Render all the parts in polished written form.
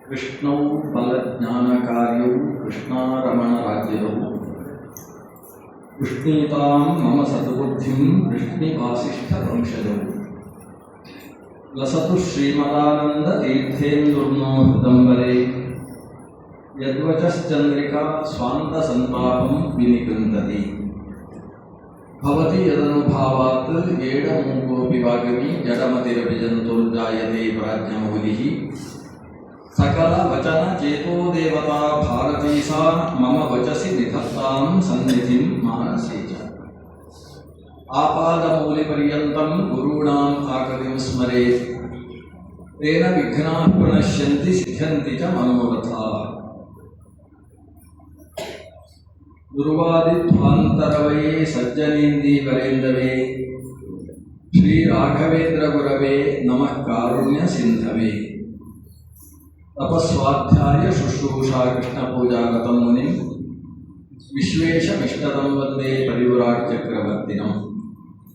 ಕೃಷ್ಣೌ ಬಲಜ್ಞಾನಕಾರ್ಯೌ ಕೃಷ್ಣಾರಮಣರಾಜ್ಯದೌ ಕೃಷ್ಣೀತಾಂ ಮಮ ಸದ್ಬುದ್ಧಿಂ ವೃಷ್ಣಿವಾಸಿಷ್ಠವಂಶದೌ ಲಸತು ಶ್ರೀಮದಾನಂದ ತೀರ್ಥೇಂದುರ್ನೋ ಹೃದಂಬರೆ ಯದ್ವಚಶ್ಚಂದ್ರಿಕಾ ಸ್ವಾಂತ ಸಂತಾಪಂ ವಿನಿಕೃಂತತಿ ಭವತಿ ಯದನುಭಾವಾತ್ ಏಡಮೂಕೋಪಿ ವಾಗಮಿ ಜಡಮತಿರಭಿಜಂತುರ್ಜಾಯತೆ ಪ್ರಾಜ್ಞಮೌಲಿಃ ಸಕಲ ವಚನ ಚೇತೋ ದೇವತಾ ಭಾರತೀ ಸಾ ಮಮ ವಚಸಿ ನಿಧತ್ತಾಂ ಸನ್ನಿಧಿಂ ಮಾನಸೇ ಚ ಆಪಾದಮೂಲಿಪರ್ಯಂತಂ ಗುರುಣಾಂ ಆಕೃತಿಂ ಸ್ಮರೇತ್ ತೇನ ವಿಘ್ನಾಃ ಪ್ರಣಶ್ಯಂತಿ ಸಿದ್ಧ್ಯಂತಿ ಚ ಮನೋರಥಾಃ ಗುರುವಾದಿಧ್ವಾಂತರವಯೇ ಸಜ್ಜನೇಂದೀವರೇಂದವೇ ಶ್ರೀ ರಾಘವೇಂದ್ರ ಗುರವೇ ನಮಃ ಕಾರುಣ್ಯ ಸಿಂಧವೇ ತಪಸ್ವಾಧ್ಯಾಯ ಶುಶ್ರೂಷಾ ಕೃಷ್ಣ ಪೂಜಾಗತಂ ಮುನಿಂ ವಿಶ್ವೇಶಮಿಷ್ಟದಂ ವಂದೇ ಪರಿವ್ರಾಟ್ ಚಕ್ರವರ್ತಿನಂ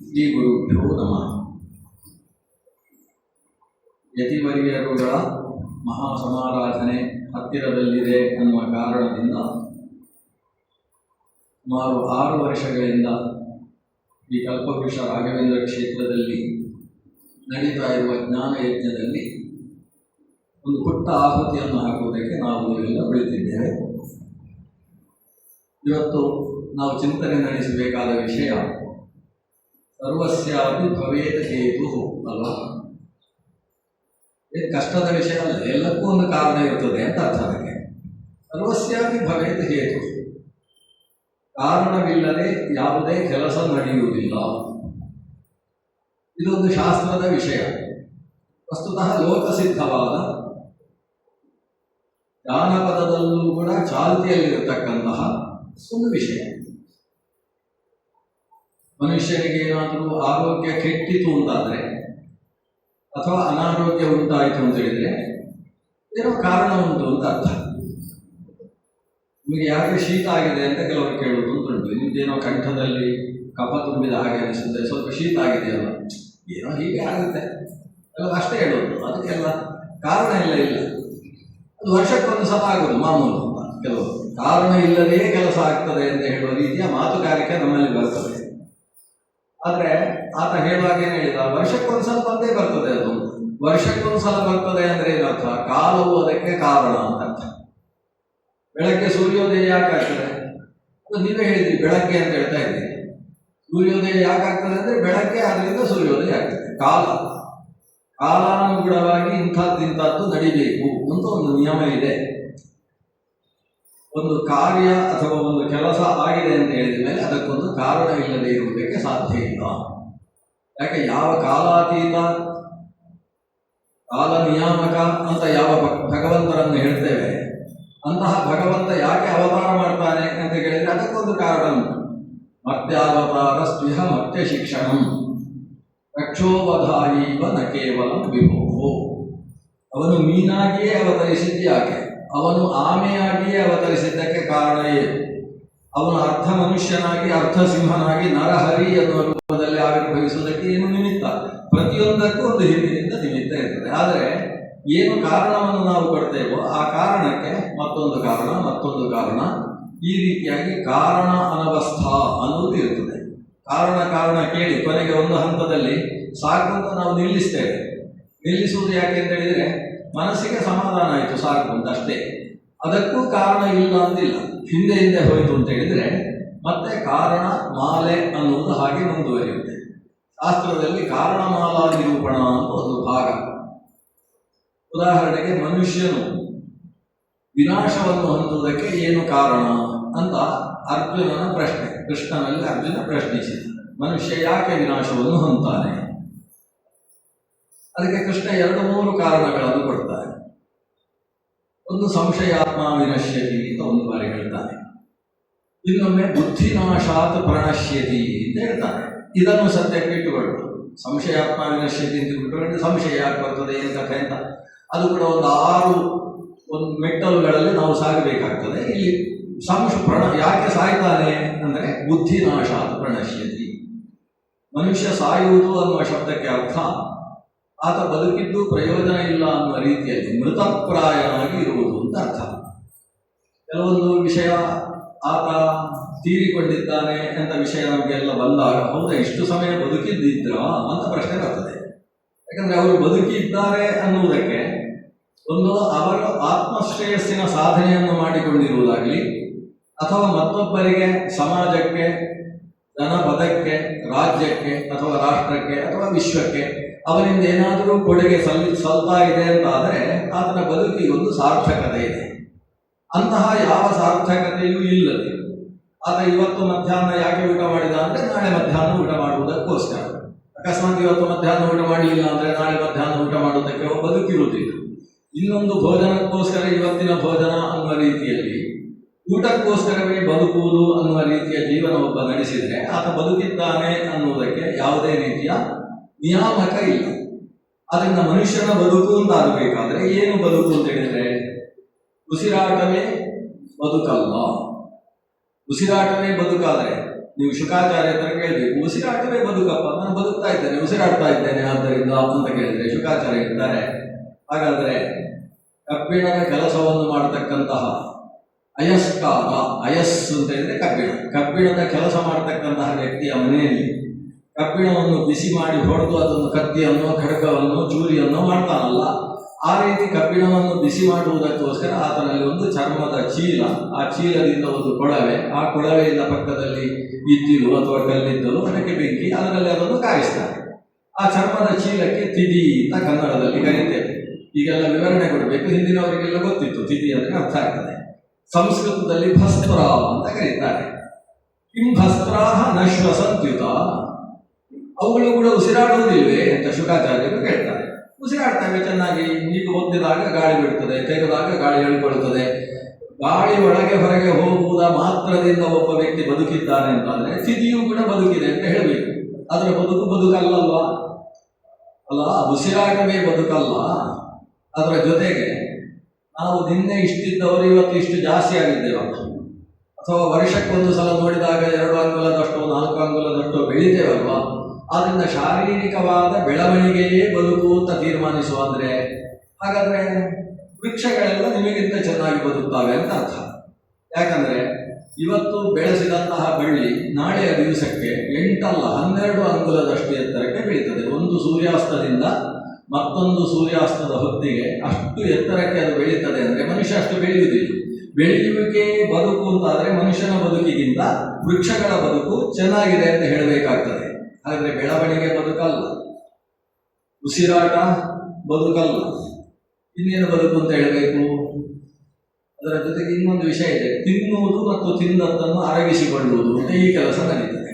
ಶ್ರೀ ಗುರುಭ್ಯೋ ನಮಃ. ಯತಿವರ್ಯರುಗಳ ಮಹಾಸಮಾರಾಧನೆ ಹತ್ತಿರದಲ್ಲಿದೆ ಅನ್ನುವ ಕಾರಣದಿಂದ ಸುಮಾರು 6 ವರ್ಷಗಳಿಂದ ಈ ಕಲ್ಪವೃಕ್ಷ ರಾಘವೇಂದ್ರ ಕ್ಷೇತ್ರದಲ್ಲಿ ನಡೀತಾ ಇರುವ ಜ್ಞಾನಯಜ್ಞದಲ್ಲಿ ಒಂದು ಪುಟ್ಟ ಆಹುತಿಯನ್ನು ಹಾಕುವುದಕ್ಕೆ ನಾವು ಇವೆಲ್ಲ ಕುಳಿತಿದ್ದೇವೆ. ಇವತ್ತು ನಾವು ಚಿಂತನೆ ನಡೆಸಬೇಕಾದ ವಿಷಯ ಸರ್ವಸ್ಯಾಪಿ ಭವೇತ್ ಹೇತು ಅಲ್ವಾ. ಇದು ಕಷ್ಟದ ವಿಷಯ ಅಲ್ಲ, ಎಲ್ಲಕ್ಕೂ ಒಂದು ಕಾರಣ ಇರ್ತದೆ ಅಂತ ಅರ್ಥ. ಅದಕ್ಕೆ ಸರ್ವಸ್ಯಾಪಿ ಭವೇತ್ ಹೇತು, ಕಾರಣವಿಲ್ಲದೆ ಯಾವುದೇ ಕೆಲಸ ನಡೆಯುವುದಿಲ್ಲ. ಇದೊಂದು ಶಾಸ್ತ್ರದ ವಿಷಯ, ವಸ್ತುತಃ ಲೋಕಸಿದ್ಧವಾದ ಜಾನಪದದಲ್ಲೂ ಕೂಡ ಚಾಲ್ತಿಯಲ್ಲಿರತಕ್ಕಂತಹ ಒಂದು ವಿಷಯ. ಮನುಷ್ಯನಿಗೆ ಏನಾದರೂ ಆರೋಗ್ಯ ಕೆಟ್ಟಿತು ಅಂತಾದರೆ ಅಥವಾ ಅನಾರೋಗ್ಯ ಉಂಟಾಯಿತು ಅಂತ ಹೇಳಿದರೆ ಏನೋ ಕಾರಣ ಉಂಟು ಅಂತ ಅರ್ಥ. ನಿಮಗೆ ಯಾಕೆ ಶೀತ ಆಗಿದೆ ಅಂತ ಕೆಲವರು ಕೇಳುವುದು ಉಂಟು. ನಿಮ್ದೇನೋ ಕಂಠದಲ್ಲಿ ಕಫ ತುಂಬಿದ ಹಾಗೆ ಅನಿಸುತ್ತೆ, ಸ್ವಲ್ಪ ಶೀತ ಆಗಿದೆಯಲ್ಲ, ಏನೋ ಹೀಗೆ ಆಗುತ್ತೆ ಎಲ್ಲ ಅಷ್ಟೇ ಹೇಳೋದು. ಅದಕ್ಕೆಲ್ಲ ಕಾರಣ ಇಲ್ಲ. ಅದು ವರ್ಷಕ್ಕೊಂದು ಸಲ ಆಗೋದು ಮಾಮೂಲು ಅಂತ. ಕೆಲವರು ಕಾರಣ ಇಲ್ಲದೇ ಕೆಲಸ ಆಗ್ತದೆ ಅಂತ ಹೇಳುವ ರೀತಿಯ ಮಾತುಗಾರಿಕೆ ನಮ್ಮಲ್ಲಿ ಬರ್ತದೆ. ಆದರೆ ಆತ ಹೇಳುವಾಗ ಏನು ಹೇಳಿದ, ವರ್ಷಕ್ಕೊಂದು ಸಲ ಬಂದೇ ಬರ್ತದೆ. ಅದು ವರ್ಷಕ್ಕೊಂದು ಸಲ ಬರ್ತದೆ ಅಂದರೆ ಏನರ್ಥ, ಕಾಲವು ಅದಕ್ಕೆ ಕಾರಣ ಅಂತ ಅರ್ಥ. ಬೆಳಗ್ಗೆ ಸೂರ್ಯೋದಯ ಯಾಕೆ ಆಗ್ತದೆ ಅದು ನೀವೇ ಹೇಳಿದ್ರಿ, ಬೆಳಗ್ಗೆ ಅಂತ ಹೇಳ್ತಾ ಇದ್ದೀರಿ. ಸೂರ್ಯೋದಯ ಯಾಕೆ ಆಗ್ತದೆ ಅಂದರೆ ಬೆಳಗ್ಗೆ ಅದರಿಂದ ಸೂರ್ಯೋದಯ ಆಗ್ತದೆ. ಕಾಲಾನುಗುಣವಾಗಿ ಇಂಥದ್ದು ನಡಿಬೇಕು ಅಂತ ಒಂದು ನಿಯಮ ಇದೆ. ಒಂದು ಕಾರ್ಯ ಅಥವಾ ಒಂದು ಕೆಲಸ ಆಗಿದೆ ಅಂತ ಹೇಳಿದ ಮೇಲೆ ಅದಕ್ಕೊಂದು ಕಾರಣ ಇಲ್ಲದೆ ಇರುವುದಕ್ಕೆ ಸಾಧ್ಯ ಇಲ್ಲ. ಯಾಕೆ, ಯಾವ ಕಾಲಾತೀತ ಕಾಲ ನಿಯಾಮಕ ಅಂತ ಯಾವ ಭಗವಂತರನ್ನು ಹೇಳ್ತೇವೆ, ಅಂತಹ ಭಗವಂತ ಯಾಕೆ ಅವತಾರ ಮಾಡ್ತಾನೆ ಅಂತ ಹೇಳಿದರೆ ಅದಕ್ಕೊಂದು ಕಾರಣ ಉಂಟು. ಮರ್ತ್ಯಾವತಾರ ಸ್ವಿಹ ಮರ್ತ್ಯ ಶಿಕ್ಷಣಂ ರಕ್ಷೋವಧಾಯೀವ ನ ಕೇವಲ ವಿಭೋ. ಅವನು ಮೀನಾಗಿಯೇ ಅವತರಿಸಿದ್ದು ಯಾಕೆ, ಅವನು ಆಮೆಯಾಗಿಯೇ ಅವತರಿಸಿದ್ದಕ್ಕೆ ಕಾರಣ ಏನು, ಅವನು ಅರ್ಧ ಮನುಷ್ಯನಾಗಿ ಅರ್ಧ ಸಿಂಹನಾಗಿ ನರಹರಿ ಎನ್ನುವ ರೂಪದಲ್ಲಿ ಆವಿರ್ಭವಿಸುವುದಕ್ಕೆ ಏನು ನಿಮಿತ್ತ, ಪ್ರತಿಯೊಂದಕ್ಕೂ ಒಂದು ಹಿಂದಿನಿಂದ ನಿಮಿತ್ತ ಇರ್ತದೆ. ಆದರೆ ಏನು ಕಾರಣವನ್ನು ನಾವು ಕೊಡ್ತೇವೋ ಆ ಕಾರಣಕ್ಕೆ ಮತ್ತೊಂದು ಕಾರಣ, ಈ ರೀತಿಯಾಗಿ ಕಾರಣ ಅನವಸ್ಥಾ ಅನ್ನೋದು ಇರ್ತದೆ. ಕಾರಣ ಕೇಳಿ ಕೊನೆಗೆ ಒಂದು ಹಂತದಲ್ಲಿ ಸಾಕು ಅಂತ ನಾವು ನಿಲ್ಲಿಸ್ತೇವೆ. ನಿಲ್ಲಿಸುವುದು ಯಾಕೆ ಅಂತ ಹೇಳಿದರೆ ಮನಸ್ಸಿಗೆ ಸಮಾಧಾನ ಆಯಿತು ಸಾಕು ಅಂತ ಅಷ್ಟೇ. ಅದಕ್ಕೂ ಕಾರಣ ಇಲ್ಲ ಅಂತಿಲ್ಲ, ಹಿಂದೆ ಹೋಯಿತು ಅಂತ ಹೇಳಿದರೆ ಮತ್ತೆ ಕಾರಣ ಮಾಲೆ ಅನ್ನುವುದು ಹಾಗೆ ಮುಂದುವರಿಯುತ್ತೆ. ಶಾಸ್ತ್ರದಲ್ಲಿ ಕಾರಣಮಾಲಾ ನಿರೂಪಣ ಅಂತ ಒಂದು ಭಾಗ. ಉದಾಹರಣೆಗೆ ಮನುಷ್ಯನು ವಿನಾಶವನ್ನು ಹೊಂದುವುದಕ್ಕೆ ಏನು ಕಾರಣ ಅಂತ ಅರ್ಜುನನ ಪ್ರಶ್ನೆ. ಕೃಷ್ಣನಲ್ಲಿ ಅರ್ಜುನ ಪ್ರಶ್ನಿಸಿದ, ಮನುಷ್ಯ ಯಾಕೆ ವಿನಾಶವನ್ನು ಹೊಂದುತ್ತಾನೆ? ಅದಕ್ಕೆ ಕೃಷ್ಣ 2-3 ಕಾರಣಗಳನ್ನು ಕೊಡ್ತಾರೆ. ಒಂದು ಸಂಶಯಾತ್ಮ ವಿನಶ್ಯತಿ ಅಂತ ಒಂದು ಬಾರಿ ಹೇಳ್ತಾನೆ, ಇನ್ನೊಮ್ಮೆ ಬುದ್ಧಿನಾಶಾತ್ ಪ್ರಣಶ್ಯತಿ ಅಂತ ಹೇಳ್ತಾನೆ. ಇದನ್ನು ಸದ್ಯಕ್ಕೆ ಇಟ್ಟುಕೊಂಡು ಸಂಶಯಾತ್ಮ ವಿನಶ್ಯತಿ ಅಂತ ಬಿಟ್ಟರೆ ಸಂಶಯ ಯಾಕೆ ಬರ್ತದೆ ಏನು ಕಥೆ ಅಂತ ಅದು ಕೂಡ ಒಂದು ಮೆಟ್ಟಲುಗಳಲ್ಲಿ ನಾವು ಸಾಗಬೇಕಾಗ್ತದೆ. ಇಲ್ಲಿ ಯಾಕೆ ಸಾಯ್ತಾನೆ ಅಂದರೆ ಬುದ್ಧಿನಾಶ ಪ್ರಣಶ್ಯತಿ. ಮನುಷ್ಯ ಸಾಯುವುದು ಅನ್ನುವ ಶಬ್ದಕ್ಕೆ ಅರ್ಥ ಆತ ಬದುಕಿದ್ದು ಪ್ರಯೋಜನ ಇಲ್ಲ ಅನ್ನುವ ರೀತಿಯಲ್ಲಿ ಮೃತಪ್ರಾಯನಾಗಿ ಇರುವುದು ಅಂತ ಅರ್ಥ. ಕೆಲವೊಂದು ವಿಷಯ ಆತ ತೀರಿಕೊಂಡಿದ್ದಾನೆ ಅಂತ ವಿಷಯ ನಮಗೆಲ್ಲ ಬಂದಾಗ ಹೌದಾ ಇಷ್ಟು ಸಮಯ ಬದುಕಿದ್ದಿದ್ರ ಅಂತ ಪ್ರಶ್ನೆ ಬರ್ತದೆ. ಯಾಕಂದ್ರೆ ಅವರು ಬದುಕಿದ್ದಾರೆ ಅನ್ನುವುದಕ್ಕೆ ಒಂದು ಅವರು ಆತ್ಮಶ್ರೇಯಸ್ಸಿನ ಸಾಧನೆಯನ್ನು ಮಾಡಿಕೊಂಡಿರುವುದಾಗಲಿ ಅಥವಾ ಮತ್ತೊಬ್ಬರಿಗೆ ಸಮಾಜಕ್ಕೆ ಜನಪದಕ್ಕೆ ರಾಜ್ಯಕ್ಕೆ ಅಥವಾ ರಾಷ್ಟ್ರಕ್ಕೆ ಅಥವಾ ವಿಶ್ವಕ್ಕೆ ಅವರಿಂದ ಏನಾದರೂ ಕೊಡುಗೆ ಸಲ್ತಾ ಇದೆ ಅಂತಾದರೆ ಆತನ ಬದುಕಿಗೆ ಒಂದು ಸಾರ್ಥಕತೆ ಇದೆ. ಅಂತಹ ಯಾವ ಸಾರ್ಥಕತೆಯೂ ಇಲ್ಲದೆ ಆತ ಇವತ್ತು ಮಧ್ಯಾಹ್ನ ಯಾಕೆ ಊಟ ಮಾಡಿದ ಅಂದರೆ ನಾಳೆ ಮಧ್ಯಾಹ್ನ ಊಟ ಮಾಡುವುದಕ್ಕೋಸ್ಕರ, ಅಕಸ್ಮಾತ್ ಇವತ್ತು ಮಧ್ಯಾಹ್ನ ಊಟ ಮಾಡಲಿಲ್ಲ ಅಂದರೆ ನಾಳೆ ಮಧ್ಯಾಹ್ನ ಊಟ ಮಾಡುವುದಕ್ಕೆ ಬದುಕಿರುವುದಿಲ್ಲ. ಇನ್ನೊಂದು ಭೋಜನಕ್ಕೋಸ್ಕರ ಇವತ್ತಿನ ಭೋಜನ ಅನ್ನುವ ರೀತಿಯಲ್ಲಿ ಊಟಕ್ಕೋಸ್ಕರವೇ ಬದುಕುವುದು ಅನ್ನುವ ರೀತಿಯ ಜೀವನ ಒಬ್ಬ ನಡೆಸಿದರೆ ಆತ ಬದುಕಿದ್ದಾನೆ ಅನ್ನುವುದಕ್ಕೆ ಯಾವುದೇ ರೀತಿಯ ನಿಯಾಮಕ ಇಲ್ಲ. ಅದರಿಂದ ಮನುಷ್ಯನ ಬದುಕು ಅಂತ ಆಗಬೇಕಾದ್ರೆ ಏನು ಬದುಕು ಅಂತ ಹೇಳಿದ್ರೆ ಉಸಿರಾಟವೇ ಬದುಕಲ್ಲ. ಉಸಿರಾಟವೇ ಬದುಕಾದರೆ ನೀವು ಶುಕಾಚಾರ್ಯ ಹತ್ರ ಕೇಳಬೇಕು, ಉಸಿರಾಟವೇ ಬದುಕಪ್ಪ, ನಾನು ಬದುಕ್ತಾ ಇದ್ದೇನೆ ಉಸಿರಾಡ್ತಾ ಇದ್ದೇನೆ ಆದ್ದರಿಂದ ಅಂತ ಕೇಳಿದ್ರೆ ಶುಕಾಚಾರ್ಯ ಇರ್ತಾರೆ. ಹಾಗಾದರೆ ಕಬ್ಬಿಣದ ಕೆಲಸವನ್ನು ಮಾಡತಕ್ಕಂತಹ ಅಯಸ್ಕಾರ, ಅಯಸ್ಸು ಅಂತ ಹೇಳಿದ್ರೆ ಕಬ್ಬಿಣದ ಕೆಲಸ ಮಾಡತಕ್ಕಂತಹ ವ್ಯಕ್ತಿಯ ಮನೆಯಲ್ಲಿ ಕಬ್ಬಿಣವನ್ನು ಬಿಸಿ ಮಾಡಿ ಹೊಡೆದು ಅದನ್ನು ಕತ್ತಿಯನ್ನು ಖಡ್ಗವನ್ನು ಚೂರಿಯನ್ನು ಮಾಡ್ತಾನಲ್ಲ, ಆ ರೀತಿ ಕಬ್ಬಿಣವನ್ನು ಬಿಸಿ ಮಾಡುವುದಕ್ಕೋಸ್ಕರ ಆತನಲ್ಲಿ ಒಂದು ಚರ್ಮದ ಚೀಲ, ಆ ಚೀಲದಿಂದ ಒಂದು ಕೊಳವೆ, ಆ ಕೊಳವೆಯಿಂದ ಪಕ್ಕದಲ್ಲಿ ಇದ್ದಿಲು ಅಥವಾ ಕಲ್ಲಿದ್ದಲು ಅದಕ್ಕೆ ಬೆಂಕಿ, ಅದರಲ್ಲಿ ಅದನ್ನು ಕಾಯಿಸ್ತಾರೆ. ಆ ಚರ್ಮದ ಚೀಲಕ್ಕೆ ತಿದಿ ಅಂತ ಕನ್ನಡದಲ್ಲಿ ಕರೀತೇವೆ. ಈಗೆಲ್ಲ ವಿವರಣೆ ಕೊಡಬೇಕು, ಹಿಂದಿನವರಿಗೆಲ್ಲ ಗೊತ್ತಿತ್ತು ತಿದಿ ಅಂದರೆ ಅರ್ಥ ಆಗ್ತದೆ. ಸಂಸ್ಕೃತದಲ್ಲಿ ಭಸ್ತ್ರ ಅಂತ ಕರೀತಾರೆ. ಕಿಂ ಭಸ್ತ್ರಾಹ ನಶ್ವಸಂತ್ಯುತ, ಅವುಗಳು ಕೂಡ ಉಸಿರಾಡುವುದಿಲ್ವೇ ಅಂತ ಶುಕಾಚಾರ್ಯರು ಕೇಳ್ತಾರೆ. ಉಸಿರಾಡ್ತವೆ ಚೆನ್ನಾಗಿ, ನೀರು ಒದ್ದಿದಾಗ ಗಾಳಿ ಬಿಡ್ತದೆ, ತೆಗೆದಾಗ ಗಾಳಿ ಹೇಳ್ಕೊಳ್ತದೆ. ಗಾಳಿ ಒಳಗೆ ಹೊರಗೆ ಹೋಗುವುದ ಮಾತ್ರದಿಂದ ಒಬ್ಬ ವ್ಯಕ್ತಿ ಬದುಕಿದ್ದಾನೆ ಅಂತಂದ್ರೆ ತಿದಿಯೂ ಕೂಡ ಬದುಕಿದೆ ಅಂತ ಹೇಳಬೇಕು. ಅದರ ಬದುಕಲ್ಲಲ್ವಾ ಅಲ್ಲ, ಉಸಿರಾಟವೇ ಬದುಕಲ್ಲ. ಅದರ ಜೊತೆಗೆ ನಾವು ನಿನ್ನೆ ಇಷ್ಟಿದ್ದವರು ಇವತ್ತು ಇಷ್ಟು ಜಾಸ್ತಿ ಆಗಿದ್ದೇವೆ, ಅಥವಾ ವರ್ಷಕ್ಕೊಂದು ಸಲ ನೋಡಿದಾಗ 2 ಅಂಗುಲದಷ್ಟು 4 ಅಂಗುಲದಷ್ಟು ಬೆಳಿತೇವಲ್ವಾ. ಆದ್ದರಿಂದ ಶಾರೀರಿಕವಾದ ಬೆಳವಣಿಗೆಯೇ ಬದುಕು ಅಂತ ತೀರ್ಮಾನಿಸುವ ಅಂದರೆ ಹಾಗಾದ್ರೆ ವೃಕ್ಷಗಳೆಲ್ಲ ನಿಮಗಿಂತ ಚೆನ್ನಾಗಿ ಬದುಕ್ತವೆ ಅಂತ ಅರ್ಥ. ಯಾಕಂದ್ರೆ ಇವತ್ತು ಬೆಳೆಸಿದಂತಹ ಬಳ್ಳಿ ನಾಳೆಯ ದಿವಸಕ್ಕೆ 8 ಅಲ್ಲ 12 ಅಂಗುಲದಷ್ಟು ಎತ್ತರಕ್ಕೆ ಬೆಳೀತದೆ. ಒಂದು ಸೂರ್ಯಾಸ್ತದಿಂದ ಮತ್ತೊಂದು ಸೂರ್ಯಾಸ್ತದ ಹೊತ್ತಿಗೆ ಅಷ್ಟು ಎತ್ತರಕ್ಕೆ ಅದು ಬೆಳೀತದೆ ಅಂದರೆ ಮನುಷ್ಯ ಅಷ್ಟು ಬೆಳೆಯುವುದಿಲ್ಲ. ಬೆಳೆಯುವಿಕೆ ಬದುಕು ಅಂತಾದರೆ ಮನುಷ್ಯನ ಬದುಕಿಗಿಂತ ವೃಕ್ಷಗಳ ಬದುಕು ಚೆನ್ನಾಗಿದೆ ಅಂತ ಹೇಳಬೇಕಾಗ್ತದೆ. ಹಾಗಾದರೆ ಬೆಳವಣಿಗೆ ಬದುಕಲ್ಲ, ಉಸಿರಾಟ ಬದುಕಲ್ಲ, ಇನ್ನೇನು ಬದುಕು ಅಂತ ಹೇಳಬೇಕು. ಅದರ ಜೊತೆಗೆ ಇನ್ನೊಂದು ವಿಷಯ ಇದೆ, ತಿನ್ನುವುದು ಮತ್ತು ತಿಂದದ್ದನ್ನು ಅರಗಿಸಿಕೊಳ್ಳುವುದು ಅಂತ ಈ ಕೆಲಸ ನಡೀತದೆ.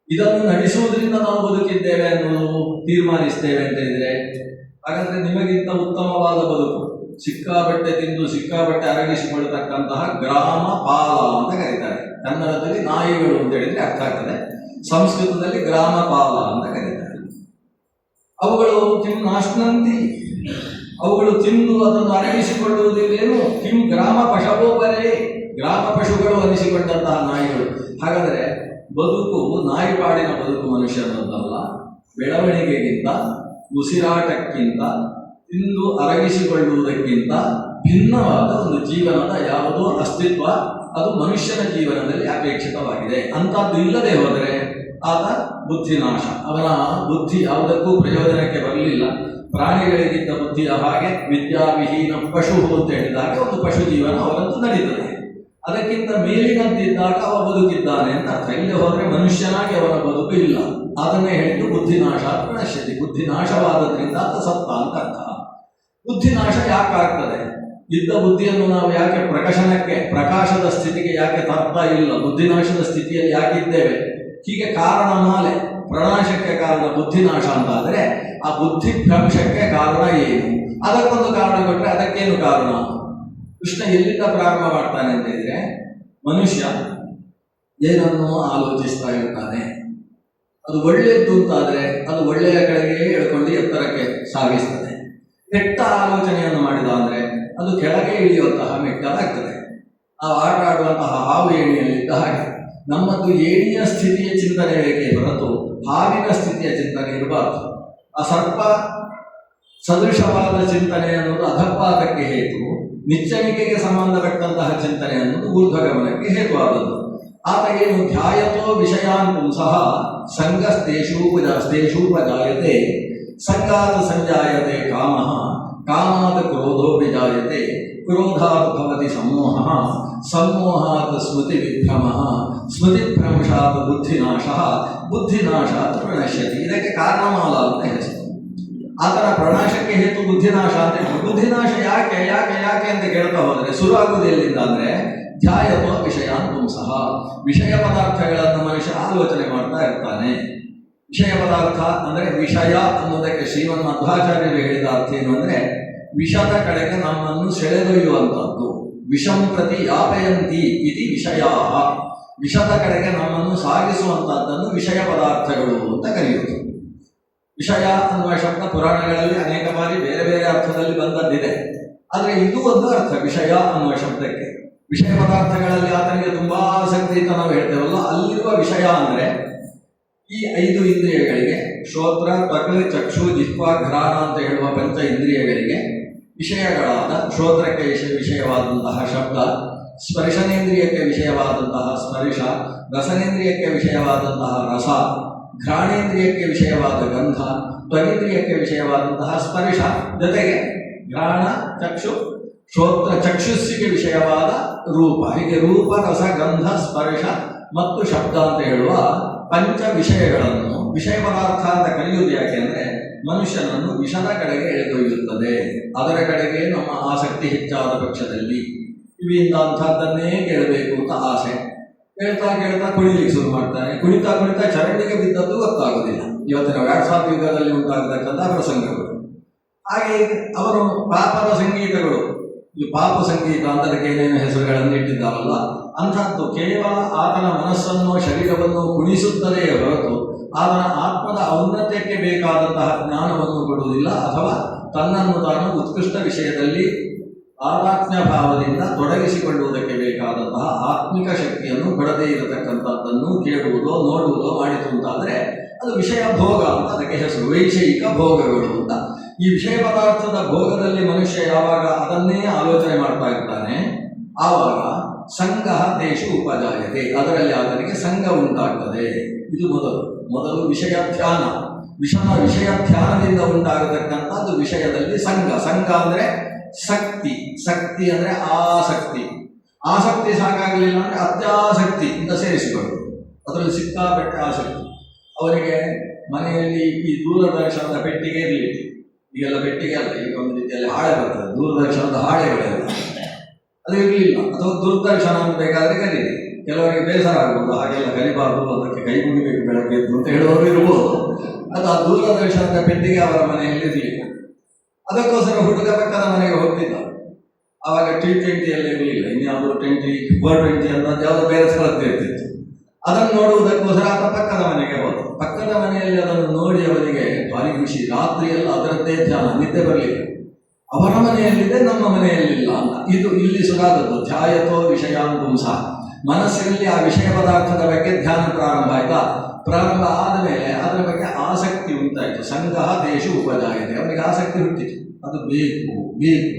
ಇದನ್ನು ನಡೆಸುವುದರಿಂದ ನಾವು ಬದುಕಿದ್ದೇವೆ ಅನ್ನೋದು ತೀರ್ಮಾನಿಸ್ತೇವೆ ಅಂತ ಹೇಳಿದ್ರೆ ಹಾಗಾದ್ರೆ ನಿಮಗಿಂತ ಉತ್ತಮವಾದ ಬದುಕು ಸಿಕ್ಕಾಬಟ್ಟೆ ತಿಂದು ಸಿಕ್ಕಾಬಟ್ಟೆ ಅರಗಿಸಿಕೊಳ್ಳತಕ್ಕಂತಹ ಗ್ರಾಮ ಪಾಲ ಅಂತ ಕರೀತಾರೆ. ಕನ್ನಡದಲ್ಲಿ ನಾಯಿಗಳು ಅಂತ ಹೇಳಿದ್ರೆ ಅರ್ಥ ಆಗ್ತದೆ, ಸಂಸ್ಕೃತದಲ್ಲಿ ಗ್ರಾಮ ಪಾಲ ಅಂತ ಕರೀತಾರೆ. ಅವುಗಳು ನಾಶ್ನಂತಿ, ಅವುಗಳು ತಿಂದು ಅದನ್ನು ಅರಗಿಸಿಕೊಳ್ಳುವುದಿಲ್ಲೇನು. ಕಿಂ ಗ್ರಾಮ ಪಶವೋಪರೇ, ಗ್ರಾಮ ಪಶುಗಳು ಅನಿಸಿಕೊಂಡಂತಹ ನಾಯಿಗಳು. ಹಾಗಾದರೆ ಬದುಕು ನಾಯಿಪಾಡಿನ ಬದುಕು ಮನುಷ್ಯನದ್ದಲ್ಲ. ಬೆಳವಣಿಗೆಗಿಂತ, ಉಸಿರಾಟಕ್ಕಿಂತ, ತಿಂದು ಅರಗಿಸಿಕೊಳ್ಳುವುದಕ್ಕಿಂತ ಭಿನ್ನವಾದ ಒಂದು ಜೀವನದ ಯಾವುದೋ ಅಸ್ತಿತ್ವ ಅದು ಮನುಷ್ಯನ ಜೀವನದಲ್ಲಿ ಅಪೇಕ್ಷಿತವಾಗಿದೆ. ಅಂಥದ್ದು ಇಲ್ಲದೆ ಹೋದರೆ ಆತ ಬುದ್ಧಿನಾಶ, ಅವನ ಬುದ್ಧಿ ಯಾವುದಕ್ಕೂ ಪ್ರಯೋಜನಕ್ಕೆ ಬರಲಿಲ್ಲ. ಪ್ರಾಣಿಗಳಿಗಿದ್ದ ಬುದ್ಧಿಯ ಹಾಗೆ ವಿದ್ಯಾವಿಹೀನ ಪಶು ಅಂತ ಹೇಳಿದಾಗ ಒಂದು ಪಶು ಜೀವನ ಅವರದ್ದು ನಡೀತದೆ. ಅದಕ್ಕಿಂತ ಮೇಲಿನದ್ದಿದ್ದಾಗ ಅವ ಬದುಕಿದ್ದಾನೆ ಅಂತ ಅರ್ಥ. ಇಲ್ಲಿ ಹೋದರೆ ಮನುಷ್ಯನಾಗಿ ಅವನ ಬದುಕು ಇಲ್ಲ. ಅದನ್ನೇ ಹೇಳಿದ್ದು ಬುದ್ಧಿನಾಶ ಪ್ರಣಶ್ಯತಿ. ಬುದ್ಧಿನಾಶವಾದದ್ರಿಂದ ಆತ ಸತ್ತ ಅಂತ ಅರ್ಥ. ಬುದ್ಧಿನಾಶ ಯಾಕೆ ಆಗ್ತದೆ? ಇದ್ದ ಬುದ್ಧಿಯನ್ನು ನಾವು ಯಾಕೆ ಪ್ರಕಾಶದ ಸ್ಥಿತಿಗೆ ಯಾಕೆ ತರ್ತಾ ಇಲ್ಲ? ಬುದ್ಧಿನಾಶದ ಸ್ಥಿತಿಯಲ್ಲಿ ಯಾಕಿದ್ದೇವೆ? ಹೀಗೆ ಕಾರಣ ಮಾಲೆ. ಪ್ರಣಾಶಕ್ಕೆ ಕಾರಣ ಬುದ್ಧಿನಾಶ ಅಂತ ಆದರೆ ಆ ಬುದ್ಧಿ ಭ್ರಂಶಕ್ಕೆ ಕಾರಣ ಏನು? ಅದಕ್ಕೊಂದು ಕಾರಣ ಕೊಟ್ಟರೆ ಅದಕ್ಕೇನು ಕಾರಣ? ಕೃಷ್ಣ ಎಲ್ಲಿಂದ ಪ್ರಾರಂಭ ಮಾಡ್ತಾನೆ ಅಂತ ಹೇಳಿದ್ರೆ, ಮನುಷ್ಯ ಏನನ್ನು ಆಲೋಚಿಸ್ತಾ ಇರ್ತಾನೆ, ಅದು ಒಳ್ಳೆಯದ್ದು ಅಂತಾದರೆ ಅದು ಒಳ್ಳೆಯ ಕಡೆಗೆ ಎಳ್ಕೊಂಡು ಎತ್ತರಕ್ಕೆ ಸಾಗಿಸ್ತದೆ. ಕೆಟ್ಟ ಆಲೋಚನೆಯನ್ನು ಮಾಡಿದ ಅಂದರೆ ಅದು ಕೆಳಗೆ ಇಳಿಯುವಂತಹ ಮೆಟ್ಟಲಾಗ್ತದೆ. ನಾವು ಆಟ ಆಡುವಂತಹ ಹಾವು ಏಣಿಯಲ್ಲಿದ್ದ ಹಾಗೆ ನಮ್ಮದು ಏಣಿಯ ಸ್ಥಿತಿಯ ಚಿಂತನೆ ಬೇಕೇ ಹೊರತು ಹಾವಿನ ಸ್ಥಿತಿಯ ಚಿಂತನೆ ಇರಬಾರ್ದು. ಆ ಸರ್ಪ ಸದೃಶವಾದ ಚಿಂತನೆ ಅನ್ನೋದು ಅಧಪಾತಕ್ಕೆ ಹೇತು, ನಿಚ್ಚಣಿಕೆಗೆ ಸಂಬಂಧಪಟ್ಟಂತಹ ಚಿಂತನೆ ಅನ್ನೋದು ಊರ್ಧ್ವಗಮನಕ್ಕೆ ಹೇತುವಾದದ್ದು. ಆತ ಏನು ಧ್ಯಾಯತೋ ವಿಷಯಾನ್ ಪುಂಸಃ ಸಂಗಸ್ತೇಷೂಪಜಾಯತೆ ಸಂಗಾತ್ ಸಂಜಾಯತೆ ಕಾಮಃ ಕಾಮಾತ್ ಕ್ರೋಧೋ ವಿಜಾಯತೆ ಕ್ರೋಧಾತ್ ಭವತಿ ಸಮೋಹಃ ಸಮೋಹಾತ್ ಸ್ಮೃತಿ ವಿಭ್ರಮಃ ಸ್ಮೃತಿಭ್ರಂಶಾತ್ ಬುದ್ಧಿನಾಶಃ ಬುದ್ಧಿನಾಶಾತ್ ಪ್ರಣಶ್ಯತಿ. ಇದಕ್ಕೆ ಕಾರಣಮಾಲ ಅಂತ ಹೆಸರು. ಆತನ ಪ್ರಣಾಶಕ್ಕೆ ಹೇತು ಬುದ್ಧಿನಾಶ ಅಂತ ಹೇಳಿ. ಬುದ್ಧಿನಾಶ ಯಾಕೆ ಯಾಕೆ ಯಾಕೆ ಅಂತ ಕೇಳ್ತಾ ಹೋದರೆ ಶುರು ಆಗುವುದು ಎಲ್ಲಿಂದ ಅಂದರೆ ಧ್ಯಾಯತ್ವ ವಿಷಯಾನ್ ಪುಂಸಃ, ವಿಷಯ ಪದಾರ್ಥಗಳನ್ನು ಮನುಷ್ಯ ಆಲೋಚನೆ ಮಾಡ್ತಾ ಇರ್ತಾನೆ. ವಿಷಯ ಪದಾರ್ಥ ಅಂದರೆ ವಿಷಯ ಅನ್ನೋದಕ್ಕೆ ಶ್ರೀಮನ್ ಮಧ್ವಾಚಾರ್ಯರು ಹೇಳಿದ ಅರ್ಥ ಏನು ಅಂದರೆ ವಿಷದ ಕಡೆಗೆ ನಮ್ಮನ್ನು ಸೆಳೆದೊಯ್ಯುವಂಥದ್ದು. ವಿಷಂ ಪ್ರತಿ ಯಾಪಯಂತಿ ಇತಿ ವಿಷಯ, ವಿಷದ ಕಡೆಗೆ ನಮ್ಮನ್ನು ಸಾಗಿಸುವಂತಹದ್ದನ್ನು ವಿಷಯ ಪದಾರ್ಥಗಳು ಅಂತ ಕರೆಯುವುದು. ವಿಷಯ ಅನ್ನುವ ಶಬ್ದ ಪುರಾಣಗಳಲ್ಲಿ ಅನೇಕ ಬಾರಿ ಬೇರೆ ಬೇರೆ ಅರ್ಥದಲ್ಲಿ ಬಂದದ್ದಿದೆ. ಆದರೆ ಇದು ಒಂದು ಅರ್ಥ ವಿಷಯ ಅನ್ನುವ ಶಬ್ದಕ್ಕೆ. ವಿಷಯ ಪದಾರ್ಥಗಳಲ್ಲಿ ಆತನಿಗೆ ತುಂಬಾ ಆಸಕ್ತಿ ಅಂತ ನಾವು ಹೇಳ್ತೇವಲ್ಲ, ಅಲ್ಲಿರುವ ವಿಷಯ ಅಂದರೆ ಈ 5 ಇಂದ್ರಿಯಗಳಿಗೆ ಶ್ರೋತ್ರ ತ್ವಕ್ ಚಕ್ಷು ಜಿಹ್ವಾ ಘ್ರಾಣ ಅಂತ ಹೇಳುವ ಪಂಚ ಇಂದ್ರಿಯಗಳಿಗೆ ವಿಷಯಗಳಾದ ಶ್ರೋತ್ರಕ್ಕೆ ವಿಷಯವಾದಂತಹ ಶಬ್ದ, ಸ್ಪರ್ಶನೇಂದ್ರಿಯಕ್ಕೆ ವಿಷಯವಾದಂತಹ ಸ್ಪರ್ಶ, ರಸನೇಂದ್ರಿಯಕ್ಕೆ ವಿಷಯವಾದಂತಹ ರಸ, ಘ್ರಾಣೇಂದ್ರಿಯಕ್ಕೆ ವಿಷಯವಾದ ಗಂಧ, ತ್ವಗೇಂದ್ರಿಯಕ್ಕೆ ವಿಷಯವಾದಂತಹ ಸ್ಪರ್ಶ, ಜೊತೆಗೆ ಘ್ರಾಣ ಚಕ್ಷು ಶ್ರೋತ್ರ ಚಕ್ಷುಸ್ಸಿಗೆ ವಿಷಯವಾದ ರೂಪ. ಹೀಗೆ ರೂಪ ರಸ ಗಂಧ ಸ್ಪರ್ಶ ಮತ್ತು ಶಬ್ದ ಅಂತ ಹೇಳುವ ಪಂಚ ವಿಷಯಗಳನ್ನು ವಿಷಯ ಪದಾರ್ಥ ಅಂತ ಕರೆಯುವುದು ಯಾಕೆ ಅಂದರೆ ಮನುಷ್ಯನನ್ನು ವಿಷದ ಕಡೆಗೆ ಎಳೆದೊಯ್ಯುತ್ತದೆ. ಅದರ ಕಡೆಗೆ ನಮ್ಮ ಆಸಕ್ತಿ ಹೆಚ್ಚಾದ ಪಕ್ಷದಲ್ಲಿ ಇವಿಂದ ಅಂಥದ್ದನ್ನೇ ಕೇಳಬೇಕು ಅಂತ ಆಸೆ. ಕೇಳ್ತಾ ಕೇಳ್ತಾ ಕುಣಿಲಿಕ್ಕೆ ಶುರು ಮಾಡ್ತಾನೆ. ಕುಣಿತಾ ಕುಣಿತಾ ಚರಂಡಿಗೆ ಬಿದ್ದದ್ದು ಗೊತ್ತಾಗೋದಿಲ್ಲ. ಇವತ್ತಿನ ವಾಟ್ಸಾಪ್ ಯುಗದಲ್ಲಿ ಉಂಟಾಗತಕ್ಕಂಥ ಪ್ರಸಂಗಗಳು. ಹಾಗೆ ಅವರು ಪಾಪದ ಸಂಗೀತಗಳು, ಈ ಪಾಪ ಸಂಗೀತ ಅಂತ ಅದಕ್ಕೆ ಏನೇನು ಹೆಸರುಗಳನ್ನು ಇಟ್ಟಿದ್ದಾರಲ್ಲ, ಅಂಥದ್ದು ಕೇವಲ ಆತನ ಮನಸ್ಸನ್ನು ಶರೀರವನ್ನು ಕುಣಿಸುತ್ತದೆ ಹೊರತು ಆತನ ಆತ್ಮದ ಔನ್ನತ್ಯಕ್ಕೆ ಬೇಕಾದಂತಹ ಜ್ಞಾನವನ್ನು ಕೊಡುವುದಿಲ್ಲ, ಅಥವಾ ತನ್ನನ್ನು ತಾನು ಉತ್ಕೃಷ್ಟ ವಿಷಯದಲ್ಲಿ ಆಧ್ಯಾತ್ಮ ಭಾವದಿಂದ ತೊಡಗಿಸಿಕೊಳ್ಳುವುದಕ್ಕೆ ಬೇಕಾದಂತಹ ಆತ್ಮಿಕ ಶಕ್ತಿಯನ್ನು ಕೊಡದೇ ಇರತಕ್ಕಂಥದ್ದನ್ನು ಕೇಳುವುದೋ ನೋಡುವುದೋ ಮಾಡಿತು ಅಂತಾದರೆ ಅದು ವಿಷಯ ಭೋಗ ಅಂತ ಅದಕ್ಕೆ ಹೆಸರು. ವೈಷಯಿಕ ಭೋಗಗಳು ಅಂತ. ಈ ವಿಷಯ ಪದಾರ್ಥದ ಭೋಗದಲ್ಲಿ ಮನುಷ್ಯ ಯಾವಾಗ ಅದನ್ನೇ ಆಲೋಚನೆ ಮಾಡ್ತಾ ಇರ್ತಾನೆ, ಆವಾಗ ಸಂಘ ದೇಶು ಉಪಜಾಯತೆ, ಅದರಲ್ಲಿ ಆತನಿಗೆ ಸಂಘ ಉಂಟಾಗ್ತದೆ. ಇದು ಮೊದಲು ವಿಷಯ ಧ್ಯಾನ. ವಿಷಯ ಧ್ಯಾನದಿಂದ ಉಂಟಾಗತಕ್ಕಂಥದ್ದು ವಿಷಯದಲ್ಲಿ ಸಂಘ. ಸಂಘ ಅಂದರೆ ಶಕ್ತಿ, ಶಕ್ತಿ ಅಂದರೆ ಆಸಕ್ತಿ. ಆಸಕ್ತಿ ಸಾಕಾಗಲಿಲ್ಲ ಅಂದರೆ ಅತ್ಯಾಸಕ್ತಿ ಅಂತ ಸೇರಿಸಿಕೊಳ್ಳುವುದು. ಅದರಲ್ಲಿ ಸಿಕ್ಕಾಪಟ್ಟೆ ಆಸಕ್ತಿ. ಅವರಿಗೆ ಮನೆಯಲ್ಲಿ ಈ ದೂರದರ್ಶನದ ಪೆಟ್ಟಿಗೆ ಇರಲಿ, ಈಗೆಲ್ಲ ಪೆಟ್ಟಿಗೆ ಅಲ್ಲ, ಈಗ ಒಂದು ರೀತಿಯಲ್ಲಿ ಹಾಳೆ ಬರ್ತದೆ, ದೂರದರ್ಶನದ ಹಾಳೆಗಳೆಲ್ಲ ಅದು ಇರಲಿಲ್ಲ. ಅಥವಾ ದೂರದರ್ಶನ ಅಂತ ಬೇಕಾದರೆ ಕರೀರಿ. ಕೆಲವರಿಗೆ ಬೇಸರ ಆಗ್ಬೋದು, ಹಾಗೆಲ್ಲ ಕರಿಬಾರ್ದು, ಅದಕ್ಕೆ ಕೈ ಮುಗಿಬೇಕು ಬೆಳಗ್ಗೆ ಅಂತ ಹೇಳುವವರು ಇರ್ಬೋದು. ಅದು ಆ ದೂರದರ್ಶನದ ಪೆಟ್ಟಿಗೆ ಅವರ ಮನೆಯಲ್ಲಿ ಇರಲಿಲ್ಲ. ಅದಕ್ಕೋಸ್ಕರ ಹುಡುಗ ಪಕ್ಕದ ಮನೆಗೆ ಹೋಗ್ತಿದ್ದ. ಆವಾಗ T20 ಎಲ್ಲ ಇರಲಿಲ್ಲ, ಇನ್ಯಾವುದು 20 420 ಅನ್ನೋದು ಯಾವುದೋ ಬೇರೆ ಸ್ಥಳಕ್ಕೆ ಇರ್ತಿತ್ತು. ಅದನ್ನು ನೋಡುವುದಕ್ಕೋಸ್ಕರ ಆತ ಪಕ್ಕದ ಮನೆಗೆ ಹೋದ. ಪಕ್ಕದ ಮನೆಯಲ್ಲಿ ಅದನ್ನು ನೋಡಿ ಅವನಿಗೆ ಭಾರಿ ಖುಷಿ. ರಾತ್ರಿಯೆಲ್ಲ ಅದರದ್ದೇ ಧ್ಯಾನ, ನಿದ್ದೆ ಬರಲಿಲ್ಲ. ಅವರ ಮನೆಯಲ್ಲಿದೆ, ನಮ್ಮ ಮನೆಯಲ್ಲಿಲ್ಲ ಅಂತ. ಇದು ಇಲ್ಲಿ ಸುಗಾದದ್ದು. ಧ್ಯಾಯತೋ ವಿಷಯಾನ್ ಪುಂಸಃ, ಮನಸ್ಸಿನಲ್ಲಿ ಆ ವಿಷಯ ಪದಾರ್ಥದ ಬಗ್ಗೆ ಧ್ಯಾನ ಪ್ರಾರಂಭ ಆಯ್ತಾ. ಪ್ರಾರಂಭ ಆದ ಮೇಲೆ ಅದರ ಬಗ್ಗೆ ಆಸಕ್ತಿ ಉಂಟಾಯಿತು. ಸಂಘ ದೇಶು ಉಪಜಾಯತೆ, ಅವನಿಗೆ ಆಸಕ್ತಿ ಹುಟ್ಟಿತು. ಅದು ಬೇಕು ಬೇಕು.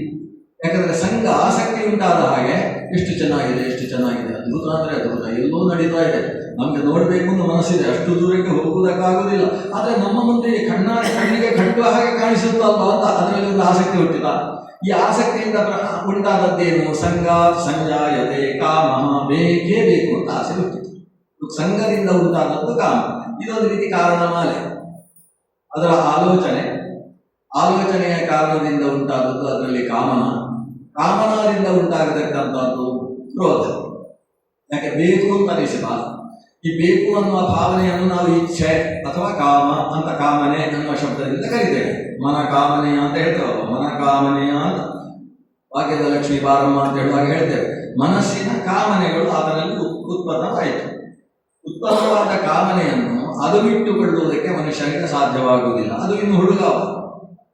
ಯಾಕಂದರೆ ಸಂಘ ಆಸಕ್ತಿ ಉಂಟಾದ ಹಾಗೆ ಎಷ್ಟು ಚೆನ್ನಾಗಿದೆ, ಎಷ್ಟು ಚೆನ್ನಾಗಿದೆ, ಅದ್ಭುತ ಅಂದರೆ ಅದ್ಭುತ, ಎಲ್ಲೋ ನಡೀತಾ ಇದೆ, ನಮಗೆ ನೋಡಬೇಕು ಅಂತ ಮನಸ್ಸಿದೆ, ಅಷ್ಟು ದೂರಕ್ಕೆ ಹೋಗುವುದಕ್ಕಾಗುವುದಿಲ್ಲ, ಆದರೆ ನಮ್ಮ ಮುಂದೆ ಕಣ್ಣಿಗೆ ಕಟ್ಟುವ ಹಾಗೆ ಕಾಣಿಸುತ್ತಲ್ವ ಅಂತ ಅದರಲ್ಲಿ ಒಂದು ಆಸಕ್ತಿ ಹುಟ್ಟಿದ. ಈ ಆಸಕ್ತಿಯಿಂದ ಉಂಟಾದದ್ದೇನು? ಸಂಘ ಸಂಜಾಯತೆ ಕಾಮ, ಬೇಕೇ ಬೇಕು ಅಂತ ಆಸೆ ಹುಟ್ಟಿತು. ಸಂಘದಿಂದ ಉಂಟಾದದ್ದು ಕಾಮ. ಇದೊಂದು ರೀತಿ ಕಾರಣಮಾಲೆ. ಅದರ ಆಲೋಚನೆಯ ಕಾರಣದಿಂದ ಉಂಟಾದದ್ದು ಅದರಲ್ಲಿ ಕಾಮನ, ಕಾಮನದಿಂದ ಉಂಟಾಗತಕ್ಕಂಥದ್ದು ಕ್ರೋಧ. ಯಾಕೆ ಬೇಕು ಅಂತ ಅನಿಸಬಾರದು. ಈ ಬೇಕು ಅನ್ನುವ ಭಾವನೆಯನ್ನು ನಾವು ಇಚ್ಛೆ ಅಥವಾ ಕಾಮ ಅಂತ, ಕಾಮನೆ ಅನ್ನುವ ಶಬ್ದದಿಂದ ಕರಿತೇವೆ. ಮನ ಕಾಮನೆಯ ಅಂತ ಹೇಳ್ತೇವಲ್ಲ, ಮನ ಕಾಮನೆಯ ಅಂತ ಭಾಗ್ಯದ ಲಕ್ಷ್ಮೀ ಬಾರಮ್ಮ ಅಂತ ಹೇಳುವಾಗ ಹೇಳ್ತೇವೆ. ಮನಸ್ಸಿನ ಕಾಮನೆಗಳು ಅದರಲ್ಲಿ ಉತ್ಪನ್ನವಾಯಿತು. ಉತ್ತಮವಾದ ಕಾಮನೆಯನ್ನು ಅದು ಬಿಟ್ಟುಕೊಳ್ಳುವುದಕ್ಕೆ ಮನುಷ್ಯನಿಗೆ ಸಾಧ್ಯವಾಗುವುದಿಲ್ಲ. ಅದು ಇನ್ನು ಹುಡುಗ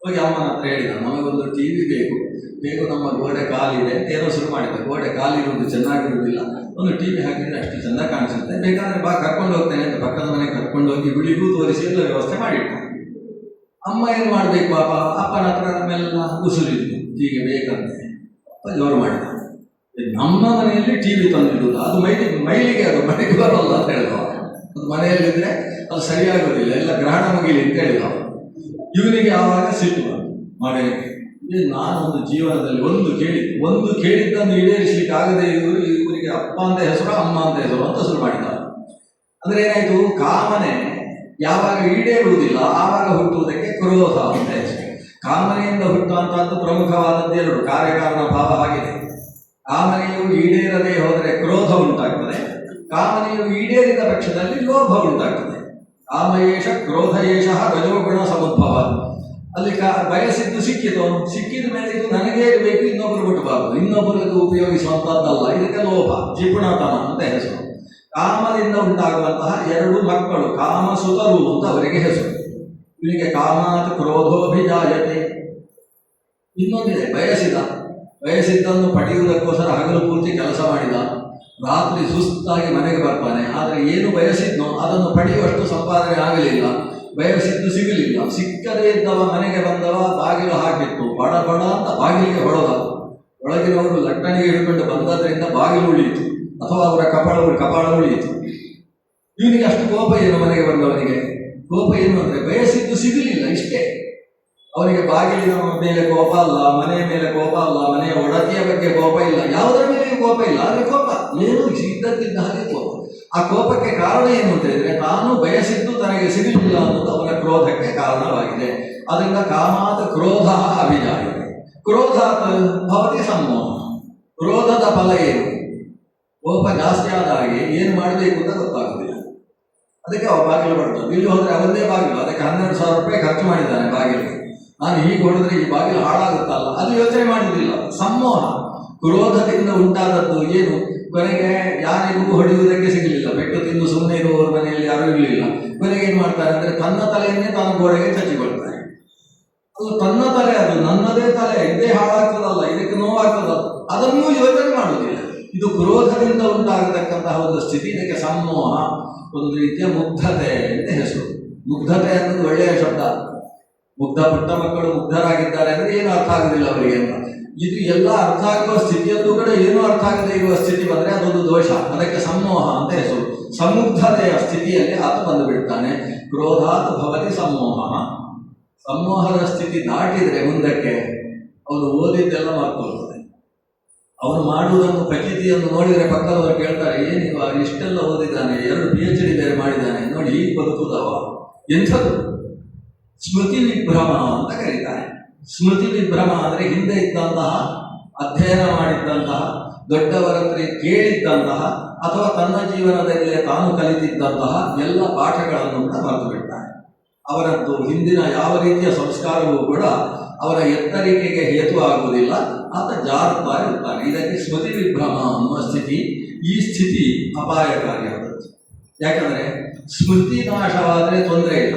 ಹೋಗಿ ಅಮ್ಮನ ಹತ್ರ ಹೇಳಿದ, ನಮಗೊಂದು ಟಿವಿ ಬೇಕು, ನಮ್ಮ ಗೋಡೆ ಕಾಲಿದೆ, ಏನೋ ಶುರು ಮಾಡಿದ. ಗೋಡೆ ಕಾಲಿರುವುದು ಚೆನ್ನಾಗಿರುವುದಿಲ್ಲ, ಒಂದು ಟಿವಿ ಹಾಕಿದ್ರೆ ಅಷ್ಟು ಚೆಂದ ಕಾಣಿಸುತ್ತೆ, ಬೇಕಾದ್ರೆ ಬಾ ಕರ್ಕೊಂಡು ಹೋಗ್ತೇನೆ ಅಂತ ಪಕ್ಕದ ಮನೆಗೆ ಕರ್ಕೊಂಡು ಹೋಗಿ ಗುಳಿಗೂ ತೋರಿಸಿ ಎಲ್ಲ ವ್ಯವಸ್ಥೆ ಮಾಡಿಟ್ಟ. ಅಮ್ಮ ಏನು ಮಾಡಬೇಕು ಪಾಪ, ಅಪ್ಪನ ಹತ್ರ ನಮ್ಮೆಲ್ಲ ಉಸುರಿದ್ದು ಹೀಗೆ ಬೇಕಂತೆ. ಅಪ್ಪ ಜೋರು ಮಾಡಿದ, ನಮ್ಮ ಮನೆಯಲ್ಲಿ ಟಿವಿ ತಂದಿಡುವುದು, ಅದು ಮೈಲಿಗೆ ಅದು ಮನೆಗೆ ಬರೋಲ್ಲ ಅಂತ ಹೇಳಿದ. ಅದು ಮನೆಯಲ್ಲಿದ್ರೆ ಅದು ಸರಿಯಾಗುವುದಿಲ್ಲ, ಎಲ್ಲ ಗ್ರಹಣ ಮುಗಿಲಿ ಅಂತ ಹೇಳಿದ. ಇವನಿಗೆ ಆವಾಗ ಸಿಟ್ಟು ಮಗನಿಗೆ, ನಾನೊಂದು ಜೀವನದಲ್ಲಿ ಒಂದು ಕೇಳಿದ್ದನ್ನು ಈಡೇರಿಸಲಿಕ್ಕೆ ಆಗದೆ ಇವರಿಗೆ ಅಪ್ಪ ಅಂತ ಹೆಸರು ಅಮ್ಮ ಅಂತ ಹೆಸರು ಅಂತ ಶುರು ಮಾಡಿದ. ಅಂದ್ರೆ ಏನಾಯ್ತು, ಕಾಮನೆ ಯಾವಾಗ ಈಡೇರುವುದಿಲ್ಲ ಆವಾಗ ಹುಟ್ಟುವುದಕ್ಕೆ ಕ್ರೋಧ ಅಂತ ಹೆಸರು. ಕಾಮನೆಯಿಂದ ಹುಟ್ಟುವಂತಹದ್ದು ಪ್ರಮುಖವಾದದ್ದು ಎರಡು, ಕಾರ್ಯಕಾರಣ ಭಾವ ಆಗಿದೆ. ಕಾಮನೆಯು ಈಡೇರದೆ ಹೋದರೆ ಕ್ರೋಧ ಉಂಟಾಗ್ತದೆ, ಕಾಮನೆಯು ಈಡೇರಿದ ಪಕ್ಷದಲ್ಲಿ ಲೋಭ ಉಂಟಾಗ್ತದೆ. ಕಾಮಯೇಷ ಕ್ರೋಧ ಏಷ ರಜೋಗುಣ ಸಮುದ್ಭವ. ಅಲ್ಲಿ ಬಯಸಿದ್ದು ಸಿಕ್ಕಿದ ಮೇಲೆ ಇದು ನನಗೇ ಇರಬೇಕು, ಇನ್ನೊಬ್ಬರು ಬಿಟ್ಟಬಾರದು, ಇನ್ನೊಬ್ಬರಿಗೆ ಉಪಯೋಗಿಸುವಂತಹದ್ದಲ್ಲ, ಇದಕ್ಕೆ ಲೋಭ ಜಿಪುಣತನ ಅಂತ ಹೆಸರು. ಕಾಮದಿಂದ ಉಂಟಾಗುವಂತಹ ಎರಡು ಮಕ್ಕಳು ಕಾಮಸುತರು ಅಂತ ಅವರಿಗೆ ಹೆಸರು. ಇವನಿಗೆ ಕಾಮಾತ್ ಕ್ರೋಧೋಭಿಜಾಯತೆ. ಇನ್ನೊಂದಿದೆ ಬಯಸಿದ್ದನ್ನು ಪಡೆಯುವುದಕ್ಕೋಸ್ಕರ ಹಗಲು ಪೂರ್ತಿ ಕೆಲಸ ಮಾಡಿದ, ರಾತ್ರಿ ಸುಸ್ತಾಗಿ ಮನೆಗೆ ಬರ್ತಾನೆ. ಆದರೆ ಏನು ಬಯಸಿದ್ನೋ ಅದನ್ನು ಪಡೆಯುವಷ್ಟು ಸಂಪಾದನೆ ಆಗಲಿಲ್ಲ, ಬಯಸಿದ್ದು ಸಿಗಲಿಲ್ಲ. ಸಿಕ್ಕದೇ ಇದ್ದವ ಮನೆಗೆ ಬಂದವ ಬಾಗಿಲು ಹಾಕಿತ್ತು, ಬಡ ಅಂತ ಬಾಗಿಲಿಗೆ ಹೊಡೆದ. ಒಳಗಿನವರು ಲಟ್ಟಣಿಗೆ ಹಿಡ್ಕೊಂಡು ಬಂದದ್ರಿಂದ ಬಾಗಿಲು ಉಳಿಯಿತು, ಅಥವಾ ಅವರ ಕಪಾಳ ಉಳಿಯಿತು. ಇವನಿಗೆ ಅಷ್ಟು ಕೋಪ ಏನು, ಮನೆಗೆ ಬಂದವನಿಗೆ ಕೋಪ ಏನು ಅಂದರೆ ಬಯಸಿದ್ದು ಸಿಗಲಿಲ್ಲ, ಇಷ್ಟೇ. ಅವನಿಗೆ ಬಾಗಿಲಿನ ಮೇಲೆ ಕೋಪ ಅಲ್ಲ, ಮನೆಯ ಮೇಲೆ ಕೋಪ ಅಲ್ಲ, ಮನೆಯ ಒಡತಿಯ ಬಗ್ಗೆ ಕೋಪ ಇಲ್ಲ, ಯಾವುದರ ಮೇಲೆಯೂ ಕೋಪ ಇಲ್ಲ. ಆದರೆ ಕೋಪ ಏನು ಇದ್ದಕ್ಕಿದ್ದ ಹಾಗೆ ಕೋಪ. ಆ ಕೋಪಕ್ಕೆ ಕಾರಣ ಏನು ಅಂತ ಹೇಳಿದ್ರೆ, ತಾನು ಬಯಸಿದ್ದು ತನಗೆ ಸಿಗಲಿಲ್ಲ ಅನ್ನೋದು ಅವನ ಕ್ರೋಧಕ್ಕೆ ಕಾರಣವಾಗಿದೆ. ಅದರಿಂದ ಕಾಮಾತ್ ಕ್ರೋಧ ಅಭಿಜಾಯತೆ. ಕ್ರೋಧಾತ್ ಭವತಿ ಸಂಮೋಹ. ಕ್ರೋಧದ ಫಲ ಏನು? ಕೋಪ ಜಾಸ್ತಿ ಆದ ಹಾಗೆ ಏನು ಮಾಡಬೇಕು ಅಂತ ಗೊತ್ತಾಗುದಿಲ್ಲ. ಅದಕ್ಕೆ ಅವ ಬಾಗಿಲು ಬರ್ತದೆ. ಇಲ್ಲಿ ಹೋದ್ರೆ ಅವರದೇ ಬಾಗಿಲು, ಅದಕ್ಕೆ 12,000 ರೂಪಾಯಿ ಖರ್ಚು ಮಾಡಿದ್ದಾನೆ ಬಾಗಿಲಿಗೆ. ನಾನು ಹೀಗೆ ಹೊಡೆದ್ರೆ ಈ ಬಾಗಿಲು ಹಾಳಾಗುತ್ತಲ್ಲ, ಅದು ಯೋಚನೆ ಮಾಡುವುದಿಲ್ಲ. ಸಂಮೋಹ, ಕ್ರೋಧದಿಂದ ಉಂಟಾದದ್ದು ಏನು? ಕೊನೆಗೆ ಯಾರಿಗೂ ಹೊಡೆಯುವುದಕ್ಕೆ ಸಿಗಲಿಲ್ಲ, ಪೆಟ್ಟು ತಿಂದು ಸುಮ್ಮನೆ ಇರುವವರ ಮನೆಯಲ್ಲಿ ಯಾರೂ ಇರಲಿಲ್ಲ. ಕೊನೆಗೆ ಏನು ಮಾಡ್ತಾರೆ ಅಂದರೆ ತನ್ನ ತಲೆಯನ್ನೇ ತಾನು ಗೋಡೆಗೆ ಚಚ್ಚಿಕೊಳ್ತಾರೆ. ಅದು ತನ್ನ ತಲೆ, ಅದು ನನ್ನದೇ ತಲೆ, ಇದೇ ಹಾಳಾಗ್ತದಲ್ಲ, ಇದಕ್ಕೆ ನೋವಾಗ್ತದಲ್ಲ, ಅದನ್ನೂ ಯೋಚನೆ ಮಾಡುವುದಿಲ್ಲ. ಇದು ಕ್ರೋಧದಿಂದ ಉಂಟಾಗತಕ್ಕಂತಹ ಒಂದು ಸ್ಥಿತಿ. ಇದಕ್ಕೆ ಸಂಮೋಹ, ಒಂದು ರೀತಿಯ ಮುಗ್ಧತೆ ಅಂತ ಹೆಸರು. ಮುಗ್ಧತೆ ಅನ್ನೋದು ಒಳ್ಳೆಯ ಶಬ್ದ. ಪುಟ್ಟ ಮಕ್ಕಳು ಮುಗ್ಧರಾಗಿದ್ದಾರೆ ಅಂದರೆ ಏನು ಅರ್ಥ ಆಗುದಿಲ್ಲ ಅವರಿಗೆ ಅಂತ. ಇದು ಎಲ್ಲ ಅರ್ಥ ಆಗುವ ಸ್ಥಿತಿಯಲ್ಲೂ ಕೂಡ ಏನೂ ಅರ್ಥ ಆಗದೆ ಇರುವ ಸ್ಥಿತಿ ಬಂದರೆ ಅದೊಂದು ದೋಷ. ಅದಕ್ಕೆ ಸಂಮೋಹ ಅಂತ ಹೆಸರು. ಸಮುಗ್ಧತೆಯ ಸ್ಥಿತಿಯಲ್ಲಿ ಆತ ಬಂದು ಬಿಡ್ತಾನೆ. ಕ್ರೋಧಾತ್ ಭವತಿ ಸಂಮೋಹ. ಸಂಮೋಹದ ಸ್ಥಿತಿ ದಾಟಿದರೆ ಮುಂದಕ್ಕೆ ಅವನು ಓದಿದ್ದೆಲ್ಲ ಮರ್ತೋಗ್ತದೆ. ಅವನು ಮಾಡುವುದನ್ನು ಪ್ರಚಿತಿಯನ್ನು ನೋಡಿದರೆ ಪಕ್ಕದವರು ಕೇಳ್ತಾರೆ, ಏನಿವ ಇಷ್ಟೆಲ್ಲ ಓದಿದ್ದಾನೆ, 2 PhD ಬೇರೆ ಮಾಡಿದ್ದಾನೆ, ನೋಡಿ ಹೀಗೆ ಬದುಕುದವ, ಎಂಥದ್ದು? ಸ್ಮೃತಿ ವಿಭ್ರಮ ಅಂತ ಕರೀತಾರೆ. ಸ್ಮೃತಿ ವಿಭ್ರಮ ಅಂದರೆ ಹಿಂದೆ ಇದ್ದಂತಹ, ಅಧ್ಯಯನ ಮಾಡಿದ್ದಂತಹ, ದೊಡ್ಡವರಂದ್ರೆ ಕೇಳಿದ್ದಂತಹ, ಅಥವಾ ತನ್ನ ಜೀವನದಲ್ಲೇ ತಾನು ಕಲಿತಿದ್ದಂತಹ ಎಲ್ಲ ಪಾಠಗಳನ್ನು ಕೂಡ ಮರೆತು ಬಿಡ್ತಾನೆ. ಅವರದ್ದು ಹಿಂದಿನ ಯಾವ ರೀತಿಯ ಸಂಸ್ಕಾರವೂ ಕೂಡ ಅವರ ಎತ್ತರಿಕೆಗೆ ಹೇತು ಆಗುವುದಿಲ್ಲ. ಆತ ಜಾರುತ್ತಾ ಇರ್ತಾನೆ. ಇದಕ್ಕೆ ಸ್ಮೃತಿ ವಿಭ್ರಮ ಅನ್ನುವ ಸ್ಥಿತಿ. ಈ ಸ್ಥಿತಿ ಅಪಾಯಕಾರಿಯಾದದ್ದು. ಯಾಕಂದರೆ ಸ್ಮೃತಿ ನಾಶವಾದರೆ ತೊಂದರೆ ಇಲ್ಲ.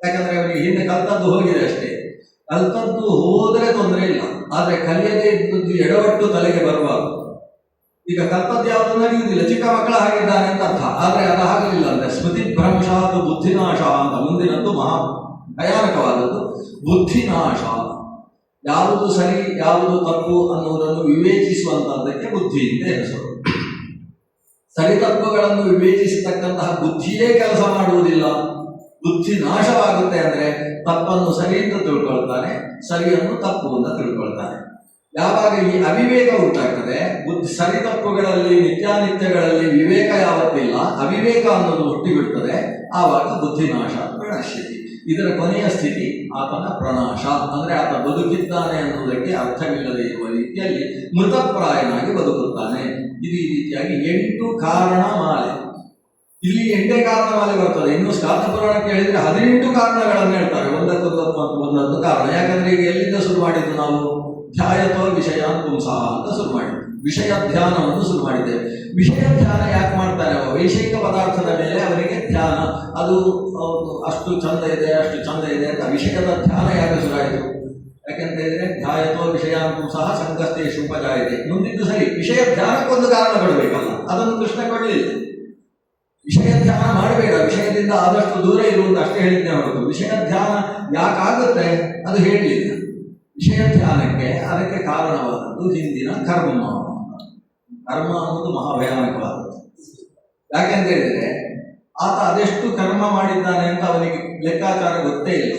ಯಾಕಂದರೆ ಅವರಿಗೆ ಹಿಂದೆ ಕಲ್ತದ್ದು ಹೋಗಿದೆ ಅಷ್ಟೇ. ಕಲ್ತದ್ದು ಹೋದರೆ ತೊಂದರೆ ಇಲ್ಲ, ಆದರೆ ಕಲಿಯದೇ ಇದ್ದದ್ದು ಎಡವಟ್ಟು ತಲೆಗೆ ಬರಬಾರದು. ಈಗ ಕಲ್ತದ್ದು ಯಾವುದು ನಡೆಯುವುದಿಲ್ಲ, ಚಿಕ್ಕ ಮಕ್ಕಳ ಹಾಗಿದ್ದಾನೆ ಅಂತ ಅರ್ಥ. ಆದರೆ ಅದು ಆಗಲಿಲ್ಲ ಅಂದರೆ ಸ್ಮೃತಿ ಭ್ರಂಶ ಅದು ಬುದ್ಧಿನಾಶ ಅಂತ. ಮುಂದಿನದ್ದು ಮಹಾ ಭಯಾನಕವಾದದ್ದು ಬುದ್ಧಿನಾಶ. ಯಾವುದು ಸರಿ ಯಾವುದು ತಪ್ಪು ಅನ್ನುವುದನ್ನು ವಿವೇಚಿಸುವಂತಹದ್ದಕ್ಕೆ ಬುದ್ಧಿ ಅಂತ ಹೆಸರು. ಸರಿ ತಪ್ಪುಗಳನ್ನು ವಿವೇಚಿಸತಕ್ಕಂತಹ ಬುದ್ಧಿಯೇ ಕೆಲಸ ಮಾಡುವುದಿಲ್ಲ. ಬುದ್ಧಿ ನಾಶವಾಗುತ್ತೆ ಅಂದರೆ ತಪ್ಪನ್ನು ಸರಿ ಅಂತ ತಿಳ್ಕೊಳ್ತಾನೆ, ಸರಿಯನ್ನು ತಪ್ಪು ಅಂತ ತಿಳ್ಕೊಳ್ತಾನೆ. ಯಾವಾಗ ಈ ಅವಿವೇಕ ಉಂಟಾಗ್ತದೆ, ಸರಿ ತಪ್ಪುಗಳಲ್ಲಿ ನಿತ್ಯಾನಿತ್ಯಗಳಲ್ಲಿ ವಿವೇಕ ಯಾವತ್ತಿಲ್ಲ, ಅವಿವೇಕ ಅನ್ನೋದು ಹುಟ್ಟಿಬಿಡ್ತದೆ, ಆವಾಗ ಬುದ್ಧಿನಾಶ ಪ್ರಣಶ್ಯತಿ. ಇದರ ಕೊನೆಯ ಸ್ಥಿತಿ ಆತನ ಪ್ರಣಾಶ. ಅಂದರೆ ಆತ ಬದುಕಿದ್ದಾನೆ ಅನ್ನುವುದಕ್ಕೆ ಅರ್ಥವಿಲ್ಲದೆ ಇರುವ ರೀತಿಯಲ್ಲಿ ಮೃತಪ್ರಾಯನಾಗಿ ಬದುಕುತ್ತಾನೆ. ಇದು ಈ ರೀತಿಯಾಗಿ 8 ಕಾರಣ ಮಾಲೆ. ಇಲ್ಲಿ 8 ಕಾರಣ ಮಾಲೆ ಬರ್ತದೆ. ಇನ್ನು ಸ್ಕಾಂದ ಪುರಾಣಕ್ಕೆ ಹೇಳಿದ್ರೆ 18 ಕಾರಣಗಳನ್ನು ಹೇಳ್ತಾರೆ, ಒಂದೊಂದು ಕಾರಣ. ಯಾಕಂದ್ರೆ ಈಗ ಎಲ್ಲಿಂದ ಶುರು ಮಾಡಿದ್ದು ನಾವು? ಧ್ಯಾಯತೋ ವಿಷಯಾನ್ ಪುಂಸಃ ಅಂತ ಶುರು ಮಾಡಿದ್ದು. ವಿಷಯ ಧ್ಯಾನವನ್ನು ಶುರು ಮಾಡಿದ್ದೇವೆ. ವಿಷಯ ಧ್ಯಾನ ಯಾಕೆ ಮಾಡ್ತಾನೆ? ವೈಷಯಿಕ ಪದಾರ್ಥದ ಮೇಲೆ ಅವರಿಗೆ ಧ್ಯಾನ, ಅದು ಅಷ್ಟು ಚಂದ ಇದೆ ಅಷ್ಟು ಚಂದ ಇದೆ ಅಂತ ವಿಷಯದ ಧ್ಯಾನ ಯಾಕೆ ಶುರುವಾಯಿತು? ಯಾಕೆಂತ ಹೇಳಿದ್ರೆ ಧ್ಯಾಯತೋ ವಿಷಯಾಂತೂ ಸಹ ಸಂಕಷ್ಟೇಶು ಉಪಜಾಯತೆ. ಮುಂದಿದ್ದು ಸರಿ, ವಿಷಯ ಧ್ಯಾನಕ್ಕೊಂದು ಕಾರಣ ಕೊಡಬೇಕಲ್ಲ, ಅದನ್ನು ಕೃಷ್ಣ ಕೊಡಲಿಲ್ಲ. ವಿಷಯ ಧ್ಯಾನ ಮಾಡಬೇಡ, ವಿಷಯದಿಂದ ಆದಷ್ಟು ದೂರ ಇರುವುದು ಅಷ್ಟೇ ಹೇಳಿದ್ದೆ ಹೊರತು ವಿಷಯ ಧ್ಯಾನ ಯಾಕಾಗುತ್ತೆ ಅದು ಹೇಳಲಿಲ್ಲ. ವಿಷಯ ಧ್ಯಾನಕ್ಕೆ ಅದಕ್ಕೆ ಕಾರಣವಾದದ್ದು ಹಿಂದಿನ ಕರ್ಮ. ಕರ್ಮ ಅನ್ನೋದು ಮಹಾಭಯಾನಕವಾದದ್ದು. ಯಾಕೆಂತ ಹೇಳಿದ್ರೆ ಆತ ಅದೆಷ್ಟು ಕರ್ಮ ಮಾಡಿದ್ದಾನೆ ಅಂತ ಅವನಿಗೆ ಲೆಕ್ಕಾಚಾರ ಗೊತ್ತೇ ಇಲ್ಲ.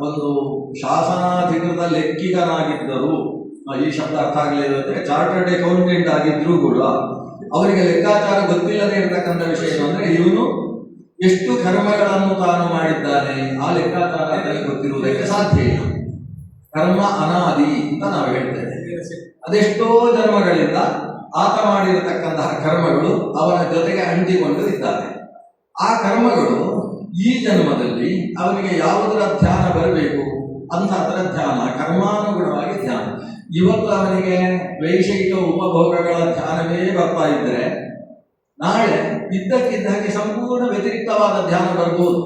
ಒಂದು ಶಾಸನಾಧಿಕೃತ ಲೆಕ್ಕಿಗನಾಗಿದ್ದರು, ಈ ಶಬ್ದ ಅರ್ಥ ಆಗಲಿಲ್ಲ ಅಂದರೆ ಚಾರ್ಟರ್ಡ್ ಅಕೌಂಟೆಂಟ್ ಆಗಿದ್ರೂ ಕೂಡ ಅವರಿಗೆ ಲೆಕ್ಕಾಚಾರ ಗೊತ್ತಿಲ್ಲದೆ ಇರತಕ್ಕಂಥ ವಿಷಯ ಏನು ಅಂದರೆ ಇವನು ಎಷ್ಟು ಕರ್ಮಗಳನ್ನು ತಾನು ಮಾಡಿದ್ದಾನೆ ಆ ಲೆಕ್ಕಾಚಾರ ಅದಕ್ಕೆ ಗೊತ್ತಿರುವುದಕ್ಕೆ ಸಾಧ್ಯ ಇಲ್ಲ. ಕರ್ಮ ಅನಾದಿ ಅಂತ ನಾವು ಹೇಳ್ತೇವೆ. ಅದೆಷ್ಟೋ ಜನ್ಮಗಳಿಂದ ಆತ ಮಾಡಿರತಕ್ಕಂತಹ ಕರ್ಮಗಳು ಅವನ ಜೊತೆಗೆ ಅಂಟಿಕೊಂಡು ಇದ್ದಾವೆ. ಆ ಕರ್ಮಗಳು ಈ ಜನ್ಮದಲ್ಲಿ ಅವನಿಗೆ ಯಾವುದರ ಧ್ಯಾನ ಬರಬೇಕು ಅಂಥದ್ರ ಧ್ಯಾನ, ಕರ್ಮಾನುಗುಣವಾಗಿ ಧ್ಯಾನ. ಇವತ್ತು ಅವನಿಗೆ ವೈಷಯಿಕ ಉಪಭೋಗಗಳ ಧ್ಯಾನವೇ ಬರ್ತಾ ಇದ್ದರೆ ನಾಳೆ ಇದ್ದಕ್ಕಿದ್ದ ಹಾಗೆ ಸಂಪೂರ್ಣ ವ್ಯತಿರಿಕ್ತವಾದ ಧ್ಯಾನ ಬರ್ಬೋದು.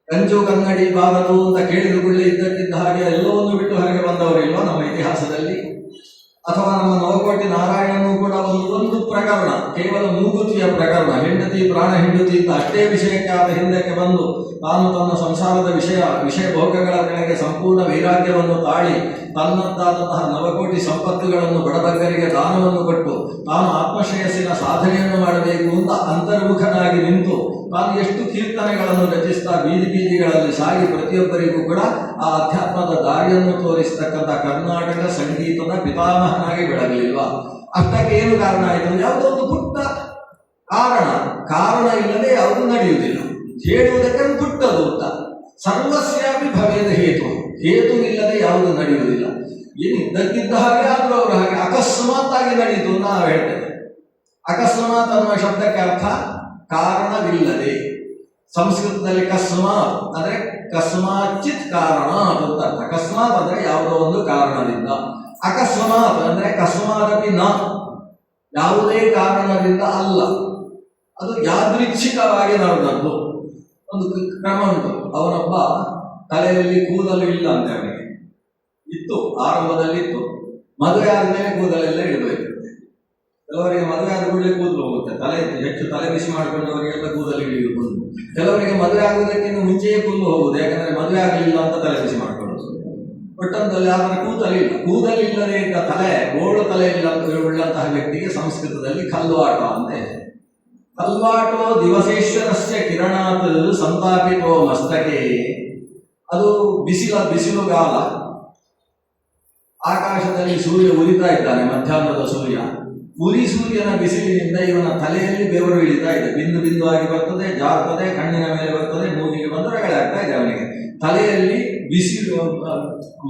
ಕಂಚು ಕನ್ನಡಿ ಬಾರದು ಅಂತ ಕೇಳಿದ ಕೂಡಲೇ ಇದ್ದಕ್ಕಿದ್ದ ಹಾಗೆ ಎಲ್ಲವನ್ನೂ ಬಿಟ್ಟು ಹೊರಗೆ ಬಂದವರಿಲ್ವ ನಮ್ಮ ಇತಿಹಾಸದಲ್ಲಿ? ಅಥವಾ ನಮ್ಮ ನವಕೋಟಿ ನಾರಾಯಣನೂ ಕೂಡ ಒಂದು ಪ್ರಕರಣ, ಕೇವಲ ಮೂಗುತಿಯ ಪ್ರಕರಣ, ಹೆಂಡತಿ ಪ್ರಾಣ ಹೆಂಡತಿ ಅಂತ ಅಷ್ಟೇ ವಿಷಯಕ್ಕೆ ಆದ ಹಿಂದಕ್ಕೆ ಬಂದು ತಾನು ತನ್ನ ಸಂಸಾರದ ವಿಷಯ ಭೋಗಗಳ ಕಡೆಗೆ ಸಂಪೂರ್ಣ ವೈರಾಗ್ಯವನ್ನು ತಾಳಿ ತನ್ನದ್ದಾದಂತಹ ನವಕೋಟಿ ಸಂಪತ್ತುಗಳನ್ನು ಬಡಬಗ್ಗರಿಗೆ ದಾನವನ್ನು ಕೊಟ್ಟು ತಾನು ಆತ್ಮಶ್ರೇಯಸ್ಸಿನ ಸಾಧನೆಯನ್ನು ಮಾಡಬೇಕು ಅಂತ ಅಂತರ್ಮುಖನಾಗಿ ನಿಂತು ತಾನು ಎಷ್ಟು ಕೀರ್ತನೆಗಳನ್ನು ರಚಿಸ್ತಾ ಬೀದಿ ಬೀದಿಗಳಲ್ಲಿ ಸಾಗಿ ಪ್ರತಿಯೊಬ್ಬರಿಗೂ ಕೂಡ ಆ ಅಧ್ಯಾತ್ಮದ ದಾರಿಯನ್ನು ತೋರಿಸತಕ್ಕಂಥ ಕರ್ನಾಟಕ ಸಂಗೀತದ ಪಿತಾಮಹನಾಗಿ ಬೆಳಗಲಿಲ್ವಾ? ಅಷ್ಟಕ್ಕೆ ಏನು ಕಾರಣ ಆಯಿತು? ಯಾವುದೋ ಒಂದು ಪುಟ್ಟ ಕಾರಣ ಇಲ್ಲದೆ ಯಾವುದು ನಡೆಯುವುದಿಲ್ಲ. ಹೇಳುವುದಕ್ಕೆ ಪುಟ್ಟದು ಅಂತ. ಸರ್ವಸ್ಯಾಪಿ ಭವೇದ ಹೇತು ಇಲ್ಲದೆ ಯಾವುದು ನಡೆಯುವುದಿಲ್ಲ. ಏನು ಇದ್ದಕ್ಕಿದ್ದ ಹಾಗೆ ಆದರೂ ಅವರು ಹಾಗೆ ಅಕಸ್ಮಾತ್ ಆಗಿ ನಡೆಯಿತು ಅಂತ ನಾವು ಹೇಳ್ತೇವೆ. ಅಕಸ್ಮಾತ್ ಅನ್ನುವ ಶಬ್ದಕ್ಕೆ ಅರ್ಥ ಕಾರಣವಿಲ್ಲದೆ. ಸಂಸ್ಕೃತದಲ್ಲಿ ಕಸ್ಮಾತ್ ಅಂದರೆ ಕಸ್ಮಾಚಿತ್ ಕಾರಣ ಅಂತ ಅರ್ಥ. ಅಕಸ್ಮಾತ್ ಅಂದರೆ ಯಾವುದೋ ಒಂದು ಕಾರಣದಿಂದ. ಅಕಸ್ಮಾತ್ ಅಂದರೆ ಕಸ್ಮಾದಪಿ ನ, ಯಾವುದೇ ಕಾರಣದಿಂದ ಅಲ್ಲ, ಅದು ಯಾದೃಚ್ಛಿಕವಾಗಿ ನಡೆದದ್ದು. ಒಂದು ಕ್ರಮ ಉಂಟು. ಅವನೊಬ್ಬ ತಲೆಯಲ್ಲಿ ಕೂದಲು ಇಲ್ಲ ಅಂತ ಅವನಿಗೆ ಇತ್ತು, ಆರಂಭದಲ್ಲಿ ಇತ್ತು. ಮದುವೆ ಆದಮೇಲೆ ಕೂದಲೆಲ್ಲ ಇಡಬೇಕಿರುತ್ತೆ. ಕೆಲವರಿಗೆ ಮದುವೆ ಆದ ಕೂಡಲೇ ಕೂದಲು ಹೋಗುತ್ತೆ, ಹೆಚ್ಚು ತಲೆ ಬಿಸಿ ಮಾಡಿಕೊಂಡವರಿಗೆಲ್ಲ ಕೂದಲು ಇಳಿಯುವುದು. ಕೆಲವರಿಗೆ ಮದುವೆ ಆಗುವುದಕ್ಕಿಂತ ಮುಂಚೆಯೇ ಕೂದಲು ಹೋಗುವುದು, ಯಾಕಂದ್ರೆ ಮದುವೆ ಆಗಲಿಲ್ಲ ಅಂತ ತಲೆ ಬಿಸಿ ಮಾಡಿಕೊಳ್ಳೋದು. ಒಟ್ಟೊಂದಲ್ಲಿ ಆದರೆ ಕೂದಲಿಲ್ಲದೆ ಇದ್ದ ತಲೆ, ಗೋಳು ತಲೆ ಇಲ್ಲ ಉಳ್ಳಂತಹ ವ್ಯಕ್ತಿಗೆ ಸಂಸ್ಕೃತದಲ್ಲಿ ಕಲ್ವಾಟ ಅಂತ ಇದೆ. ಕಲ್ವಾಟೋ ದಿವಸೇಶ್ವರಸ್ಯ ಕಿರಣಾತ್ ಸಂತಾಪಿತೋ ಮಸ್ತಕೆ. ಅದು ಬಿಸಿಲುಗಾಲ, ಆಕಾಶದಲ್ಲಿ ಸೂರ್ಯ ಉರಿತಾ ಇದ್ದಾನೆ, ಮಧ್ಯಾಹ್ನದ ಸೂರ್ಯ. ಸೂರ್ಯನ ಬಿಸಿಲಿನಿಂದ ಇವನ ತಲೆಯಲ್ಲಿ ಬೆವರು ಇಳಿತಾ ಇದೆ, ಬಿಂದು ಬಿಂದುವಾಗಿ ಬರ್ತದೆ, ಜಾರ್ತದೆ, ಕಣ್ಣಿನ ಮೇಲೆ ಬರ್ತದೆ, ಮೂಗಿಗೆ ಬಂದು ರಗಳೆ ಆಗ್ತಾ ಇದೆ ಅವನಿಗೆ. ತಲೆಯಲ್ಲಿ ಬಿಸಿಲು,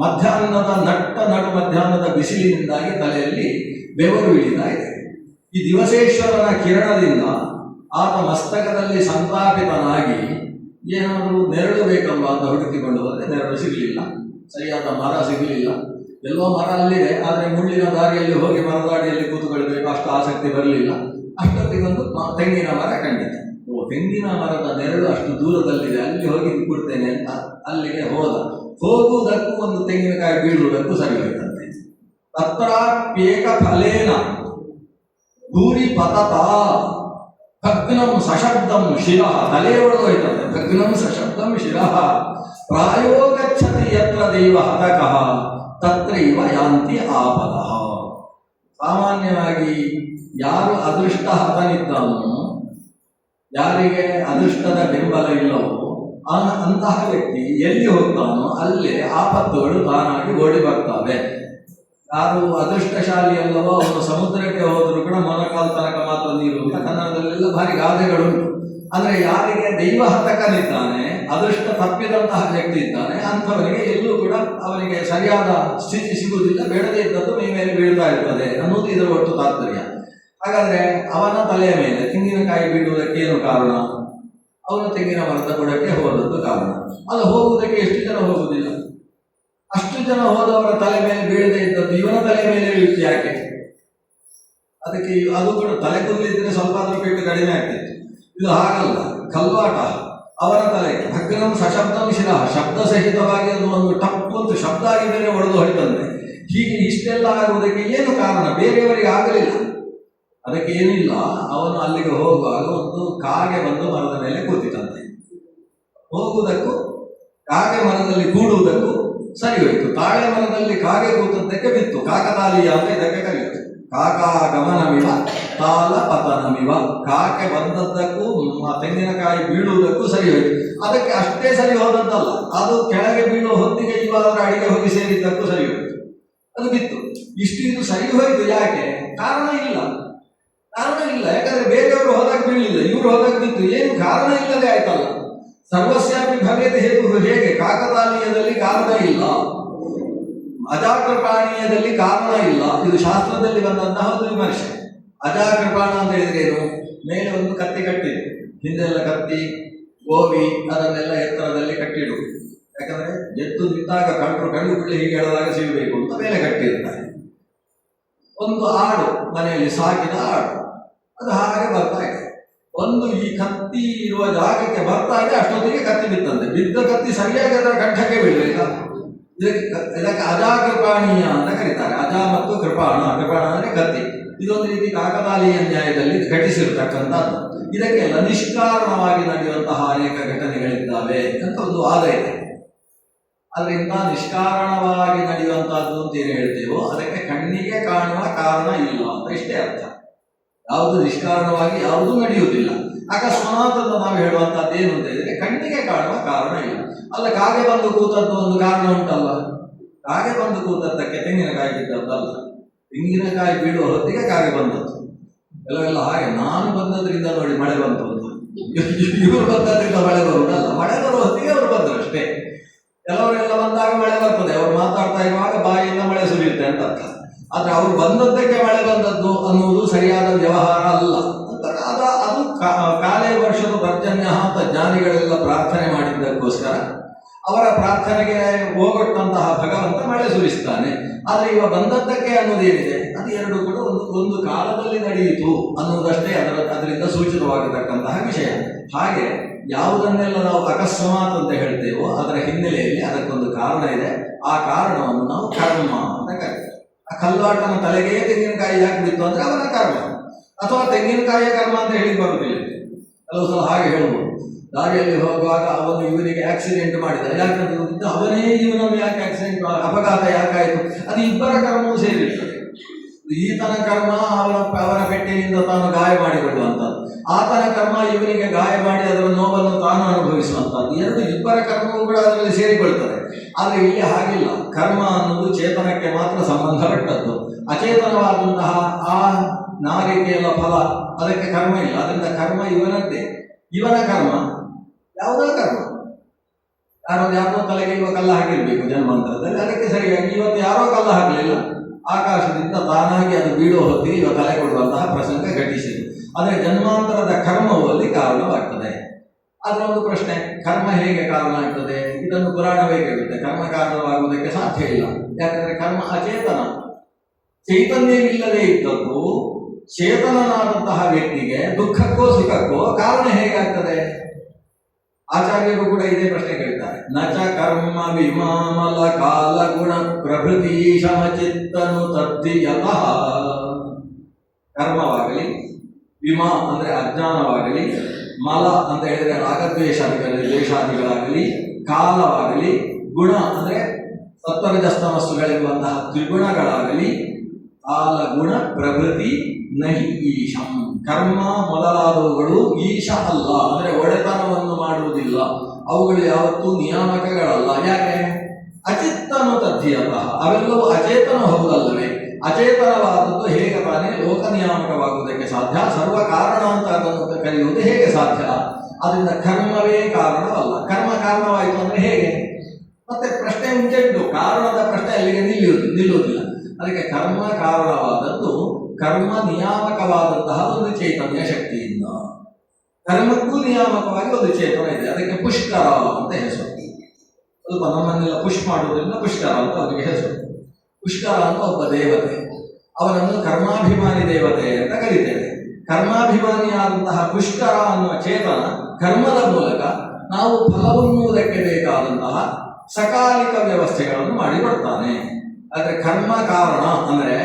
ಮಧ್ಯಾಹ್ನದ ನಡು ಮಧ್ಯಾಹ್ನದ ಬಿಸಿಲಿನಿಂದಾಗಿ ತಲೆಯಲ್ಲಿ ಬೆವರು ಇಳಿತಾ ಇದೆ. ಈ ದಿವಸೇಶ್ವರನ ಕಿರಣದಿಂದ ಆತ ಮಸ್ತಕದಲ್ಲಿ ಸಂತಾಪಿತನಾಗಿ ಏನಾದರೂ ನೆರಳು ಬೇಕಲ್ಲ ಅಂತ ಹುಡುಕಿಕೊಂಡು ಹೋದರೆ ನೆರಳು ಸಿಗಲಿಲ್ಲ, ಸರಿಯಾದ ಮರ ಸಿಗಲಿಲ್ಲ. ಎಲ್ಲೋ ಮರ ಅಲ್ಲಿದೆ, ಆದರೆ ಮುಳ್ಳಿನ ದಾರಿಯಲ್ಲಿ ಹೋಗಿ ಮರದಾಡಿಯಲ್ಲಿ ಕೂತುಕೊಳ್ಬೇಕು ಅಷ್ಟು ಆಸಕ್ತಿ ಬರಲಿಲ್ಲ. ಅಷ್ಟೊತ್ತಿಗೊಂದು ತೆಂಗಿನ ಮರ ಕಂಡಿತು. ತೆಂಗಿನ ಮರದ ನೆರಳು ಅಷ್ಟು ದೂರದಲ್ಲಿದೆ, ಅಲ್ಲಿ ಹೋಗಿ ಬಿಡ್ತೇನೆ ಅಂತ ಅಲ್ಲಿಗೆ ಹೋಗುವುದಕ್ಕೂ ಒಂದು ತೆಂಗಿನಕಾಯಿ ಬೀಳುವುದಕ್ಕೂ ಸರಿ ಹೋಯ್ತಂತೆ. ತತ್ರಾಪ್ಯೇಕ ಫಲೇನ ದೂರಿ ಪತತ ಭಗ್ನಂ ಸಶಬ್ದಂ ಶಿರಃ. ತಲೆ ಒಡೆದು ಹೋಯ್ತಂತೆ. ಭಗ್ನಂ ಸಶಬ್ದಂ ಶಿರಃ ಪ್ರಾಯೋ ಗಚ್ಚತಿ ಯತ್ರ ದೈವ ಹತಕಃ ತತ್ರೈವ ಯಾಂತಿ ಆಪದಃ. ಸಾಮಾನ್ಯವಾಗಿ ಯಾರು ಅದೃಷ್ಟ ಹತನಿದ್ದಾನೋ, ಯಾರಿಗೆ ಅದೃಷ್ಟದ ಬೆಂಬಲ ಇಲ್ಲವೋ ಅಂತಹ ವ್ಯಕ್ತಿ ಎಲ್ಲಿ ಹೋಗ್ತಾನೋ ಅಲ್ಲೇ ಆಪತ್ತುಗಳು ತಾನಾಗಿ ಓಡಿ ಬರ್ತವೆ. ಯಾರು ಅದೃಷ್ಟಶಾಲಿ ಅಲ್ಲವೋ ಅವನು ಸಮುದ್ರಕ್ಕೆ ಹೋದರೂ ಕೂಡ ಮೊಣಕಾಲು ತನಕ ಮಾತ್ರ ನೀರು ಅಂತ ಕನ್ನಡದಲ್ಲೆಲ್ಲ ಭಾರಿ ಗಾದೆಗಳುಂಟು. ಅಂದರೆ ಯಾರಿಗೆ ದೈವ ಹತಕನಿದ್ದಾನೆ, ಅದೃಷ್ಟ ತಪ್ಪಿದಂತಹ ವ್ಯಕ್ತಿ ಇದ್ದಾನೆ, ಅಂಥವರಿಗೆ ಎಲ್ಲೂ ಕೂಡ ಅವನಿಗೆ ಸರಿಯಾದ ಸ್ಥಿತಿ ಸಿಗುವುದಿಲ್ಲ, ಬೇಡದೇ ಇದ್ದದ್ದು ಮೈ ಮೇಲೆ ಬೀಳ್ತಾ ಇರ್ತದೆ ಅನ್ನೋದು ಇದರ ಒಟ್ಟು ತಾತ್ಪರ್ಯ. ಹಾಗಾದರೆ ಅವನ ತಲೆಯ ಮೇಲೆ ತೆಂಗಿನಕಾಯಿ ಬೀಳುವುದಕ್ಕೆ ಏನು ಕಾರಣ? ಅವನು ತೆಂಗಿನ ಮರದ ಬುಡಕ್ಕೆ ಹೋದದ್ದು ಕಾರಣ. ಅದು ಹೋಗುವುದಕ್ಕೆ ಎಷ್ಟು ಜನ ಹೋಗುವುದಿಲ್ಲ. ಅಷ್ಟು ಜನ ಹೋದವರ ತಲೆ ಮೇಲೆ ಬೀಳದೆ ಇದ್ದದ್ದು ಇವನ ತಲೆ ಮೇಲೆ ಬೀಳ್ತು ಯಾಕೆ? ಅದಕ್ಕೆ ಅದು ಕೂಡ ತಲೆ ಕೂದಲಿದ್ರೆ ಸ್ವಲ್ಪ ಅದರ ಪೇಟು ಕಡಿಮೆ ಆಗ್ತಿತ್ತು. ಇದು ಹಾಗಲ್ಲ, ಕಲ್ವಾಟ ಅವರ ತಲೆಗೆ ಭಗ್ನಂ ಸಶಬ್ದಂ ಶಿರಃ, ಶಬ್ದ ಸಹಿತವಾಗಿ ಅದು ಒಂದು ಟಪ್ಪು ಅಂತ ಶಬ್ದ ಆಗಿದ್ದರೆ ಹೊಡೆದು ಹೊಡಿತಂತೆ. ಹೀಗೆ ಇಷ್ಟೆಲ್ಲ ಆಗುವುದಕ್ಕೆ ಏನು ಕಾರಣ? ಬೇರೆಯವರಿಗೆ ಆಗಲಿಲ್ಲ, ಅದಕ್ಕೆ ಏನಿಲ್ಲ. ಅವನು ಅಲ್ಲಿಗೆ ಹೋಗುವಾಗ ಒಂದು ಕಾಗೆ ಬಂದು ಮರದ ಮೇಲೆ ಕೂತಿತಂತೆ. ಹೋಗುವುದಕ್ಕೂ ಕಾಗೆ ಮರದಲ್ಲಿ ಕೂಡುವುದಕ್ಕೂ ಸರಿ ಹೋಯಿತು. ತಾಳೆ ಮರದಲ್ಲಿ ಕಾಗೆ ಕೂತದ್ದಕ್ಕೆ ಬಿತ್ತು. ಕಾಕತಾಲೀಯ ಅಂತ ಇದಕ್ಕೆ ಕರೆಯುತ್ತೆ. ಕಾಕಾ ಗಮನವಿವ ತಾಲ ಪತನಮಿವ. ಕಾಕೆ ಬಂದದ್ದಕ್ಕೂ ತೆಂಗಿನಕಾಯಿ ಬೀಳುವುದಕ್ಕೂ ಸರಿ ಹೋಯಿತು. ಅದಕ್ಕೆ ಅಷ್ಟೇ ಸರಿ ಹೋದದ್ದಲ್ಲ, ಅದು ಕೆಳಗೆ ಬೀಳುವ ಹೊತ್ತಿಗೆ ಇವಾದ ಅಡಿಗೆ ಹೋಗಿ ಸೇರಿದ್ದಕ್ಕೂ ಸರಿ ಹೋಯಿತು, ಅದು ಬಿತ್ತು. ಇಷ್ಟು ಇದು ಸರಿ ಹೋಯಿತು ಯಾಕೆ? ಕಾರಣ ಇಲ್ಲ. ಯಾಕಂದ್ರೆ ಬೇರೆಯವರು ಹೋದಾಗ ಬೀಳಲಿಲ್ಲ, ಇವರು ಹೋದಾಗ ಬಿತ್ತು. ಏನು ಕಾರಣ ಇಲ್ಲದೆ ಆಯ್ತಲ್ಲ. ಸರ್ವಸ್ಯಾಪಿ ಭವೇದ ಹೇತು. ಹೇಗೆ ಕಾಕತಾಲೀಯದಲ್ಲಿ ಕಾರಣ ಇಲ್ಲ, ಅಜಾಕೃಪಾಣೀಯದಲ್ಲಿ ಕಾರಣ ಇಲ್ಲ. ಇದು ಶಾಸ್ತ್ರದಲ್ಲಿ ಬಂದಂತಹ ಒಂದು ವಿಮರ್ಶೆ. ಅಜಾಕೃಪಾಣ ಅಂತ ಹೇಳಿದ್ರೆ ಏನು? ಮೇಲೆ ಒಂದು ಕತ್ತಿ ಕಟ್ಟಿದೆ, ಹಿಂದೆಲ್ಲ ಕತ್ತಿ ಗೋವಿ ಅದನ್ನೆಲ್ಲ ಎತ್ತರದಲ್ಲಿ ಕಟ್ಟಿಡುವುದು. ಯಾಕಂದ್ರೆ ಎತ್ತು ನಿಂತಾಗ ಕಣ್ಣು ಬಿಳಿ ಹೀಗೆ ಎಳೆದಾಗ ಸಿಗಬೇಕು ಅಂತ ಮೇಲೆ ಕಟ್ಟಿರ್ತಾರೆ. ಒಂದು ಆಡು ಮನೆಯಲ್ಲಿ ಸಾಕಿದ ಆಡು, ಅದು ಹಾಗೆ ಬರ್ತಾ ಇದೆ. ಒಂದು ಈ ಕತ್ತಿ ಇರುವ ಜಾಗಕ್ಕೆ ಬರ್ತಾ ಇದೆ, ಅಷ್ಟೊತ್ತಿಗೆ ಕತ್ತಿ ಬಿತ್ತಂತೆ. ಬಿದ್ದ ಕತ್ತಿ ಸರಿಯಾಗಿ ಅದರ ಕಂಠಕ್ಕೆ ಬೀಳಬೇಕ. ಇದಕ್ಕೆ ಅಜಾಕೃಪಾಣೀಯ ಅಂತ ಕರೀತಾರೆ. ಅಜ ಮತ್ತು ಕೃಪಾಣ. ಕೃಪಾಣ ಅಂದ್ರೆ ಕತ್ತಿ. ಇದೊಂದು ರೀತಿ ಕಾಕತಾಲೀಯ ನ್ಯಾಯದಲ್ಲಿ ಘಟಿಸಿರ್ತಕ್ಕಂಥದ್ದು. ಇದಕ್ಕೆಲ್ಲ ನಿಷ್ಕಾರಣವಾಗಿ ನಡೆಯುವಂತಹ ಅನೇಕ ಘಟನೆಗಳಿದ್ದಾವೆ ಅಂತ ಒಂದು ವಾದ ಇದೆ. ಅದರಿಂದ ನಿಷ್ಕಾರಣವಾಗಿ ನಡೆಯುವಂತಹದ್ದು ಅಂತ ಏನು ಹೇಳ್ತೇವೋ ಅದಕ್ಕೆ ಕಣ್ಣಿಗೆ ಕಾಣುವ ಕಾರಣ ಇಲ್ಲ ಅಂತ ಇಷ್ಟೇ ಅರ್ಥ. ಯಾವುದು ನಿಷ್ಕಾರಣವಾಗಿ ಯಾವುದೂ ನಡೆಯುವುದಿಲ್ಲ. ಅಕಸ್ಮಾತ್ ಅಂತ ನಾವು ಹೇಳುವಂತಹದ್ದು ಏನು ಅಂತ ಹೇಳಿದ್ರೆ ಕಣ್ಣಿಗೆ ಕಾಣುವ ಕಾರಣ ಇಲ್ಲ. ಅಲ್ಲ, ಕಾಗೆ ಬಂದು ಕೂತದ್ದು ಒಂದು ಕಾರಣ ಉಂಟಲ್ಲ. ಕಾಗೆ ಬಂದು ಕೂತದ್ದಕ್ಕೆ ತೆಂಗಿನಕಾಯಿ ಬಿದ್ದದ್ದಲ್ಲ, ತೆಂಗಿನಕಾಯಿ ಬೀಳುವ ಹೊತ್ತಿಗೆ ಕಾಗೆ ಬಂದದ್ದು. ಕೆಲವೆಲ್ಲ ಹಾಗೆ ನಾನು ಬಂದದ್ರಿಂದ ನೋಡಿ ಮಳೆ ಬಂತು ಅಂತ, ಇವರು ಬಂದದ್ರಿಂದ ಮಳೆ ಬರುವುದಲ್ಲ. ಮಳೆ ಬರುವ ಹೊತ್ತಿಗೆ ಅವರು ಬಂದರು ಅಷ್ಟೇ. ಕೆಲವರೆಲ್ಲ ಬಂದಾಗ ಮಳೆ ಬರ್ತದೆ, ಅವರು ಮಾತಾಡ್ತಾ ಇರುವಾಗ ಬಾಯಿಯಿಂದ ಮಳೆ ಸುರಿಯುತ್ತೆ ಅಂತ ಅರ್ಥ. ಆದ್ರೆ ಅವರು ಬಂದದ್ದಕ್ಕೆ ಮಳೆ ಬಂದದ್ದು ಅನ್ನುವುದು ಸರಿಯಾದ ವ್ಯವಹಾರ ಅಲ್ಲ. ಅದು ಕಾಲೇ ವರ್ಷದ ಪರ್ಜನ್ಯ ಅಂತ ಜ್ಞಾನಿಗಳೆಲ್ಲ ಪ್ರಾರ್ಥನೆ ಮಾಡಿದ್ದಕ್ಕೋಸ್ಕರ ಅವರ ಪ್ರಾರ್ಥನೆಗೆ ಹೋಗೊಟ್ಟಂತಹ ಭಗವಂತ ಮಳೆ ಸುರಿಸ್ತಾನೆ. ಆದ್ರೆ ಇವ ಬಂದದ್ದಕ್ಕೆ ಅನ್ನೋದೇನಿದೆ ಅದು ಎರಡು ಕೂಡ ಒಂದು ಕಾಲದಲ್ಲಿ ನಡೆಯಿತು ಅನ್ನುವುದಷ್ಟೇ ಅದರಿಂದ ಸೂಚಿತವಾಗಿರತಕ್ಕಂತಹ ವಿಷಯ. ಹಾಗೆ ಯಾವುದನ್ನೆಲ್ಲ ನಾವು ಅಕಸ್ಮಾತ್ ಅಂತ ಹೇಳ್ತೇವೋ ಅದರ ಹಿನ್ನೆಲೆಯಲ್ಲಿ ಅದಕ್ಕೊಂದು ಕಾರಣ ಇದೆ. ಆ ಕಾರಣವನ್ನು ನಾವು ಕರ್ಮ ಅಂತ ಕರೀತೇವೆ. ಆ ಕಲ್ವಾಟನ ತಲೆಗೆ ತೆಂಗಿನಕಾಯಿ ಯಾಕೆ ಬಿತ್ತು ಅಂದ್ರೆ ಅವನ ಕರ್ಮ, ಅಥವಾ ತೆಂಗಿನಕಾಯಿಯ ಕರ್ಮ ಅಂತ ಹೇಳಿ ಬರುತ್ತಿಲ್ಲ. ಕೆಲವು ಸಲ ಹಾಗೆ ಹೇಳ್ಬೋದು. ದಾರಿಯಲ್ಲಿ ಹೋಗುವಾಗ ಅವನು ಇವನಿಗೆ ಆಕ್ಸಿಡೆಂಟ್ ಮಾಡಿದ, ಯಾಕಂದ್ರೆ ಅವನೇ ಇವನನ್ನು ಯಾಕೆ ಆಕ್ಸಿಡೆಂಟ್ ಅಪಘಾತ ಯಾಕಾಯಿತು? ಅದು ಇಬ್ಬರ ಕರ್ಮವೂ ಸೇರಿರ್ತದೆ. ಈತನ ಕರ್ಮ ಅವರ ಪೆಟ್ಟಿನಿಂದ ತಾನು ಗಾಯ ಮಾಡಿಕೊಳ್ಳುವಂಥದ್ದು, ಆತನ ಕರ್ಮ ಇವನಿಗೆ ಗಾಯ ಮಾಡಿ ಅದರ ನೋವನ್ನು ತಾನು ಅನುಭವಿಸುವಂಥದ್ದು. ಎರಡು ಇಬ್ಬರ ಕರ್ಮವೂ ಕೂಡ ಅದರಲ್ಲಿ ಸೇರಿಕೊಳ್ತದೆ. ಆದರೆ ಇಲ್ಲಿ ಹಾಗಿಲ್ಲ. ಕರ್ಮ ಅನ್ನೋದು ಚೇತನಕ್ಕೆ ಮಾತ್ರ ಸಂಬಂಧಪಟ್ಟದ್ದು. ಅಚೇತನವಾದಂತಹ ಆ ನಾರಿಕೆಯ ಫಲ ಅದಕ್ಕೆ ಕರ್ಮ ಇಲ್ಲ. ಅದರಿಂದ ಕರ್ಮ ಇವನದ್ದೇ. ಇವನ ಕರ್ಮ ಯಾವುದೋ ಕರ್ಮ. ಯಾರೋ ತಲೆಗೆ ಇವ ಕಲ್ಲ ಹಾಕಿರ್ಬೇಕು ಜನ್ಮಾಂತರದಲ್ಲಿ, ಅದಕ್ಕೆ ಸರಿಯಾಗಿ ಇವತ್ತು ಯಾರೋ ಕಲ್ಲ ಹಾಕಲಿಲ್ಲ, ಆಕಾಶದಿಂದ ತಾನಾಗಿ ಅದು ಬೀಳುವ ಹೊತ್ತಿಗೆ ಇವ ತಲೆ ಕೊಡುವಂತಹ ಪ್ರಸಂಗ ಘಟಿಸಿದೆ. ಆದರೆ ಜನ್ಮಾಂತರದ ಕರ್ಮವು ಅಲ್ಲಿ ಕಾರಣವಾಗ್ತದೆ. ಅದರ ಒಂದು ಪ್ರಶ್ನೆ, ಕರ್ಮ ಹೇಗೆ ಕಾರಣ ಆಗ್ತದೆ? ಇದನ್ನು ಪುರಾಣವೇ ಕೇಳುತ್ತೆ. ಕರ್ಮ ಕಾರಣವಾಗುವುದಕ್ಕೆ ಸಾಧ್ಯ ಇಲ್ಲ. ಯಾಕಂದ್ರೆ ಕರ್ಮ ಅಚೇತನ. ಚೈತನ್ಯವಿಲ್ಲದೆ ಇದ್ದದ್ದು ಚೇತನನಾದಂತಹ ವ್ಯಕ್ತಿಗೆ ದುಃಖಕ್ಕೋ ಸುಖಕ್ಕೋ ಕಾರಣ ಹೇಗಾಗ್ತದೆ? ಆಚಾರ್ಯರು ಕೂಡ ಇದೇ ಪ್ರಶ್ನೆ ಕೇಳ್ತಾರೆ. ನಚ ಕರ್ಮ ವಿಮಾಮಲ ಕಾಲ ಗುಣ ಪ್ರಭೃತಿ ಸಮಚಿತ್ತನು ತದ್ದಿಯತಃ. ಕರ್ಮವಾಗಲಿ, ವಿಮಾ ಅಂದ್ರೆ ಅಜ್ಞಾನವಾಗಲಿ, ಮಲ ಅಂತ ಹೇಳಿದ್ರೆ ರಾಗದ್ವೇಷಾದಿಗಳಾಗಲಿ, ಕಾಲವಾಗಲಿ, ಗುಣ ಅಂದ್ರೆ ಸತ್ವರಜಸ್ತಮಸ್ಸುಗಳಿರುವಂತಹ ತ್ರಿಗುಣಗಳಾಗಲಿ, ಕಾಲ ಗುಣ ಪ್ರಭೃತಿ ನಹಿ ಈಶಂ. ಕರ್ಮ ಮೊದಲಾದವುಗಳು ಈಶ ಅಲ್ಲ, ಅಂದ್ರೆ ಒಡೆತನವನ್ನು ಮಾಡುವುದಿಲ್ಲ. ಅವುಗಳು ಯಾವತ್ತೂ ನಿಯಾಮಕಗಳಲ್ಲ. ಯಾಕೆ? ಅಚಿತ್ತನು ತದ್ಧಿಯತಃ. ಅವೆಲ್ಲವೂ ಅಚೇತನ ಹೌದಲ್ಲವೇ? ಅಚೇತನವಾದದ್ದು ಹೇಗೆ ತಾನೇ ಲೋಕ ನಿಯಾಮಕವಾಗುವುದಕ್ಕೆ ಸಾಧ್ಯ? ಸರ್ವ ಕಾರಣ ಅಂತ ಅದನ್ನು ಕರೆಯುವುದು ಹೇಗೆ ಸಾಧ್ಯ? ಅದರಿಂದ ಕರ್ಮವೇ ಕಾರಣವಲ್ಲ. ಕರ್ಮ ಕಾರಣವಾಯಿತು ಅಂದ್ರೆ ಹೇಗೆ? ಮತ್ತೆ ಪ್ರಶ್ನೆ ಉಂಟು. ಕಾರಣದ ಪ್ರಶ್ನೆ ಅಲ್ಲಿಗೆ ನಿಲ್ಲುವುದಿಲ್ಲ. ಅದಕ್ಕೆ ಕರ್ಮ ಕಾರಣವಾದದ್ದು ಕರ್ಮ ನಿಯಾಮಕವಾದಂತಹ ಒಂದು ಚೈತನ್ಯ ಶಕ್ತಿಯಿಂದ. ಕರ್ಮಕ್ಕೂ ನಿಯಾಮಕವಾಗಿ ಒಂದು ಚೇತನ ಇದೆ, ಅದಕ್ಕೆ ಪುಷ್ಕರ ಅಂತ ಹೆಸರು. ಸ್ವಲ್ಪ ನಮ್ಮನ್ನೆಲ್ಲ ಪುಷ್ ಮಾಡುವುದರಿಂದ ಪುಷ್ಕರ ಅಂತ ಅವನಿಗೆ ಹೆಸರು. ಪುಷ್ಕರ ಅಂತ ಒಬ್ಬ ದೇವತೆ, ಅವನನ್ನು ಕರ್ಮಾಭಿಮಾನಿ ದೇವತೆ ಅಂತ ಕರೀತೇವೆ. ಕರ್ಮಾಭಿಮಾನಿಯಾದಂತಹ ಪುಷ್ಕರ ಅನ್ನುವ ಚೇತನ ಕರ್ಮದ ಮೂಲಕ ನಾವು ಫಲವನ್ನುವುದಕ್ಕೆ ಬೇಕಾದಂತಹ ಸಕಾಲಿಕ ವ್ಯವಸ್ಥೆಗಳನ್ನು ಮಾಡಿಕೊಡ್ತಾನೆ. ಆದರೆ ಕರ್ಮ ಕಾರಣ ಅಂದರೆ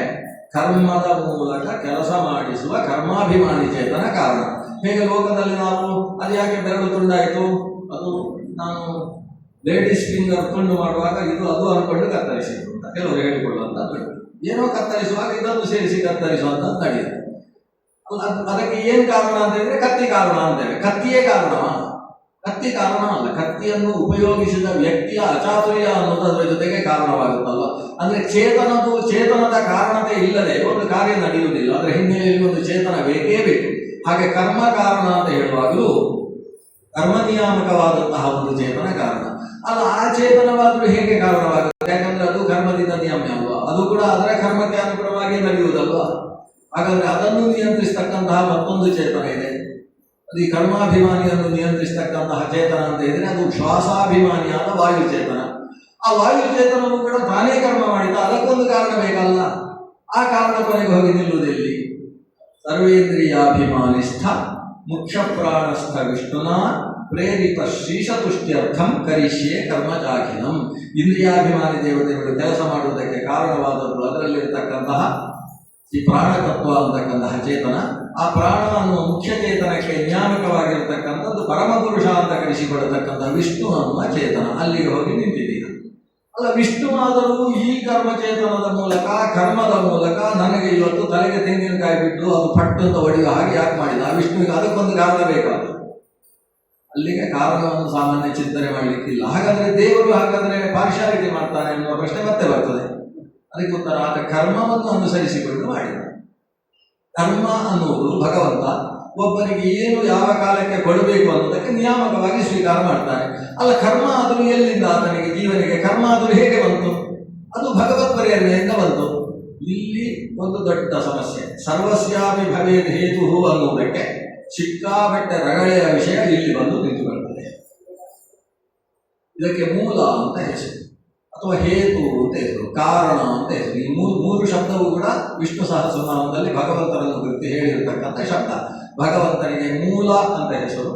ಕರ್ಮದ ಮೂಲಕ ಕೆಲಸ ಮಾಡಿಸುವ ಕರ್ಮಾಭಿಮಾನಿ ಚೇತನ ಕಾರಣ. ಹೇಗೆ ಲೋಕದಲ್ಲಿ ನಾವು ಅದು ಯಾಕೆ ಬೆರಳು ತುಂಡಾಯಿತು, ಅದು ನಾನು ಲೇಡೀಸ್ ಫಿಂಗರ್ ತುಂಡು ಮಾಡುವಾಗ ಇದು ಅದು ಅನ್ಕೊಂಡು ಕತ್ತರಿಸಿತು ಅಂತ ಕೆಲವರು ಹೇಳಿಕೊಳ್ಳುವಂಥದ್ದು. ಏನೋ ಕತ್ತರಿಸುವಾಗ ಇದನ್ನು ಸೇರಿಸಿ ಕತ್ತರಿಸುವಂತ ನಡೆಯುತ್ತೆ. ಅದಕ್ಕೆ ಏನು ಕಾರಣ ಅಂತ ಹೇಳಿದ್ರೆ ಕತ್ತಿ ಕಾರಣ ಅಂತೇವೆ. ಕತ್ತಿಯೇ ಕಾರಣ? ಕತ್ತಿ ಕಾರಣ ಅಲ್ಲ. ಕತ್ತಿಯನ್ನು ಉಪಯೋಗಿಸಿದ ವ್ಯಕ್ತಿಯ ಅಚಾತುರ್ಯ ಅನ್ನೋದು ಅದರ ಜೊತೆಗೆ ಕಾರಣವಾಗುತ್ತಲ್ಲ. ಅಂದ್ರೆ ಚೇತನದ ಕಾರಣತೆ ಇಲ್ಲದೆ ಒಂದು ಕಾರ್ಯ ನಡೆಯುವುದಿಲ್ಲ. ಅದರ ಹಿನ್ನೆಲೆಯಲ್ಲಿ ಒಂದು ಚೇತನ ಬೇಕೇ ಬೇಕು. ಹಾಗೆ ಕರ್ಮ ಕಾರಣ ಅಂತ ಹೇಳುವಾಗಲೂ ಕರ್ಮ ನಿಯಾಮಕವಾದಂತಹ ಒಂದು ಚೇತನ ಕಾರಣ ಅಲ್ಲ. ಆ ಚೇತನವಾದರೂ ಹೇಗೆ ಕಾರಣವಾಗುತ್ತೆ? ಯಾಕಂದ್ರೆ ಅದು ಕರ್ಮದಿಂದ ನಿಯಮ ಅಲ್ವಾ, ಅದು ಕೂಡ ಅದರ ಕರ್ಮಕ್ಕೆ ಅನುಗುಣವಾಗಿ ನಡೆಯುವುದಲ್ವಾ. ಹಾಗಾದ್ರೆ ಅದನ್ನು ನಿಯಂತ್ರಿಸ್ತಕ್ಕಂತಹ ಮತ್ತೊಂದು ಚೇತನ ಇದೆ. ಅದು ಈ ಕರ್ಮಾಭಿಮಾನಿಯನ್ನು ನಿಯಂತ್ರಿಸ್ತಕ್ಕಂತಹ ಚೇತನ ಅಂತ ಇದ್ರೆ ಅದು ಶ್ವಾಸಾಭಿಮಾನಿಯಾದ ವಾಯು ಚೇತನ. ಆ ವಾಯು ಚೇತನವು ಕೂಡ ತಾನೇ ಕರ್ಮ ಮಾಡಿದ, ಅದಕ್ಕೊಂದು ಕಾರಣ ಬೇಕಲ್ಲ. ಆ ಕಾರಣ ಕೊನೆಗೆ ಹೋಗಿ ನಿಲ್ಲುವುದಿಲ್ಲಿ. ಸರ್ವೇಂದ್ರಿಯಾಭಿಮಾನಿಸ್ಥ ಮುಖ್ಯ ಪ್ರಾಣಸ್ಥ ವಿಷ್ಣುನ ಪ್ರೇರಿತ ಶ್ರೀಶತುಷ್ಟ್ಯರ್ಥಂ ಕರಿಷ್ಯೆ ಕರ್ಮಚಾಖಿಲಂ. ಇಂದ್ರಿಯಾಭಿಮಾನಿ ದೇವತೆಗಳು ಕೆಲಸ ಮಾಡುವುದಕ್ಕೆ ಕಾರಣವಾದದ್ದು ಅದರಲ್ಲಿರ್ತಕ್ಕಂತಹ ಈ ಪ್ರಾಣತತ್ವ ಅಂತಕ್ಕಂತಹ ಚೇತನ. ಆ ಪ್ರಾಣ ಅನ್ನುವ ಮುಖ್ಯ ಚೇತನಕ್ಕೆ ನಿಯಾಮಕವಾಗಿರತಕ್ಕಂಥದ್ದು ಪರಮಪುರುಷ ಅಂತ ಕರೆಸಿಕೊಳ್ಳತಕ್ಕಂಥ ವಿಷ್ಣು ಅನ್ನುವ ಚೇತನ. ಅಲ್ಲಿಗೆ ಹೋಗಿ ನಿಂತಿದ್ದೀಗ. ಅಲ್ಲ, ವಿಷ್ಣು ಆದರೂ ಈ ಕರ್ಮಚೇತನದ ಮೂಲಕ ಕರ್ಮದ ಮೂಲಕ ನನಗೆ ಇವತ್ತು ತಲೆಗೆ ತೆಂಗಿನಕಾಯಿ ಬಿಟ್ಟು ಅದು ಪಟ್ಟು ಅಂತ ಹೊಡೆಯುವ ಹಾಗೆ ಯಾಕೆ ಮಾಡಿದ? ಆ ವಿಷ್ಣುವಿಗೆ ಅದಕ್ಕೊಂದು ಕಾರಣ ಬೇಕಾದ. ಅಲ್ಲಿಗೆ ಕಾರಣವನ್ನು ಸಾಮಾನ್ಯ ಚಿಂತನೆ ಮಾಡಲಿಕ್ಕಿಲ್ಲ. ಹಾಗಾದ್ರೆ ದೇವರು ಹಾಗಾದ್ರೆ ಪಾರ್ಶಾಲಿಟಿ ಮಾಡ್ತಾನೆ ಅನ್ನುವ ಪ್ರಶ್ನೆ ಮತ್ತೆ ಬರ್ತದೆ. ಅದಕ್ಕೆ ಉತ್ತರ, ಆತ ಕರ್ಮವನ್ನು ಅನುಸರಿಸಿಕೊಂಡು ಮಾಡಿದ. ಕರ್ಮ ಅನ್ನುವುದು ಭಗವಂತ ಒಬ್ಬನಿಗೆ ಏನು ಯಾವ ಕಾಲಕ್ಕೆ ಕೊಡಬೇಕು ಅನ್ನೋದಕ್ಕೆ ನಿಯಾಮಕವಾಗಿ ಸ್ವೀಕಾರ ಮಾಡ್ತಾನೆ. ಅಲ್ಲ, ಕರ್ಮ ಆದರೂ ಎಲ್ಲಿಂದ ಆತನಿಗೆ ಜೀವನಿಗೆ ಕರ್ಮ ಆದರೂ ಹೇಗೆ ಬಂತು? ಅದು ಭಗವತ್ ಪ್ರೇರಣೆಯಿಂದ ಬಂತು. ಇಲ್ಲಿ ಒಂದು ದೊಡ್ಡ ಸಮಸ್ಯೆ. ಸರ್ವಸ್ಯಾಪಿ ಭವೇದ್ ಹೇತು ಅನ್ನುವುದಕ್ಕೆ ಸಿಕ್ಕಾಪಟ್ಟೆ ರಗಳೆಯ ವಿಷಯ ಇಲ್ಲಿ ಬಂದು ನಿಂತುಕೊಳ್ಳುತ್ತದೆ. ಇದಕ್ಕೆ ಮೂಲ ಅಂತ ಹೆಸರು, ಅಥವಾ ಹೇತು ಅಂತ ಹೆಸರು, ಕಾರಣ ಅಂತ ಹೆಸರು. ಈ ಮೂರು ಶಬ್ದವು ಕೂಡ ವಿಷ್ಣು ಸಹಸ್ರನಾಮದಲ್ಲಿ ಭಗವಂತನನ್ನು ಕುರಿತು ಹೇಳಿರತಕ್ಕಂಥ ಶಬ್ದ. ಭಗವಂತನಿಗೆ ಮೂಲ ಅಂತ ಹೆಸರು,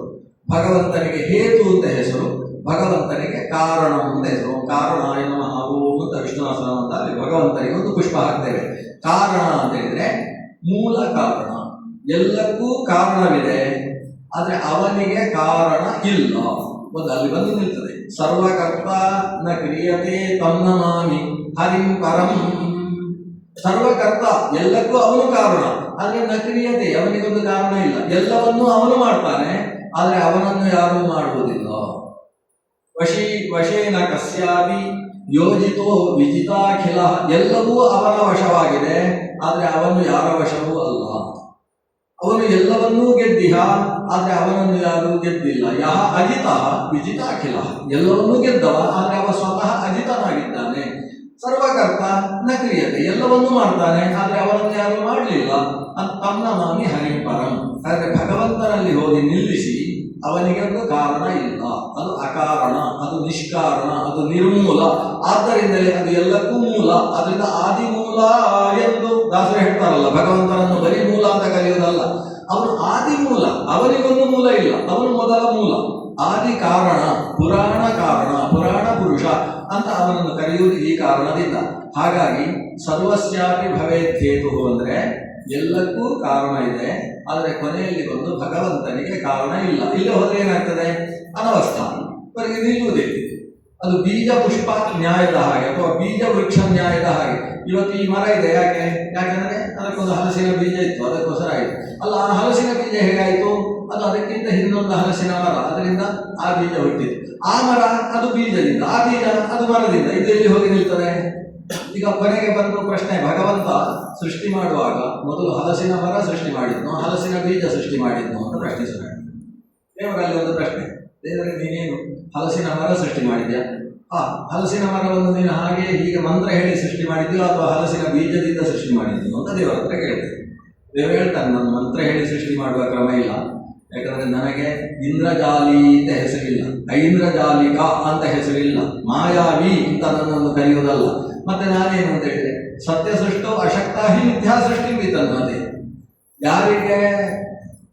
ಭಗವಂತನಿಗೆ ಹೇತು ಅಂತ ಹೆಸರು, ಭಗವಂತನಿಗೆ ಕಾರಣ ಅಂತ ಹೆಸರು. ಕಾರಣಾಯ ನಮಃ ಓಂ ಅಂತ ವಿಷ್ಣು ಸಹಸ್ರನಾಮದಲ್ಲಿ ಭಗವಂತನಿಗೆ ಒಂದು ಪುಷ್ಪ ಹಾಕ್ತೇವೆ. ಕಾರಣ ಅಂತ ಹೇಳಿದ್ರೆ ಮೂಲ ಕಾರಣ. ಎಲ್ಲಕ್ಕೂ ಕಾರಣವಿದೆ, ಆದರೆ ಅವನಿಗೆ ಕಾರಣ ಇಲ್ಲ. ಒಂದು ಅಲ್ಲಿ ಬಂದು ನಿಲ್ತದೆ. ಸರ್ವಕರ್ತ ನ ಕ್ರಿಯತೆ ತನ್ನಮಾಮಿ ಹರಿಂ ಪರಂ. ಸರ್ವಕರ್ತ, ಎಲ್ಲಕ್ಕೂ ಅವನು ಕಾರಣ, ಆದರೆ ನ ಕ್ರಿಯತೆ, ಅವನಿಗೊಂದು ಕಾರಣ ಇಲ್ಲ. ಎಲ್ಲವನ್ನೂ ಅವನು ಮಾಡ್ತಾನೆ, ಆದರೆ ಅವನನ್ನು ಯಾರೂ ಮಾಡುವುದಿಲ್ಲ. ವಶೇನ ಕಸ್ಯಾಪಿ ಯೋಜಿತೋ ವಿಜಿತಾಖಿಲ. ಎಲ್ಲವೂ ಅವನ ವಶವಾಗಿದೆ, ಆದರೆ ಅವನು ಯಾರ ವಶವೂ ಅಲ್ಲ. ಅವನು ಎಲ್ಲವನ್ನೂ ಗೆದ್ದಿಹ, ಆದರೆ ಅವನನ್ನು ಯಾರೂ ಗೆದ್ದಿಲ್ಲ. ಯಹ ಅಜಿತ ವಿಜಿತಾಖಿಲ. ಎಲ್ಲವನ್ನೂ ಗೆದ್ದವ, ಆದರೆ ಅವ ಸ್ವತಃ ಅಜಿತನಾಗಿದ್ದಾನೆ. ಸರ್ವಕರ್ತ ನ ಕ್ರಿಯತೆ, ಎಲ್ಲವನ್ನೂ ಮಾಡ್ತಾನೆ, ಆದರೆ ಅವನನ್ನು ಯಾರೂ ಮಾಡಲಿಲ್ಲ. ತನ್ನ ಮಾಮಿ ಹರಿಂ ಪರಂ. ಆದರೆ ಭಗವಂತನಲ್ಲಿ ಹೋಗಿ ನಿಲ್ಲಿಸಿ ಅವನಿಗೆ ಒಂದು ಕಾರಣ ಇಲ್ಲ, ಅದು ಅಕಾರಣ, ಅದು ನಿಷ್ಕಾರಣ, ಅದು ನಿರ್ಮೂಲ. ಆದ್ದರಿಂದಲೇ ಅದು ಎಲ್ಲಕ್ಕೂ ಮೂಲ. ಅದರಿಂದ ಆದಿಮೂಲ ಎಂದು ದಾಸರು ಹೇಳ್ತಾರಲ್ಲ, ಭಗವಂತನನ್ನು ಬರೀ ಮೂಲ ಅಂತ ಕರೆಯುವುದಲ್ಲ, ಅವನು ಆದಿಮೂಲ. ಅವನಿಗೊಂದು ಮೂಲ ಇಲ್ಲ, ಅವನು ಮೊದಲ ಮೂಲ. ಆದಿ ಕಾರಣ, ಪುರಾಣ ಕಾರಣ, ಪುರಾಣ ಪುರುಷ ಅಂತ ಅವನನ್ನು ಕರೆಯುವುದು ಈ ಕಾರಣದಿಂದ. ಹಾಗಾಗಿ ಸರ್ವಸ್ಯಾಪಿ ಭವೇತ್ ಹೇತು ಅಂದ್ರೆ ಎಲ್ಲಕ್ಕೂ ಕಾರಣ ಇದೆ, ಆದರೆ ಕೊನೆಯಲ್ಲಿ ಬಂದು ಭಗವಂತನಿಗೆ ಕಾರಣ ಇಲ್ಲ. ಇಲ್ಲಿ ಹೋದ್ರೆ ಏನಾಗ್ತದೆ? ಅನವಸ್ಥಾನ, ಅವರಿಗೆ ನಿಲ್ಲುವುದಿಲ್ಲ. ಅದು ಬೀಜ ಪುಷ್ಪ ನ್ಯಾಯದ ಹಾಗೆ, ಅಥವಾ ಬೀಜ ವೃಕ್ಷ ನ್ಯಾಯದ ಹಾಗೆ. ಇವತ್ತು ಈ ಮರ ಇದೆ, ಯಾಕಂದ್ರೆ ಅದಕ್ಕೊಂದು ಹಲಸಿನ ಬೀಜ ಇತ್ತು, ಅದಕ್ಕೋಸ್ಕರ ಆಯಿತು. ಅಲ್ಲ, ಆ ಹಲಸಿನ ಬೀಜ ಹೇಗಾಯಿತು? ಅದು ಅದಕ್ಕಿಂತ ಹಿಂದೊಂದು ಹಲಸಿನ ಮರ, ಅದರಿಂದ ಆ ಬೀಜ ಹುಟ್ಟಿತು. ಆ ಮರ ಅದು ಬೀಜದಿಂದ, ಆ ಬೀಜ ಅದು ಮರದಿಂದ. ಇದು ಎಲ್ಲಿ ಹೋಗಿ ನಿಲ್ತದೆ? ಈಗ ಕೊನೆಗೆ ಬಂದು ಪ್ರಶ್ನೆ, ಭಗವಂತ ಸೃಷ್ಟಿ ಮಾಡುವಾಗ ಮೊದಲು ಹಲಸಿನ ಮರ ಸೃಷ್ಟಿ ಮಾಡಿದ್ನು, ಹಲಸಿನ ಬೀಜ ಸೃಷ್ಟಿ ಮಾಡಿದ್ನು ಅಂತ ಪ್ರಶ್ನಿಸಿದ. ದೇವರಲ್ಲಿ ಒಂದು ಪ್ರಶ್ನೆ, ದೇವರೇ ನೀನೇನು ಹಲಸಿನ ಮರ ಸೃಷ್ಟಿ ಮಾಡಿದ್ಯಾ? ಹಲಸಿನ ಮರವನ್ನು ನೀನು ಹಾಗೆ ಹೀಗೆ ಮಂತ್ರ ಹೇಳಿ ಸೃಷ್ಟಿ ಮಾಡಿದ್ಯೋ ಅಥವಾ ಹಲಸಿನ ಬೀಜದಿಂದ ಸೃಷ್ಟಿ ಮಾಡಿದ್ಯೋ ಅಂತ ದೇವರ ಹತ್ರ ಕೇಳಿದೆ. ದೇವರು ಹೇಳ್ತಾನೆ, ನಾನು ಮಂತ್ರ ಹೇಳಿ ಸೃಷ್ಟಿ ಮಾಡುವ ಕ್ರಮ ಇಲ್ಲ. ಯಾಕಂದ್ರೆ ನನಗೆ ಇಂದ್ರಜಾಲಿ ಅಂತ ಹೆಸರಿಲ್ಲ, ಐಂದ್ರಜಾಲಿಕ ಅಂತ ಹೆಸರಿಲ್ಲ, ಮಾಯಾವಿ ಅಂತ ನನ್ನನ್ನು ಕರೆಯುವುದಲ್ಲ. ಮತ್ತೆ ನಾನೇನು ಅಂತ ಹೇಳಿದ್ರೆ ಸತ್ಯ ಸೃಷ್ಟೋ ಅಶಕ್ತ ಹಿ ಮಿಥ್ಯಾ ಸೃಷ್ಟಿ ವಿತನ್ಮತೆ. ಯಾರಿಗೆ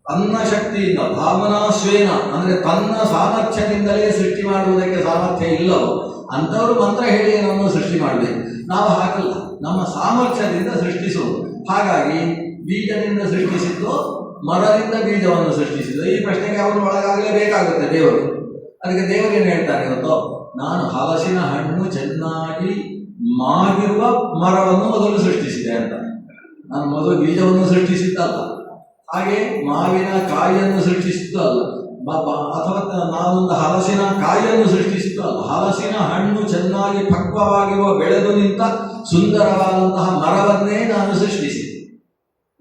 ತನ್ನ ಶಕ್ತಿಯಿಂದ ಭಾವನಾ ಸ್ವೇನ ಅಂದ್ರೆ ತನ್ನ ಸಾಮರ್ಥ್ಯದಿಂದಲೇ ಸೃಷ್ಟಿ ಮಾಡುವುದಕ್ಕೆ ಸಾಮರ್ಥ್ಯ ಇಲ್ಲವೋ ಅಂಥವರು ಮಂತ್ರ ಹೇಳಿ ಏನನ್ನು ಸೃಷ್ಟಿ ಮಾಡಬೇಕು. ನಾವು ಹಾಗಲ್ಲ, ನಮ್ಮ ಸಾಮರ್ಥ್ಯದಿಂದ ಸೃಷ್ಟಿಸುವುದು. ಹಾಗಾಗಿ ಬೀಜದಿಂದ ಸೃಷ್ಟಿಸಿದ್ದು, ಮರದಿಂದ ಬೀಜವನ್ನು ಸೃಷ್ಟಿಸಿದ್ದು. ಈ ಪ್ರಶ್ನೆಗೆ ಅವನು ಒಳಗಾಗಲೇಬೇಕಾಗುತ್ತೆ ದೇವರು. ಅದಕ್ಕೆ ದೇವರು ಏನು ಹೇಳ್ತಾರೆ ಗೊತ್ತೋ, ನಾನು ಹಲಸಿನ ಹಣ್ಣು ಚೆನ್ನಾಗಿ ಮಾಗಿರುವ ಮರವನ್ನು ಮೊದಲು ಸೃಷ್ಟಿಸಿದೆ ಅಂತ. ನಾನು ಮೊದಲು ಬೀಜವನ್ನು ಸೃಷ್ಟಿಸಿದ್ದಲ್ಲ, ಹಾಗೆ ಮಾವಿನ ಕಾಯಿಯನ್ನು ಸೃಷ್ಟಿಸಿದ್ದು ಅಲ್ಲ, ಅಥವಾ ನಾವೊಂದು ಹಲಸಿನ ಕಾಯಿಯನ್ನು ಸೃಷ್ಟಿಸಿದ್ದು ಅಲ್ಲ. ಹಲಸಿನ ಹಣ್ಣು ಚೆನ್ನಾಗಿ ಪಕ್ವವಾಗಿರುವ ಬೆಳೆದು ನಿಂತ ಸುಂದರವಾದಂತಹ ಮರವನ್ನೇ ನಾನು ಸೃಷ್ಟಿಸಿದೆ.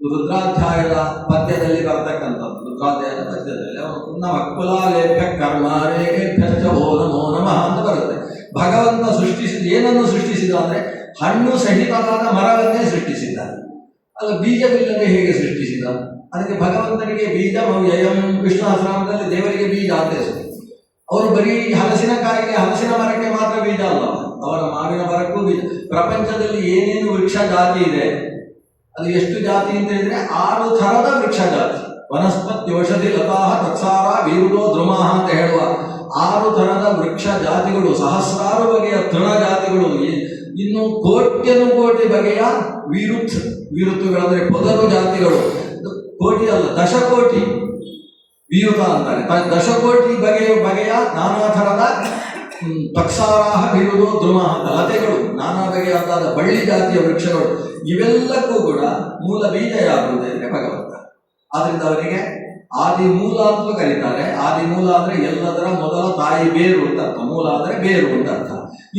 ರುದ್ರಾಧ್ಯಾಯದ ಪದ್ಯದಲ್ಲಿ ಬರ್ತಕ್ಕಂಥದ್ದು, ರುದ್ರಾಧ್ಯಾಯದ ಪದ್ಯದಲ್ಲಿ ಅವನು ಪುನಃ ಕುಲಾಲೇಭ್ಯ ಕರ್ಮಾರೇಭ್ಯ ಭೋ ನಮೋ ನಮಃ ಅಂತ ಬರುತ್ತೆ. ಭಗವಂತ ಸೃಷ್ಟಿಸಿದ ಏನನ್ನು ಸೃಷ್ಟಿಸಿದ ಅಂದ್ರೆ ಹಣ್ಣು ಸಹಿತವಾದ ಮರವನ್ನೇ ಸೃಷ್ಟಿಸಿದ್ದಾನೆ. ಅಲ್ಲ, ಬೀಜವಿಲ್ಲದೆ ಹೇಗೆ ಸೃಷ್ಟಿಸಿದ? ಅದಕ್ಕೆ ಭಗವಂತನಿಗೆ ಬೀಜ ವ್ಯಯಂ, ವಿಷ್ಣು ಸಹಸ್ರನಾಮದಲ್ಲಿ ದೇವರಿಗೆ ಬೀಜ ಅಂತ ಹೆಸರು. ಅವರು ಬರೀ ಹಲಸಿನ ಕಾಯಿಗೆ, ಹಲಸಿನ ಮರಕ್ಕೆ ಮಾತ್ರ ಬೀಜ ಅಲ್ಲ, ಅವರ ಮಾವಿನ ಮರಕ್ಕೂ ಬೀಜ. ಪ್ರಪಂಚದಲ್ಲಿ ಏನೇನು ವೃಕ್ಷ ಜಾತಿ ಇದೆ, ಅದು ಎಷ್ಟು ಜಾತಿ ಅಂತ ಹೇಳಿದ್ರೆ 6 ಥರದ ವೃಕ್ಷ ಜಾತಿ. ವನಸ್ಪತಿ ಔಷಧಿ ಲತಾ ತತ್ಸಾರ ವೀರುಡೋ ದ್ರುಮಾಹ ಅಂತ ಹೇಳುವ 6 ಥರದ ವೃಕ್ಷ ಜಾತಿಗಳು, ಸಹಸ್ರಾರು ಬಗೆಯ ತೃಣ ಜಾತಿಗಳು, ಇನ್ನು ಕೋಟಿ ಬಗೆಯ ವೀರುತ್ತುಗಳಂದ್ರೆ ಪೊದರು ಜಾತಿಗಳು. ಕೋಟಿ ಅಲ್ಲ, ದಶಕೋಟಿ ವೀರುತ ಅಂತಾರೆ. ದಶಕೋಟಿ ಬಗೆಯ ನಾನಾ ಥರದ ತಕ್ಸಾರಾಹ ಬೀರುವುದು ದ್ರುಮ ಅಂತ ಲತೆಗಳು, ನಾನಾ ಬಗೆಯಾದ ಬಳ್ಳಿ ಜಾತಿಯ ವೃಕ್ಷಗಳು. ಇವೆಲ್ಲಕ್ಕೂ ಕೂಡ ಮೂಲ ಬೀಜ ಯಾವುದು ಅಂದರೆ ಭಗವಂತ. ಆದ್ರಿಂದ ಅವರಿಗೆ ಆದಿ ಮೂಲ ಅಂತ ಕರೀತಾರೆ. ಆದಿ ಮೂಲ ಅಂದ್ರೆ ಎಲ್ಲದರ ಮೊದಲ ತಾಯಿ ಬೇರು ಅಂತ ಅರ್ಥ, ಮೂಲ ಅಂದ್ರೆ ಬೇರು ಅಂತ ಅರ್ಥ.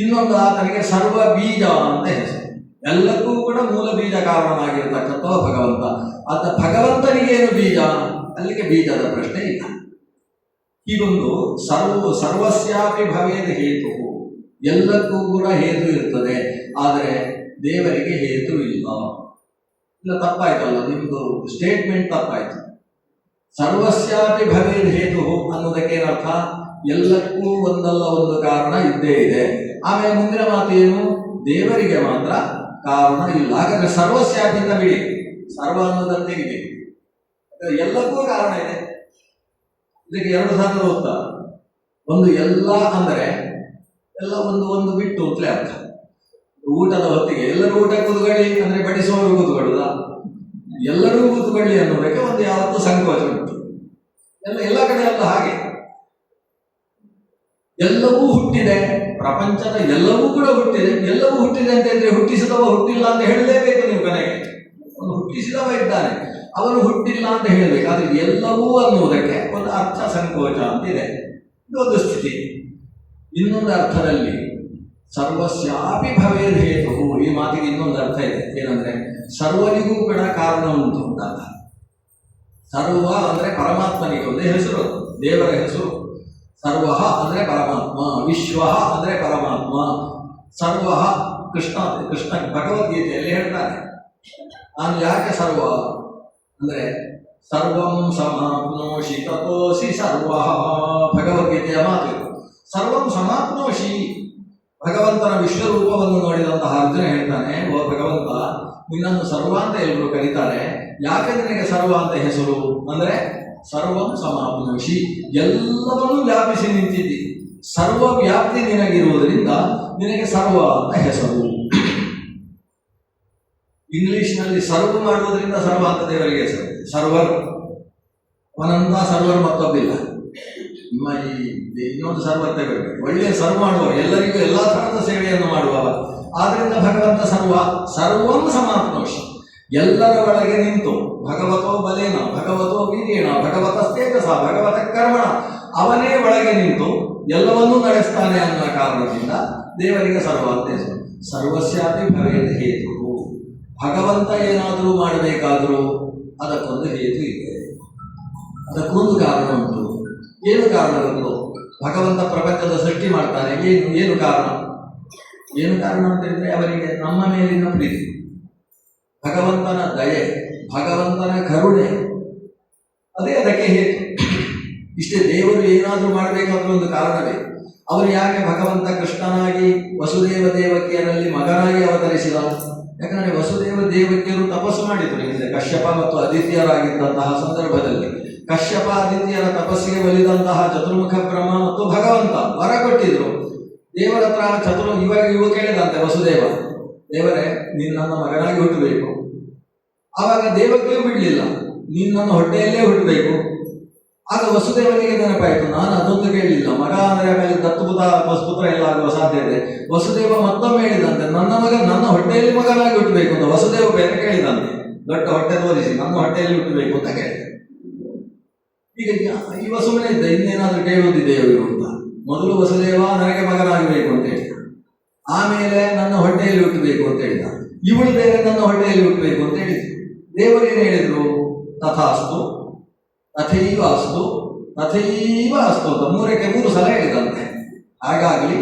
ಇನ್ನೊಂದು ಆತನಿಗೆ ಸರ್ವ ಬೀಜ ಅಂತ ಹೆಸರು. ಎಲ್ಲಕ್ಕೂ ಕೂಡ ಮೂಲ ಬೀಜ ಕಾರಣನಾಗಿರ್ತಕ್ಕಂಥ ಭಗವಂತ. ಆತ ಭಗವಂತನಿಗೇನು ಬೀಜ? ಅಲ್ಲಿಗೆ ಬೀಜದ ಪ್ರಶ್ನೆ ಇಲ್ಲ. ಹೀಗೊಂದು ಸರ್ವಸ್ಯಾಪಿ ಭವೇದ ಹೇತು, ಎಲ್ಲಕ್ಕೂ ಕೂಡ ಹೇತು ಇರ್ತದೆ, ಆದರೆ ದೇವರಿಗೆ ಹೇತು ಇಲ್ಲ. ಇಲ್ಲ, ತಪ್ಪಾಯ್ತಲ್ಲ, ನಿಮ್ದು ಸ್ಟೇಟ್ಮೆಂಟ್ ತಪ್ಪಾಯ್ತು. ಸರ್ವಸ್ಯಾಪಿ ಭವೇದ ಹೇತು ಅನ್ನೋದಕ್ಕೆ ಏನರ್ಥ? ಎಲ್ಲಕ್ಕೂ ಒಂದಲ್ಲ ಒಂದು ಕಾರಣ ಇದ್ದೇ ಇದೆ. ಆಮೇಲೆ ಮುಂದಿನ ಮಾತು ಏನು? ದೇವರಿಗೆ ಮಾತ್ರ ಕಾರಣ ಇಲ್ಲ. ಹಾಗಾದ್ರೆ ಸರ್ವಸ್ಯಾಪಿಂದ ಬಿಡಿ, ಸರ್ವ ಅನ್ನೋದನ್ನು ತೆಗಿದೆ. ಎಲ್ಲಕ್ಕೂ ಕಾರಣ ಇದೆ. ಇದಕ್ಕೆ 2 ಸಾಲ ಓದ್ತಾ. ಒಂದು ಎಲ್ಲ ಅಂದರೆ ಎಲ್ಲ ಒಂದು ಬಿಟ್ಟು ಅಂತಲೇ ಅರ್ಥ. ಊಟದ ಹೊತ್ತಿಗೆ ಎಲ್ಲರೂ ಊಟ ಕೂತ್ಕೊಳ್ಳಿ ಅಂದ್ರೆ ಬಡಿಸುವವರು ಕೂತ್ಕೊಳ್ಳುದ? ಎಲ್ಲರೂ ಕೂತ್ಕೊಳ್ಳಿ ಅನ್ನೋದಕ್ಕೆ ಒಂದು ಯಾವತ್ತೂ ಸಂಕೋಚ ಉಂಟು. ಎಲ್ಲ ಕಡೆ ಎಲ್ಲ ಹಾಗೆ. ಎಲ್ಲವೂ ಹುಟ್ಟಿದೆ, ಪ್ರಪಂಚದ ಎಲ್ಲವೂ ಕೂಡ ಹುಟ್ಟಿದೆ. ಎಲ್ಲವೂ ಹುಟ್ಟಿದೆ ಅಂತ ಹೇಳಿದ್ರೆ ಹುಟ್ಟಿಸಿದವ ಹುಟ್ಟಿಲ್ಲ ಅಂತ ಹೇಳಲೇಬೇಕು ನೀವು. ಕೊನೆಗೆ ಅವನು ಹುಟ್ಟಿಸಿದವ ಇದ್ದಾನೆ, ಅವನು ಹುಟ್ಟಿಲ್ಲ ಅಂತ ಹೇಳಬೇಕು. ಆದ್ರೆ ಎಲ್ಲವೂ ಅನ್ನುವುದಕ್ಕೆ ಒಂದು ಅರ್ಥ ಸಂಕೋಚ ಅಂತ ಇದೆ. ಇದೊಂದು ಸ್ಥಿತಿ. ಇನ್ನೊಂದು ಅರ್ಥದಲ್ಲಿ ಸರ್ವಸ್ಯಾಪಿ ಭವೇದ್ ಹೇತು, ಈ ಮಾತಿಗೆ ಇನ್ನೊಂದು ಅರ್ಥ ಇದೆ. ಏನಂದ್ರೆ ಸರ್ವನಿಗೂ ಕೂಡ ಕಾರಣ ಉಂಟು ಅಂತ ಅರ್ಥ. ಸರ್ವ ಅಂದ್ರೆ ಪರಮಾತ್ಮನಿಗೆ ಒಂದೇ ಹೆಸರು, ದೇವರ ಹೆಸರು. ಸರ್ವ ಅಂದ್ರೆ ಪರಮಾತ್ಮ, ವಿಶ್ವ ಅಂದ್ರೆ ಪರಮಾತ್ಮ, ಸರ್ವ ಕೃಷ್ಣ ಭಗವದ್ಗೀತೆಯಲ್ಲಿ ಹೇಳ್ತಾನೆ. ನಾನು ಯಾಕೆ ಸರ್ವ ಅಂದ್ರೆ ಸರ್ವಂ ಸಮಾಪ್ನೋಷಿ ತತೋಸಿ ಸರ್ವ, ಭಗವದ್ಗೀತೆಯ ಮಾತು. ಸರ್ವಂ ಸಮಾಪ್ನೋಷಿ, ಭಗವಂತನ ವಿಶ್ವರೂಪವನ್ನು ನೋಡಿದಂತಹ ಅರ್ಜುನ ಹೇಳ್ತಾನೆ, ಓ ಭಗವಂತ, ನಿನ್ನನ್ನು ಸರ್ವ ಅಂತ ಎಲ್ಲರೂ ಕರೀತಾರೆ, ಯಾಕೆ ನಿನಗೆ ಸರ್ವ ಅಂತ ಹೆಸರು ಅಂದ್ರೆ ಸರ್ವಂ ಸಮಾಪ್ನೋಷಿ, ಎಲ್ಲವನ್ನೂ ವ್ಯಾಪಿಸಿ ನಿಂತಿದ್ದಿ. ಸರ್ವ ವ್ಯಾಪ್ತಿ ನಿನಗಿರುವುದರಿಂದ ನಿನಗೆ ಸರ್ವ ಅಂತ ಹೆಸರು. ಇಂಗ್ಲಿಷ್ನಲ್ಲಿ ಸರ್ವ್ ಮಾಡುವುದರಿಂದ ಸರ್ವ ಅಂತ ದೇವರಿಗೆ ಹೆಸರು. ಸರ್ವರ್ ಅವನಂತ ಸರ್ವರ್ ಮತ್ತೊಬ್ಬಿಲ್ಲ. ನಿಮ್ಮ ಈ ಇನ್ನೊಂದು ಸರ್ವರ್ ತಗೊಳ್ಬೇಕು, ಒಳ್ಳೆಯ ಸರ್ವ್ ಮಾಡುವ, ಎಲ್ಲರಿಗೂ ಎಲ್ಲಾ ತರಹದ ಸೇವೆಯನ್ನು ಮಾಡುವವ. ಆದ್ರಿಂದ ಭಗವಂತ ಸರ್ವಂ ಸಮಾಪ್ನೋಷಿ, ಎಲ್ಲರ ಒಳಗೆ ನಿಂತು ಭಗವತೋ ಬಲೇನ, ಭಗವತೋ ವೀರ್ಯೇಣ, ಭಗವತ ತೇಜಸ, ಭಗವತ ಕರ್ಮಣ, ಅವನೇ ಒಳಗೆ ನಿಂತು ಎಲ್ಲವನ್ನೂ ನಡೆಸ್ತಾನೆ ಅನ್ನೋ ಕಾರಣದಿಂದ ದೇವರಿಗೆ ಸರ್ವ ಅಂತ ಹೆಸರು. ಸರ್ವಸ್ಯಾಪಿ ಭವೇದ್ ಹೇತು, ಭಗವಂತ ಏನಾದರೂ ಮಾಡಬೇಕಾದರೂ ಅದಕ್ಕೊಂದು ಹೇತು ಇದೆ, ಅದಕ್ಕೊಂದು ಕಾರಣ ಉಂಟು. ಏನು ಕಾರಣ ಉಂಟು? ಭಗವಂತ ಪ್ರಪಂಚದ ಸೃಷ್ಟಿ ಮಾಡ್ತಾನೆ. ಏನು ಕಾರಣ? ಏನು ಕಾರಣ ಅಂತ ಹೇಳಿದ್ರೆ ಅವರಿಗೆ ನಮ್ಮ ಮೇಲಿನ ಪ್ರೀತಿ, ಭಗವಂತನ ದಯೆ, ಭಗವಂತನ ಕರುಣೆ, ಅದೇ ಅದಕ್ಕೆ ಹೇತು. ಇಷ್ಟೇ. ದೇವರು ಏನಾದರೂ ಮಾಡಬೇಕಾದ್ರೂ ಒಂದು ಕಾರಣವೇ. ಅವನು ಯಾಕೆ ಭಗವಂತ ಕೃಷ್ಣನಾಗಿ ವಸುದೇವ ದೇವಕಿಯರಲ್ಲಿ ಮಗನಾಗಿ ಅವತರಿಸಿದ? ಯಾಕಂದ್ರೆ ವಸುದೇವ ದೇವಕಿಯರು ತಪಸ್ಸು ಮಾಡಿದರು ಹಿಂದೆ, ಕಶ್ಯಪ ಮತ್ತು ಅದಿತ್ಯರಾಗಿದ್ದಂತಹ ಸಂದರ್ಭದಲ್ಲಿ. ಕಶ್ಯಪ ಆದಿತ್ಯರ ತಪಸ್ಸಿಗೆ ಒಲಿದಂತಹ ಚತುರ್ಮುಖ ಬ್ರಹ್ಮ ಮತ್ತು ಭಗವಂತ ವರ ಕೊಟ್ಟಿದ್ರು. ದೇವರ ಹತ್ರ ಇವ ಕೇಳಿದಂತೆ ವಸುದೇವ, ದೇವರೇ ನೀನು ನನ್ನ ಮಗನಾಗಿ ಹುಟ್ಟಬೇಕು. ಆವಾಗ ದೇವಕಿಯೂ ಬಿಡಲಿಲ್ಲ, ನೀನು ನನ್ನ ಹೊಟ್ಟೆಯಲ್ಲೇ ಹುಟ್ಟಬೇಕು. ಆಗ ವಸುದೇವನಿಗೆ ನೆನಪಾಯಿತು, ನಾನು ಅದೊಂದು ಕೇಳಲಿಲ್ಲ, ಮಗ ಅಂದರೆ ಆಮೇಲೆ ದತ್ತುಪುತ್ರ ವಸುಪುತ್ರ ಎಲ್ಲ ಆಗುವ ಸಾಧ್ಯತೆ. ವಸುದೇವ ಮತ್ತೊಮ್ಮೆ ಹೇಳಿದಂತೆ, ನನ್ನ ಮಗ ನನ್ನ ಹೊಟ್ಟೆಯಲ್ಲಿ ಮಗನಾಗಿ ಹುಟ್ಟಬೇಕು ಅಂತ. ವಸುದೇವ ಬೇರೆ ಕೇಳಿದಂತೆ, ದೊಡ್ಡ ಹೊಟ್ಟೆ ತೋರಿಸಿ ನನ್ನ ಹೊಟ್ಟೆಯಲ್ಲಿ ಹುಟ್ಟಬೇಕು ಅಂತ ಕೇಳಿದೆ. ಈಗ ಇವ ಸುಮ್ಮನೆ ಇದ್ದ, ಇನ್ನೇನಾದ್ರೂ ಕೇಳುವುದಿದೆಯೋ ಇವರು ಅಂತ. ಮೊದಲು ವಸುದೇವ ನನಗೆ ಮಗನಾಗಬೇಕು ಅಂತ ಹೇಳಿದ, ಆಮೇಲೆ ನನ್ನ ಹೊಟ್ಟೆಯಲ್ಲಿ ಹುಟ್ಟಬೇಕು ಅಂತ ಹೇಳಿದ. ಇವಳು ಬೇರೆ ನನ್ನ ಹೊಟ್ಟೆಯಲ್ಲಿ ಹುಟ್ಟಬೇಕು ಅಂತ ಹೇಳಿದ್ರು. ದೇವರು ಏನು ಹೇಳಿದ್ರು? ತಥಾಸ್ತು, ತಥೈವ ಅಸ್ತು, ತಥೈವ ಅಸ್ತು ಅಂತ 3 ಸಲ ಹೇಳಿದಂತೆ. ಹಾಗಾಗಲಿ,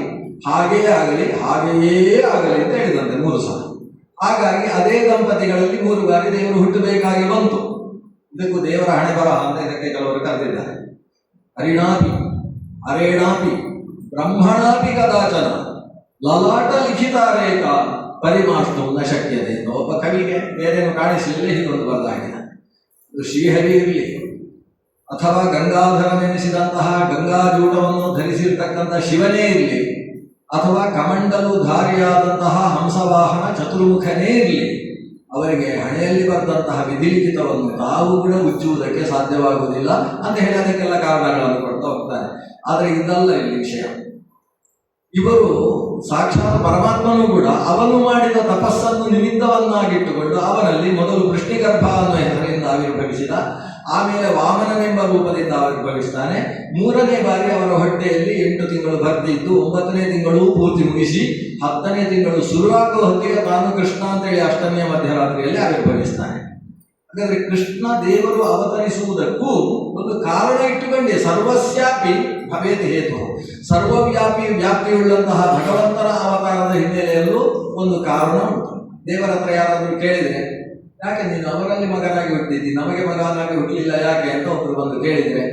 ಹಾಗೆಯೇ ಆಗಲಿ, ಹಾಗೆಯೇ ಆಗಲಿ ಅಂತ ಹೇಳಿದಂತೆ 3 ಸಲ. ಹಾಗಾಗಿ ಅದೇ ದಂಪತಿಗಳಲ್ಲಿ 3 ಬಾರಿ ದೇವರು ಹುಟ್ಟಬೇಕಾಗಿ ಬಂತು. ಇದಕ್ಕೂ ದೇವರ ಹಣೆ ಬರಹ ಅಂತ ಇದಕ್ಕೆ ಕೆಲವರು ಕರೆದಿದ್ದಾರೆ. ಹರಿಣಾಪಿ ಅರೇಣಾಪಿ ಬ್ರಹ್ಮಣಾಪಿ ಕದಾಚನ ಲಲಾಟ ಲಿಖಿತ ರೇಖ ಪರಿಮಾಷ್ಟು ನ ಶಕ್ಯತೆ ಅಂತ ಒಬ್ಬ ಕವಿಗೆ ಬೇರೇನು ಕಾಣಿಸಲಿಲ್ಲ, ಹೀಗೊಂದು ಬರೆದಾಗಿದೆ. ಶ್ರೀಹರಿ ಇರಲಿ ಅಥವಾ ಗಂಗಾಧರನೆನಿಸಿದಂತಹ ಗಂಗಾಜೂಟವನ್ನು ಧರಿಸಿರ್ತಕ್ಕಂಥ ಶಿವನೇ ಇರಲಿ, ಅಥವಾ ಕಮಂಡಲು ಧಾರಿಯಾದಂತಹ ಹಂಸವಾಹನ ಚತುರ್ಮುಖನೇ ಇರಲಿ, ಅವರಿಗೆ ಹಣೆಯಲ್ಲಿ ಬರೆದಂತಹ ವಿಧಿಲಿಖಿತವನ್ನು ತಾವು ಕೂಡ ಮುಚ್ಚುವುದಕ್ಕೆ ಸಾಧ್ಯವಾಗುವುದಿಲ್ಲ ಅಂತ ಹೇಳಿ ಅದಕ್ಕೆಲ್ಲ ಕಾರಣಗಳನ್ನು ಕೊಡ್ತಾ ಹೋಗ್ತಾರೆ. ಆದರೆ ಇದಲ್ಲ ಇಲ್ಲಿ ವಿಷಯ. ಇವರು ಸಾಕ್ಷಾತ್ ಪರಮಾತ್ಮನೂ ಕೂಡ ಅವನು ಮಾಡಿದ ತಪಸ್ಸನ್ನು ನಿಮಿತ್ತವನ್ನಾಗಿಟ್ಟುಕೊಂಡು ಅವನಲ್ಲಿ ಮೊದಲು ವೃಷ್ಣಿಗರ್ಭ ಅನ್ನೋ ಹೆಸರಿನಿಂದ ಆವಿರ್ಭವಿಸಿದ, ಆಮೇಲೆ ವಾಮನನೆಂಬ ರೂಪದಿಂದ ಆವಿರ್ಭವಿಸ್ತಾನೆ. 3ನೇ ಬಾರಿ ಅವರ ಹೊಟ್ಟೆಯಲ್ಲಿ 8 ತಿಂಗಳು ಭರ್ತಿದ್ದು 9ನೇ ತಿಂಗಳು ಪೂರ್ತಿ ಮುಗಿಸಿ 10ನೇ ತಿಂಗಳು ಶುರುವಾಗುವ ಹೊತ್ತಿಗೆ ತಾನು ಕೃಷ್ಣ ಅಂತೇಳಿ ಅಷ್ಟಮಿಯ ಮಧ್ಯರಾತ್ರಿಯಲ್ಲಿ ಆವಿರ್ಭವಿಸ್ತಾನೆ. ಹಾಗಾದ್ರೆ ಕೃಷ್ಣ ದೇವರು ಅವತರಿಸುವುದಕ್ಕೂ ಒಂದು ಕಾರಣ ಇಟ್ಟುಕೊಂಡೆ. ಸರ್ವಸ್ಯಾಪಿ ಭವೇತ್ ಹೇತು, ವ್ಯಾಪ್ತಿಯುಳ್ಳಂತಹ ಭಗವಂತನ ಅವತಾರದ ಹಿನ್ನೆಲೆಯಲ್ಲೂ ಒಂದು ಕಾರಣ ಉಂಟು. ದೇವರ ಹತ್ರ ಯಾರಾದರೂ ಕೇಳಿದರೆ, ಯಾಕೆ ನೀನು ಅವರಲ್ಲಿ ಮಗನಾಗಿ ಹುಟ್ಟಿದ್ದಿ, ನಮಗೆ ಮಗನಾಗಿ ಹುಟ್ಟಲಿಲ್ಲ ಯಾಕೆ ಅಂತ ಒಬ್ಬರು ಬಂದು ಕೇಳಿದರೆ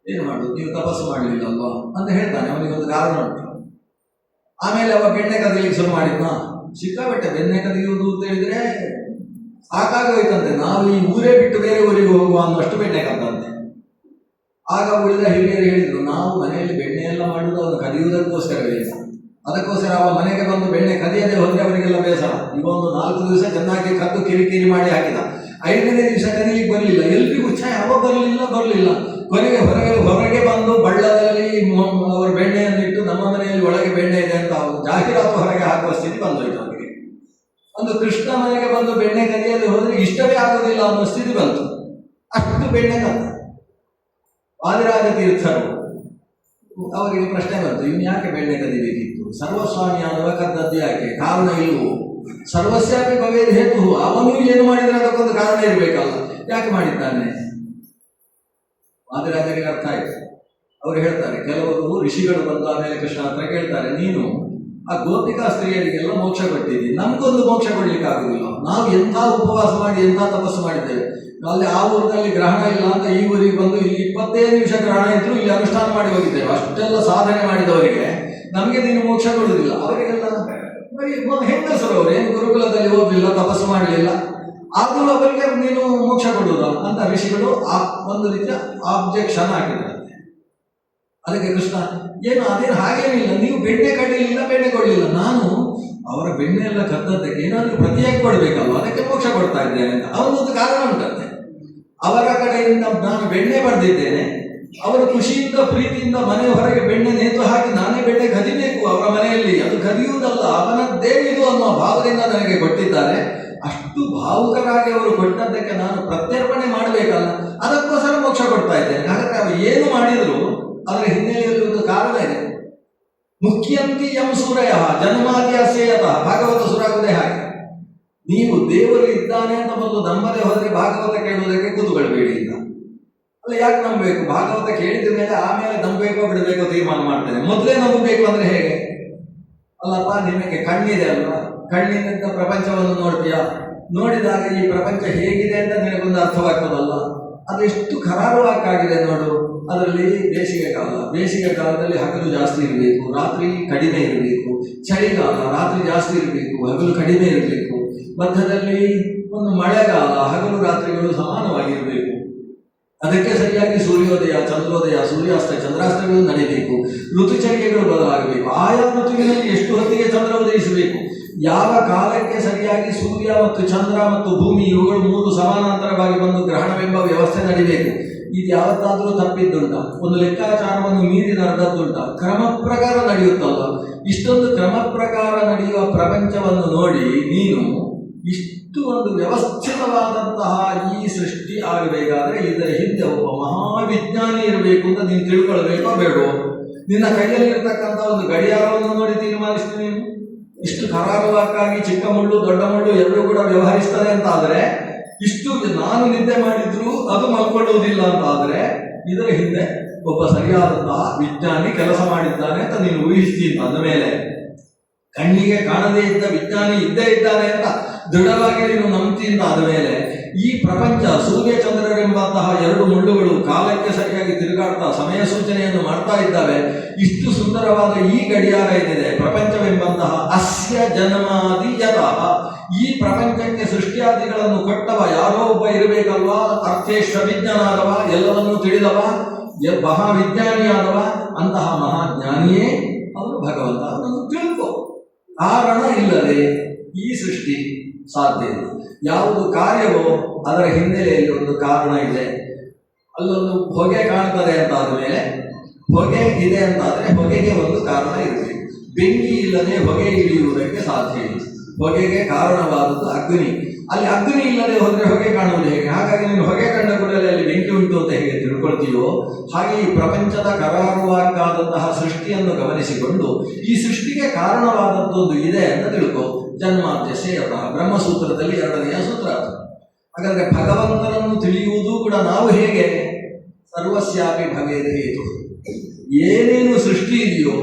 ಏನು ಮಾಡುದು, ನೀವು ತಪಸ್ಸು ಮಾಡಲಿಲ್ಲಲ್ವಾ ಅಂತ ಹೇಳ್ತಾನೆ. ಅವನಿಗೊಂದು ಕಾರಣ ಉಂಟು. ಆಮೇಲೆ ಅವ ಬೆಣ್ಣೆ ಕದಿಲಿಕ್ಕೆ ಶುರು ಮಾಡಿದ್ನ, ಸಿಕ್ಕಾಬಟ್ಟೆ ಬೆಣ್ಣೆ ಕದಿಯುವುದು ಅಂತ ಹೇಳಿದ್ರೆ ಸಾಕಾಗೋಯ್ತಂತೆ. ನಾವು ಈ ಊರೇ ಬಿಟ್ಟು ಬೇರೆ ಊರಿಗೆ ಹೋಗುವ ಅನ್ನೋಷ್ಟು ಬೆಣ್ಣೆ ಕದ್ದಂತೆ. ಆಗ ಉಳಿದ ಹಿರಿಯರು ಹೇಳಿದ್ರು, ನಾವು ಮನೆಯಲ್ಲಿ ಬೆಣ್ಣೆ ಎಲ್ಲ ಮಾಡುವುದು ಅವನು ಕದಿಯುವುದಕ್ಕೋಸ್ಕರವೇ, ಅದಕ್ಕೋಸ್ಕರ ಅವ ಮನೆಗೆ ಬಂದು ಬೆಣ್ಣೆ ಕದಿಯದೆ ಹೋದ್ರೆ ಅವರಿಗೆಲ್ಲ ಬೇಸರ. ಇವೊಂದು 4 ದಿವಸ ಚೆನ್ನಾಗಿ ಕದ್ದು ಕಿರಿಕಿರಿ ಮಾಡಿ ಹಾಕಿದ. 5ನೇ ದಿವಸ ಕದಿಲಿಕ್ಕೆ ಬರಲಿಲ್ಲ, ಎಲ್ರಿಗೂ ಅವ ಬರಲಿಲ್ಲ. ಕೊನೆಗೆ ಹೊರಗೆ ಬಂದು ಬಳ್ಳದಲ್ಲಿ ಅವರ ಬೆಣ್ಣೆಯನ್ನು ಇಟ್ಟು ನಮ್ಮ ಮನೆಯಲ್ಲಿ ಒಳಗೆ ಬೆಣ್ಣೆ ಇದೆ ಅಂತ ಜಾಹೀರಾತು ಹೊರಗೆ ಹಾಕುವ ಸ್ಥಿತಿ ಬಂದೋಯ್ತು ಅವರಿಗೆ. ಒಂದು ಕೃಷ್ಣ ಮನೆಗೆ ಬಂದು ಬೆಣ್ಣೆ ಕದಿಯದೆ ಹೋದ್ರೆ ಇಷ್ಟವೇ ಆಗುವುದಿಲ್ಲ ಅನ್ನೋ ಸ್ಥಿತಿ ಬಂತು. ಅಷ್ಟು ಬೆಣ್ಣೆ ಕದ್ದ. ವಾದಿರಾಜ ತೀರ್ಥರು ಅವರಿಗೆ ಪ್ರಶ್ನೆ ಬಂತು, ಇನ್ನು ಯಾಕೆ ಬೆಣ್ಣೆ ಕದಿಬೇಕಿತ್ತು, ಸರ್ವಸ್ವಾಮಿ ಅನ್ನುವ ಕದ್ದದ್ದು ಯಾಕೆ, ಕಾರಣ ಇಲ್ಲವೋ? ಸರ್ವಸ್ಯಾಪಿ ಭವೇದ್ ಹೇತು, ಅವನು ಏನು ಮಾಡಿದ್ರೆ ಅದಕ್ಕೊಂದು ಕಾರಣ ಇರಬೇಕಲ್ಲ, ಯಾಕೆ ಮಾಡಿದ್ದಾನೆ? ವಾದಿರಾಜರಿಗೆ ಅರ್ಥ ಆಯ್ತು. ಅವರು ಹೇಳ್ತಾರೆ, ಕೆಲವರು ಋಷಿಗಳು ಬಂದ ಮೇಲೆ ಕೃಷ್ಣ ಹತ್ರ ಕೇಳ್ತಾರೆ, ನೀನು ಆ ಗೋಪಿಕಾ ಸ್ತ್ರೀಯರಿಗೆಲ್ಲ ಮೋಕ್ಷ ಕೊಟ್ಟಿದ್ದೀವಿ, ನಮ್ಗೊಂದು ಮೋಕ್ಷ ಕೊಡ್ಲಿಕ್ಕೆ ಆಗುದಿಲ್ಲ, ನಾವು ಎಂಥ ಉಪವಾಸ ಮಾಡಿ ಎಂಥ ತಪಸ್ಸು ಮಾಡಿದ್ದೇವೆ, ಅಲ್ಲಿ ಆ ಊರಿನಲ್ಲಿ ಗ್ರಹಣ ಇಲ್ಲ ಅಂತ ಈ ಊರಿಗೆ ಬಂದು ಇಲ್ಲಿ 25 ನಿಮಿಷ ಗ್ರಹಣ ಇದ್ರು ಇಲ್ಲಿ ಅನುಷ್ಠಾನ ಮಾಡಿ ಹೋಗಿದ್ದೇವೆ, ಅಷ್ಟೆಲ್ಲ ಸಾಧನೆ ಮಾಡಿದವರಿಗೆ ನಮಗೆ ನೀನು ಮೋಕ್ಷ ಕೊಡುವುದಿಲ್ಲ. ಅವರಿಗೆಲ್ಲ ಹೆಂಗಸರು, ಅವರು ಏನು ಗುರುಕುಲದಲ್ಲಿ ಓದಲಿಲ್ಲ, ತಪಸ್ಸು ಮಾಡಲಿಲ್ಲ, ಆದರೂ ಅವರಿಗೆ ನೀನು ಮೋಕ್ಷ ಕೊಡುವುದ ಅಂತ ಋಷಿಗಳು ಒಂದು ರೀತಿಯ ಆಬ್ಜೆಕ್ಷನ್ ಹಾಕಿದ್ದಾರೆ. ಅದಕ್ಕೆ ಕೃಷ್ಣ ಏನು ಅದೇನು ಹಾಗೇನಿಲ್ಲ, ನೀವು ಬೆಣ್ಣೆ ಕಡಿಲಿಲ್ಲ, ಬೆಣ್ಣೆ ಕೊಡಲಿಲ್ಲ, ನಾನು ಅವರ ಬೆಣ್ಣೆ ಎಲ್ಲ ಕದ್ದದ್ದಕ್ಕೆ ಏನಾದರೂ ಪ್ರತಿಯಾಗಿ ಕೊಡಬೇಕಲ್ವ, ಅದಕ್ಕೆ ಮೋಕ್ಷ ಕೊಡ್ತಾ ಇದ್ದೇನೆ ಅಂತ ಅವನೊಂದು ಕಾರಣ ಉಂಟಂತೆ. ಅವರ ಕಡೆಯಿಂದ ನಾನು ಬೆಣ್ಣೆ ಪಡೆದಿದ್ದೇನೆ, ಅವರು ಖುಷಿಯಿಂದ ಪ್ರೀತಿಯಿಂದ ಮನೆ ಹೊರಗೆ ಬೆಣ್ಣೆ ನೇತು ಹಾಕಿ ನಾನೇ ಬೆಣ್ಣೆ ಕದಿಬೇಕು ಅವರ ಮನೆಯಲ್ಲಿ, ಅದು ಕದಿಯುವುದಲ್ಲ ಅವನದ್ದೇ ಇದು ಅನ್ನುವ ಭಾವದಿಂದ ನನಗೆ ಕೊಟ್ಟಿದ್ದಾರೆ. ಅಷ್ಟು ಭಾವುಕರಾಗಿ ಅವರು ಕೊಟ್ಟದ್ದಕ್ಕೆ ನಾನು ಪ್ರತ್ಯರ್ಪಣೆ ಮಾಡಬೇಕಲ್ಲ, ಅದಕ್ಕೋಸ್ಕರ ಮೋಕ್ಷ ಕೊಡ್ತಾ ಇದ್ದೇನೆ. ಹಾಗಾದ್ರೆ ಅವರು ಏನು ಮಾಡಿದ್ರು ಅದರ ಹಿನ್ನೆಲೆಯಲ್ಲಿ ಒಂದು ಕಾರಣ ಇದೆ. ಮುಖ್ಯಂತಿ ಎಂ ಸೂರಯ ಜನ್ಮಾದಿ ಅಸೇಯತಃ, ಭಾಗವತ ಸುರಾಗುವುದೇ ಹಾಗೆ. ನೀವು ದೇವರು ಇದ್ದಾನೆ ಅಂತ ಮೊದಲು ನಂಬದೆ ಹೋದರೆ ಭಾಗವತ ಕೇಳುವುದಕ್ಕೆ ಕೂತುಕೊಳ್ಬೇಡಿ ಅಂತ. ಅಲ್ಲ, ಯಾಕೆ ನಂಬಬೇಕು? ಭಾಗವತ ಕೇಳಿದ ಮೇಲೆ ಆಮೇಲೆ ನಂಬಬೇಕೋ ಬಿಡಬೇಕೋ ತೀರ್ಮಾನ ಮಾಡ್ತೇನೆ. ಮೊದಲೇ ನಂಬಬೇಕು ಅಂದ್ರೆ ಹೇಗೆ? ಅಲ್ಲಪ್ಪ, ನಿನಗೆ ಕಣ್ಣಿದೆ ಅಲ್ವಾ, ಕಣ್ಣಿನಿಂದ ಪ್ರಪಂಚವನ್ನು ನೋಡ್ತೀಯ, ನೋಡಿದಾಗ ಈ ಪ್ರಪಂಚ ಹೇಗಿದೆ ಅಂತ ನಿನಗೊಂದು ಅರ್ಥವಾಗ್ತದಲ್ಲ. ಅದು ಎಷ್ಟು ಕರಾರುವಾಕ್ಕಾಗಿದೆ ನೋಡು. ಅದರಲ್ಲಿ ಬೇಸಿಗೆ ಕಾಲದಲ್ಲಿ ಹಗಲು ಜಾಸ್ತಿ ಇರಬೇಕು, ರಾತ್ರಿ ಕಡಿಮೆ ಇರಬೇಕು. ಚಳಿಗಾಲ ರಾತ್ರಿ ಜಾಸ್ತಿ ಇರಬೇಕು, ಹಗಲು ಕಡಿಮೆ ಇರಬೇಕು. ಮಧ್ಯದಲ್ಲಿ ಒಂದು ಮಳೆಗಾಲ, ಹಗಲು ರಾತ್ರಿಗಳು ಸಮಾನವಾಗಿರಬೇಕು. ಅದಕ್ಕೆ ಸರಿಯಾಗಿ ಸೂರ್ಯೋದಯ, ಚಂದ್ರೋದಯ, ಸೂರ್ಯಾಸ್ತ, ಚಂದ್ರಾಸ್ತಗಳು ನಡೀಬೇಕು. ಋತುಚರ್ಯಗಳು ಬದಲಾಗಬೇಕು. ಆಯಾ ಋತುವಿನಲ್ಲಿ ಎಷ್ಟು ಹೊತ್ತಿಗೆ ಚಂದ್ರ ಉದಯಿಸಬೇಕು, ಯಾವ ಕಾಲಕ್ಕೆ ಸರಿಯಾಗಿ ಸೂರ್ಯ ಮತ್ತು ಚಂದ್ರ ಮತ್ತು ಭೂಮಿ ಇವುಗಳು ಮೂರು ಸಮಾನಾಂತರವಾಗಿ ಬಂದು ಗ್ರಹಣವೆಂಬ ವ್ಯವಸ್ಥೆ ನಡಿಬೇಕು. ಇದು ಯಾವತ್ತಾದರೂ ತಪ್ಪಿದ್ದುಂಟ? ಒಂದು ಲೆಕ್ಕಾಚಾರವನ್ನು ಮೀರಿ ನಡೆದದ್ದುಂಟ? ಕ್ರಮ ಪ್ರಕಾರ ನಡೆಯುತ್ತಲ್ಲ. ಇಷ್ಟೊಂದು ಕ್ರಮ ಪ್ರಕಾರ ನಡೆಯುವ ಪ್ರಪಂಚವನ್ನು ನೋಡಿ ನೀನು ಇಷ್ಟು ಒಂದು ವ್ಯವಸ್ಥಿತವಾದಂತಹ ಈ ಸೃಷ್ಟಿ ಆಗಬೇಕಾದ್ರೆ ಇದರ ಹಿಂದೆ ಒಬ್ಬ ಮಹಾವಿಜ್ಞಾನಿ ಇರಬೇಕು ಅಂತ ನೀನು ತಿಳ್ಕೊಳ್ಬೇಕೋ ಬೇಡೋ? ನಿನ್ನ ಕೈಯಲ್ಲಿರ್ತಕ್ಕಂಥ ಒಂದು ಗಡಿಯಾರವನ್ನು ನೋಡಿ ತೀರ್ಮಾನಿಸ್ತೀನಿ ನೀನು. ಇಷ್ಟು ಕರಾರುವಾಕ್ಕಾಗಿ ಚಿಕ್ಕ ಮುಳ್ಳು ದೊಡ್ಡ ಮುಳ್ಳು ಎರಡೂ ಕೂಡ ವ್ಯವಹರಿಸ್ತದೆ ಅಂತ ಆದರೆ, ಇಷ್ಟು ನಾನು ನಿದ್ದೆ ಮಾಡಿದ್ರು ಅದು ಮಲ್ಕೊಳ್ಳುವುದಿಲ್ಲ ಅಂತ ಆದರೆ, ಇದರ ಹಿಂದೆ ಒಬ್ಬ ಸರಿಯಾದಂತಹ ವಿಜ್ಞಾನಿ ಕೆಲಸ ಮಾಡಿದ್ದಾನೆ ಅಂತ ನೀನು ಊಹಿಸ್ತೀನಿ. ಅಂದ ಮೇಲೆ ಕಣ್ಣಿಗೆ ಕಾಣದೇ ಇದ್ದ ವಿಜ್ಞಾನಿ ಇದ್ದೇ ಇದ್ದಾನೆ ಅಂತ ದೃಢವಾಗಿ ನೀನು ನಂಬ್ತೀನಿ. ಆದ ಮೇಲೆ ಈ ಪ್ರಪಂಚ ಸೂರ್ಯ ಚಂದ್ರರೆಂಬಂತಹ ಎರಡು ಮುಳ್ಳುಗಳು ಕಾಲಕ್ಕೆ ಸರಿಯಾಗಿ ತಿರುಗಾಡ್ತಾ ಸಮಯ ಸೂಚನೆಯನ್ನು ಮಾಡ್ತಾ ಇದ್ದಾವೆ. ಇಷ್ಟು ಸುಂದರವಾದ ಈ ಗಡಿಯಾರ ಏನಿದೆ, ಪ್ರಪಂಚವೆಂಬಂತಹ ಅಸ್ಯ ಜನ್ಮಾದಿ ಯತಃ, ಈ ಪ್ರಪಂಚಕ್ಕೆ ಸೃಷ್ಟಿಯಾದಿಗಳನ್ನು ಕೊಟ್ಟವ ಯಾರೋ ಒಬ್ಬ ಇರಬೇಕಲ್ವಾ? ಅರ್ಥೇಶ್ವ ವಿಜ್ಞಾನಾದವ, ಎಲ್ಲವನ್ನೂ ತಿಳಿದವ, ಮಹಾವಿಜ್ಞಾನಿಯಾದವ. ಅಂತಹ ಮಹಾಜ್ಞಾನಿಯೇ ಅವನು ಭಗವಂತ. ಅವನನ್ನು ತಿಳ್ಕೊ. ಕಾರಣ ಇಲ್ಲದೆ ಈ ಸೃಷ್ಟಿ ಸಾಧ್ಯ ಇಲ್ಲ. ಯಾವುದು ಕಾರ್ಯವೋ ಅದರ ಹಿನ್ನೆಲೆಯಲ್ಲಿ ಒಂದು ಕಾರಣ ಇದೆ. ಅಲ್ಲೊಂದು ಹೊಗೆ ಕಾಣ್ತದೆ ಅಂತಾದ ಮೇಲೆ, ಹೊಗೆ ಇದೆ ಅಂತಾದರೆ ಹೊಗೆಗೆ ಒಂದು ಕಾರಣ ಇರಬೇಕು. ಬೆಂಕಿ ಇಲ್ಲದೆ ಹೊಗೆ ಇಳಿಯುವುದಕ್ಕೆ ಸಾಧ್ಯ ಇಲ್ಲ. ಹೊಗೆಗೆ ಕಾರಣವಾದದ್ದು ಅಗ್ನಿ. ಅಲ್ಲಿ ಅಗ್ನಿ ಇಲ್ಲದೆ ಹೋದರೆ ಹೊಗೆ ಕಾಣುವುದು ಹೇಗೆ? ಹಾಗಾಗಿ ನೀನು ಹೊಗೆ ಕಂಡ ಕೂಡಲೇ ಅಲ್ಲಿ ಬೆಂಕಿ ಉಂಟು ಅಂತ ಹೇಗೆ ತಿಳ್ಕೊಳ್ತೀಯೋ, ಹಾಗೆ ಈ ಪ್ರಪಂಚದ ಕರಾರುವಾಕ್ಕಾದಂತಹ ಸೃಷ್ಟಿಯನ್ನು ಗಮನಿಸಿಕೊಂಡು ಈ ಸೃಷ್ಟಿಗೆ ಕಾರಣವಾದದ್ದೊಂದು ಇದೆ ಅಂತ ತಿಳ್ಕೊ. ಜನ್ಮಾದ್ಯಸ್ಯ ಯತಃ, ಬ್ರಹ್ಮಸೂತ್ರದಲ್ಲಿ 2ನೆಯ ಸೂತ್ರ ಅದು. ಹಾಗಾದರೆ ಭಗವಂತನನ್ನು ತಿಳಿಯುವುದು ಕೂಡ ನಾವು ಹೇಗೆ? ಸರ್ವಸ್ಯಾಪಿ ಭವೇದ ಹೇತು. ಏನೇನು ಸೃಷ್ಟಿ ಇದೆಯೋ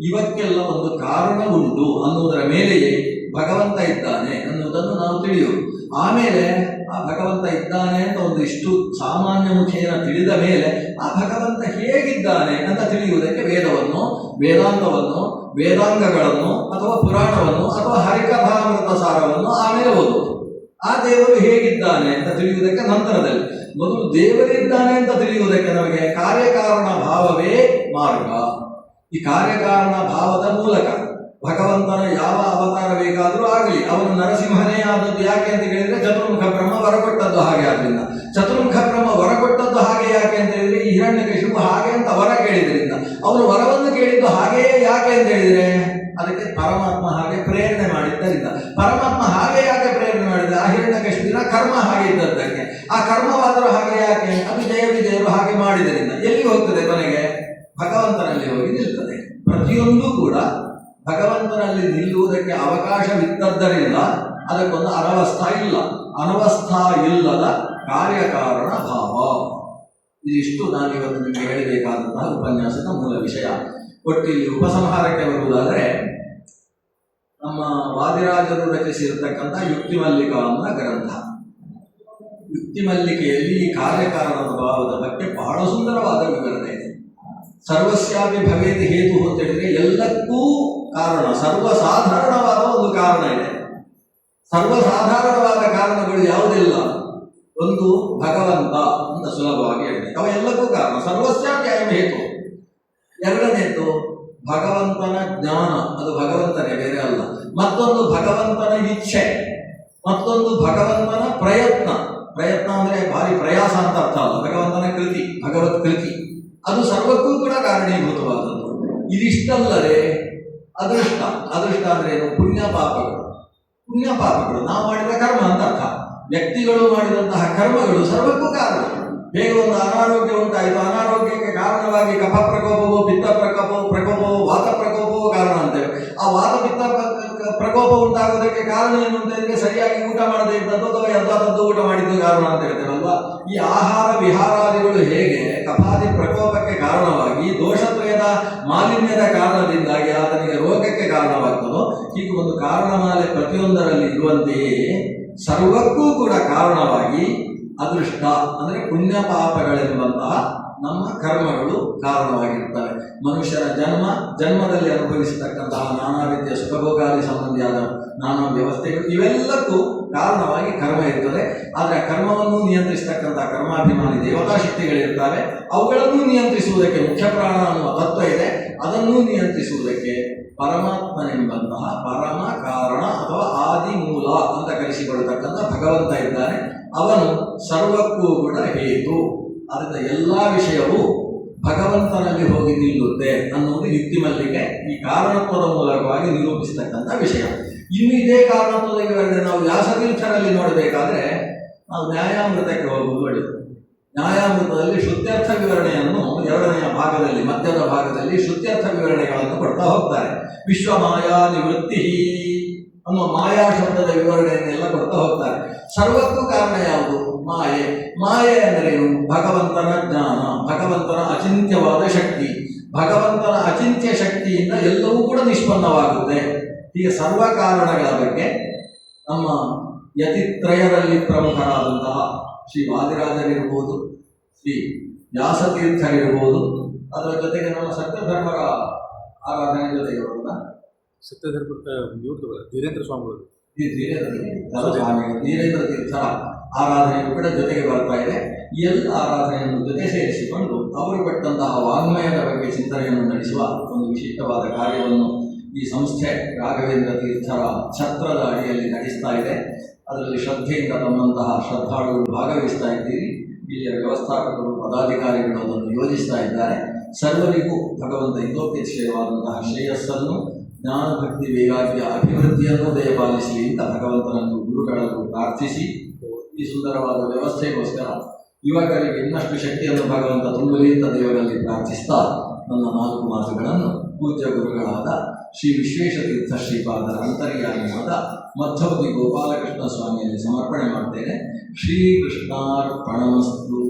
ಇವಕ್ಕೆಲ್ಲ ಒಂದು ಕಾರಣ ಉಂಟು ಅನ್ನುವುದರ ಮೇಲೆಯೇ ಭಗವಂತ ಇದ್ದಾನೆ ಅನ್ನುವುದನ್ನು ನಾವು ತಿಳಿಯೋದು. ಆಮೇಲೆ ಆ ಭಗವಂತ ಇದ್ದಾನೆ ಅಂತ ಒಂದು ಇಷ್ಟು ಸಾಮಾನ್ಯ ಮುಖೇನ ತಿಳಿದ ಮೇಲೆ ಆ ಭಗವಂತ ಹೇಗಿದ್ದಾನೆ ಅಂತ ತಿಳಿಯುವುದಕ್ಕೆ ವೇದವನ್ನು, ವೇದಾಂತವನ್ನು, ವೇದಾಂಗಗಳನ್ನು ಅಥವಾ ಪುರಾಣವನ್ನು ಅಥವಾ ಹರಿಕಥಾಮೃತ ಸಾರವನ್ನು ಆಮೇಲೆ ಓದುವುದು. ಆ ದೇವರು ಹೇಗಿದ್ದಾನೆ ಅಂತ ತಿಳಿಯುವುದಕ್ಕೆ ನಂತರದಲ್ಲಿ. ಮೊದಲು ದೇವರಿದ್ದಾನೆ ಅಂತ ತಿಳಿಯುವುದಕ್ಕೆ ನಮಗೆ ಕಾರ್ಯಕಾರಣ ಭಾವವೇ ಮಾರ್ಗ. ಈ ಕಾರ್ಯಕಾರಣ ಭಾವದ ಮೂಲಕ ಭಗವಂತನ ಯಾವ ಅವತಾರ ಬೇಕಾದರೂ ಆಗಲಿ, ಅವನು ನರಸಿಂಹನೇ ಆದದ್ದು ಯಾಕೆ ಅಂತ ಕೇಳಿದ್ರೆ ಚತುರ್ಮುಖ ಬ್ರಹ್ಮ ವರಕೊಟ್ಟದ್ದು ಹಾಗೆ. ಆದ್ರಿಂದ ಚತುರ್ಮುಖ ಬ್ರಹ್ಮ ವರಕೊಟ್ಟದ್ದು ಹಾಗೆ ಯಾಕೆ ಅಂತ ಹೇಳಿದ್ರೆ ಈ ಹಿರಣ್ಯಕಶಿಪು ಹಾಗೆ ಅಂತ ವರ ಕೇಳಿದ್ರಿಂದ, ಅವನು ವರವನ್ನು ಕೇಳಿದ್ದು ಹಾಗೆಯೇ ಯಾಕೆ ಅಂತ ಹೇಳಿದ್ರೆ ಅದಕ್ಕೆ ಪರಮಾತ್ಮ ಹಾಗೆ ಪ್ರೇರಣೆ ಮಾಡಿದ್ದರಿಂದ. ಪರಮಾತ್ಮ ಹಾಗೆ ಯಾಕೆ ಪ್ರೇರಣೆ ಮಾಡಿದ? ಆ ಹಿರಣ್ಯಕಶಿಪಿನ ಕರ್ಮ ಹಾಗೆ ಇದ್ದದ್ದಕ್ಕೆ. ಆ ಕರ್ಮವಾದರೂ ಹಾಗೆ ಯಾಕೆ? ಅದು ಜಯ ವಿಜಯರು ಹಾಗೆ ಮಾಡಿದರಿಂದ ಎಲ್ಲಿ ಹೋಗ್ತದೆ? ಕೊನೆಗೆ ಭಗವಂತನಲ್ಲಿ ಹೋಗಿ ನಿಲ್ತದೆ. ಪ್ರತಿಯೊಂದು ಕೂಡ ಭಗವಂತನಲ್ಲಿ ನಿಲ್ಲುವುದಕ್ಕೆ ಅವಕಾಶವಿದ್ದದ್ದರಿಂದ ಅದಕ್ಕೊಂದು ಅನವಸ್ಥಾ ಇಲ್ಲ. ಅನವಸ್ಥಾ ಇಲ್ಲದ ಕಾರ್ಯಕಾರಣ ಭಾವ. ಇದಿಷ್ಟು ನಾನಿವತ್ತು ನಿಮಗೆ ಹೇಳಬೇಕಾದಂತಹ ಉಪನ್ಯಾಸದ ಮೂಲ ವಿಷಯ. ಒಟ್ಟಿಲ್ಲಿ ಉಪಸಂಹಾರಕ್ಕೆ ಬರುವುದಾದರೆ, ನಮ್ಮ ವಾದಿರಾಜರು ರಚಿಸಿರತಕ್ಕಂಥ ಯುಕ್ತಿಮಲ್ಲಿಕಾ ಅನ್ನೋ ಗ್ರಂಥ. ಯುಕ್ತಿಮಲ್ಲಿಕೆಯಲ್ಲಿ ಈ ಕಾರ್ಯಕಾರಣದ ಭಾವದ ಬಗ್ಗೆ ಬಹಳ ಸುಂದರವಾದ ವಿವರಣೆ ಇದೆ. ಸರ್ವಸ್ಯಾಪಿ ಭವೇದ ಹೇತು ಅಂತ ಹೇಳಿದ್ರೆ ಎಲ್ಲಕ್ಕೂ ಕಾರಣ, ಸರ್ವಸಾಧಾರಣವಾದ ಒಂದು ಕಾರಣ ಇದೆ. ಸರ್ವಸಾಧಾರಣವಾದ ಕಾರಣಗಳು ಯಾವುದಿಲ್ಲ? ಒಂದು ಭಗವಂತ ಅಂತ ಸುಲಭವಾಗಿ ಹೇಳಿದೆ. ಅವ ಎಲ್ಲಕ್ಕೂ ಕಾರಣ. ಸರ್ವಸ್ಯಾಪಿ ಅಯಂ ಹೇತು. ಎರಡನೇದ್ದು ಭಗವಂತನ ಜ್ಞಾನ, ಅದು ಭಗವಂತನೇ, ಬೇರೆ ಅಲ್ಲ. ಮತ್ತೊಂದು ಭಗವಂತನ ಇಚ್ಛೆ, ಮತ್ತೊಂದು ಭಗವಂತನ ಪ್ರಯತ್ನ. ಪ್ರಯತ್ನ ಅಂದ್ರೆ ಭಾರಿ ಪ್ರಯಾಸ ಅಂತ ಅರ್ಥ ಅಲ್ಲ. ಭಗವಂತನ ಕೃತಿ, ಭಗವತ್ ಕೃತಿ, ಅದು ಸರ್ವಕ್ಕೂ ಕೂಡ ಕಾರಣೀಭೂತವಾದದ್ದು. ಇದಿಷ್ಟಲ್ಲದೆ ಅದೃಷ್ಟ. ಅದೃಷ್ಟ ಅಂದ್ರೆ ಏನು? ಪುಣ್ಯ ಪಾಪಗಳು. ಪುಣ್ಯ ಪಾಪಗಳು ನಾವು ಮಾಡಿದ ಕರ್ಮ ಅಂತ ಅರ್ಥ. ವ್ಯಕ್ತಿಗಳು ಮಾಡಿದಂತಹ ಕರ್ಮಗಳು ಸರ್ವಕ್ಕೂ ಕಾರಣ. ಹೇಗೆ ಒಂದು ಅನಾರೋಗ್ಯ ಉಂಟಾಯಿತು, ಅನಾರೋಗ್ಯಕ್ಕೆ ಕಾರಣವಾಗಿ ಕಫ ಪ್ರಕೋಪವೋ, ಪಿತ್ತ ಪ್ರಕೋಪವೋ, ವಾತ ಪ್ರಕೋಪವೋ ಕಾರಣ ಅಂತೇವೆ. ಆ ವಾತ ಪಿತ್ತ ಪ್ರಕೋಪ ಉಂಟಾಗೋದಕ್ಕೆ ಕಾರಣ ಏನು ಅಂತ ಹೇಳಿದ್ರೆ ಸರಿಯಾಗಿ ಊಟ ಮಾಡದೇ ಇದ್ದದ್ದು ಅಥವಾ ಎಂಥದ್ದು ಊಟ ಮಾಡಿದ್ದು ಕಾರಣ ಅಂತ ಹೇಳ್ತೇವಲ್ವಾ. ಈ ಆಹಾರ ವಿಹಾರಾದಿಗಳು ಹೇಗೆ ಕಫಾದಿ ಪ್ರಕೋಪಕ್ಕೆ ಕಾರಣವಾಗಿ ದೋಷತ್ರಯದ ಮಾಲಿನ್ಯದ ಕಾರಣದಿಂದಾಗಿ ಆತನಿಗೆ ರೋಗಕ್ಕೆ ಕಾರಣವಾಗ್ತದೋ, ಹೀಗೆ ಒಂದು ಕಾರಣಮಾಲೆ ಪ್ರತಿಯೊಂದರಲ್ಲಿ ಇರುವಂತೆಯೇ ಸರ್ವಕ್ಕೂ ಕೂಡ ಕಾರಣವಾಗಿ ಅದೃಷ್ಟ ಅಂದರೆ ಪುಣ್ಯ ಪಾಪಗಳೆಂಬಂತಹ ನಮ್ಮ ಕರ್ಮಗಳು ಕಾರಣವಾಗಿರ್ತವೆ. ಮನುಷ್ಯರ ಜನ್ಮದಲ್ಲಿ ಅನುಭವಿಸತಕ್ಕಂತಹ ನಾನಾ ರೀತಿಯ ಸುಖಭೋಗಾದಿ ಸಂಬಂಧಿಯಾದ ನಾನಾ ವ್ಯವಸ್ಥೆಗಳು ಇವೆಲ್ಲಕ್ಕೂ ಕಾರಣವಾಗಿ ಕರ್ಮ ಇರ್ತದೆ. ಆದರೆ ಆ ಕರ್ಮವನ್ನು ನಿಯಂತ್ರಿಸತಕ್ಕಂತಹ ಕರ್ಮಾಭಿಮಾನಿ ದೇವತಾ ಶಕ್ತಿಗಳಿರ್ತವೆ. ಅವುಗಳನ್ನು ನಿಯಂತ್ರಿಸುವುದಕ್ಕೆ ಮುಖ್ಯ ಪ್ರಾಣ ಅನ್ನುವ ತತ್ವ ಇದೆ. ಅದನ್ನು ನಿಯಂತ್ರಿಸುವುದಕ್ಕೆ ಪರಮಾತ್ಮನೆಂಬಂತಹ ಪರಮ ಕಾರಣ ಅಥವಾ ಆದಿ ಮೂಲ ಅಂತ ಕರೆಸಿಕೊಳ್ಳತಕ್ಕಂಥ ಭಗವಂತ ಇದ್ದಾನೆ. ಅವನು ಸರ್ವಕ್ಕೂ ಕೂಡ ಹೇತು. ಅದರಿಂದ ಎಲ್ಲ ವಿಷಯವೂ ಭಗವಂತನಲ್ಲಿ ಹೋಗಿ ನಿಲ್ಲುತ್ತೆ ಅನ್ನೋದು ಯುಕ್ತಿ ಮಲ್ಲಿಗೆ ಈ ಕಾರಣತ್ವದ ಮೂಲಕವಾಗಿ ನಿರೂಪಿಸತಕ್ಕಂಥ ವಿಷಯ. ಇನ್ನು ಇದೇ ಕಾರಣತ್ವದ ವಿವರಣೆ ನಾವು ವ್ಯಾಸತೀರ್ಥರಲ್ಲಿ ನೋಡಬೇಕಾದ್ರೆ ನಾವು ನ್ಯಾಯಾಮೃತಕ್ಕೆ ಹೋಗುವುದು ಒಳ್ಳೆಯದು. ನ್ಯಾಯಾಮೃತದಲ್ಲಿ ಶ್ರುತ್ಯರ್ಥ ವಿವರಣೆಯನ್ನು ಎರಡನೆಯ ಭಾಗದಲ್ಲಿ ಮಧ್ಯದ ಭಾಗದಲ್ಲಿ ಶ್ರುತ್ಯರ್ಥ ವಿವರಣೆಗಳನ್ನು ಕೊಡ್ತಾ ಹೋಗ್ತಾರೆ. ವಿಶ್ವ ಮಾಯಾ ನಿವೃತ್ತಿ ಅನ್ನುವ ಮಾಯಾ ಶಬ್ದದ ವಿವರಣೆಯನ್ನೆಲ್ಲ ಕೊಡ್ತಾ ಹೋಗ್ತಾರೆ. ಸರ್ವಕ್ಕೂ ಕಾರಣ ಯಾವುದು? ಮಾಯೆ. ಮಾಯೆ ಅಂದ್ರೇನು? ಭಗವಂತನ ಜ್ಞಾನ, ಭಗವಂತನ ಅಚಿಂತ್ಯವಾದ ಶಕ್ತಿ. ಭಗವಂತನ ಅಚಿಂತ್ಯ ಶಕ್ತಿಯಿಂದ ಎಲ್ಲವೂ ಕೂಡ ನಿಷ್ಪನ್ನವಾಗುತ್ತೆ. ಹೀಗೆ ಸರ್ವ ಕಾರಣಗಳ ಬಗ್ಗೆ ನಮ್ಮ ಯತಿತ್ರಯರಲ್ಲಿ ಪ್ರಮುಖರಾದಂತಹ ಶ್ರೀ ವಾದಿರಾಜರಿರ್ಬೋದು, ಶ್ರೀ ವ್ಯಾಸತೀರ್ಥರಿರ್ಬೋದು, ಅದರ ಜೊತೆಗೆ ನಮ್ಮ ಸತ್ಯಧರ್ಮರ ಆರಾಧನೆ ಜೊತೆಗೆ ಬರೋದ ಸತ್ಯಧರ್ಮ ಧೀರೇಂದ್ರ ಸ್ವಾಮಿಗಳು, ಧೀರೇಂದ್ರ ತೀರ್ಥರ ಆರಾಧನೆಯು ಕೂಡ ಜೊತೆಗೆ ಬರ್ತಾ ಇದೆ. ಎಲ್ಲ ಆರಾಧನೆಯನ್ನು ಜೊತೆ ಸೇರಿಸಿಕೊಂಡು ಅವರು ಕೊಟ್ಟಂತಹ ವಾಂಗ್ಮಯದ ಬಗ್ಗೆ ಚಿಂತನೆಯನ್ನು ನಡೆಸುವ ಒಂದು ವಿಶಿಷ್ಟವಾದ ಕಾರ್ಯವನ್ನು ಈ ಸಂಸ್ಥೆ ರಾಘವೇಂದ್ರ ತೀರ್ಥರ ಛತ್ರದ ಅಡಿಯಲ್ಲಿ ನಡೆಸ್ತಾ ಇದೆ. ಅದರಲ್ಲಿ ಶ್ರದ್ಧೆಯಿಂದ ತಮ್ಮಂತಹ ಶ್ರದ್ಧಾಳುಗಳು ಭಾಗವಹಿಸ್ತಾ ಇದ್ದೀರಿ. ಇಲ್ಲಿಯ ವ್ಯವಸ್ಥಾಪಕರು, ಪದಾಧಿಕಾರಿಗಳು ಅದನ್ನು ಯೋಜಿಸ್ತಾ ಇದ್ದಾರೆ. ಸರ್ವರಿಗೂ ಭಗವಂತ ಇಂದೋಪೇಕ್ಷೆಯವಾದಂತಹ ಶ್ರೇಯಸ್ಸನ್ನು, ಜ್ಞಾನ ಭಕ್ತಿ ವೈರಾಗ್ಯ ಅಭಿವೃದ್ಧಿಯನ್ನು ದಯಪಾಲಿಸಲಿ ಅಂತ ಭಗವಂತನನ್ನು ಗುರುಗಳನ್ನು ಪ್ರಾರ್ಥಿಸಿ ಈ ಸುಂದರವಾದ ವ್ಯವಸ್ಥೆಗೋಸ್ಕರ ಯುವಕರಿಗೆ ಇನ್ನಷ್ಟು ಶಕ್ತಿಯನ್ನು ಭಗವಂತ ತುಂಬಲಿ ಅಂತ ದೇವರಲ್ಲಿ ಪ್ರಾರ್ಥಿಸ್ತಾ ನನ್ನ 4 ಮಾತುಗಳನ್ನು ಪೂಜ್ಯ ಗುರುಗಳಾದ ಶ್ರೀ ವಿಶ್ವೇಶತೀರ್ಥ ಶ್ರೀಪಾದರ ಅಂತರ್ಯಾಮಿಯಾದ ಮಧ್ಯವತಿ ಗೋಪಾಲಕೃಷ್ಣ ಸ್ವಾಮಿಯಲ್ಲಿ ಸಮರ್ಪಣೆ ಮಾಡ್ತೇನೆ. ಶ್ರೀಕೃಷ್ಣಾರ್ಪಣಮಸ್ತು.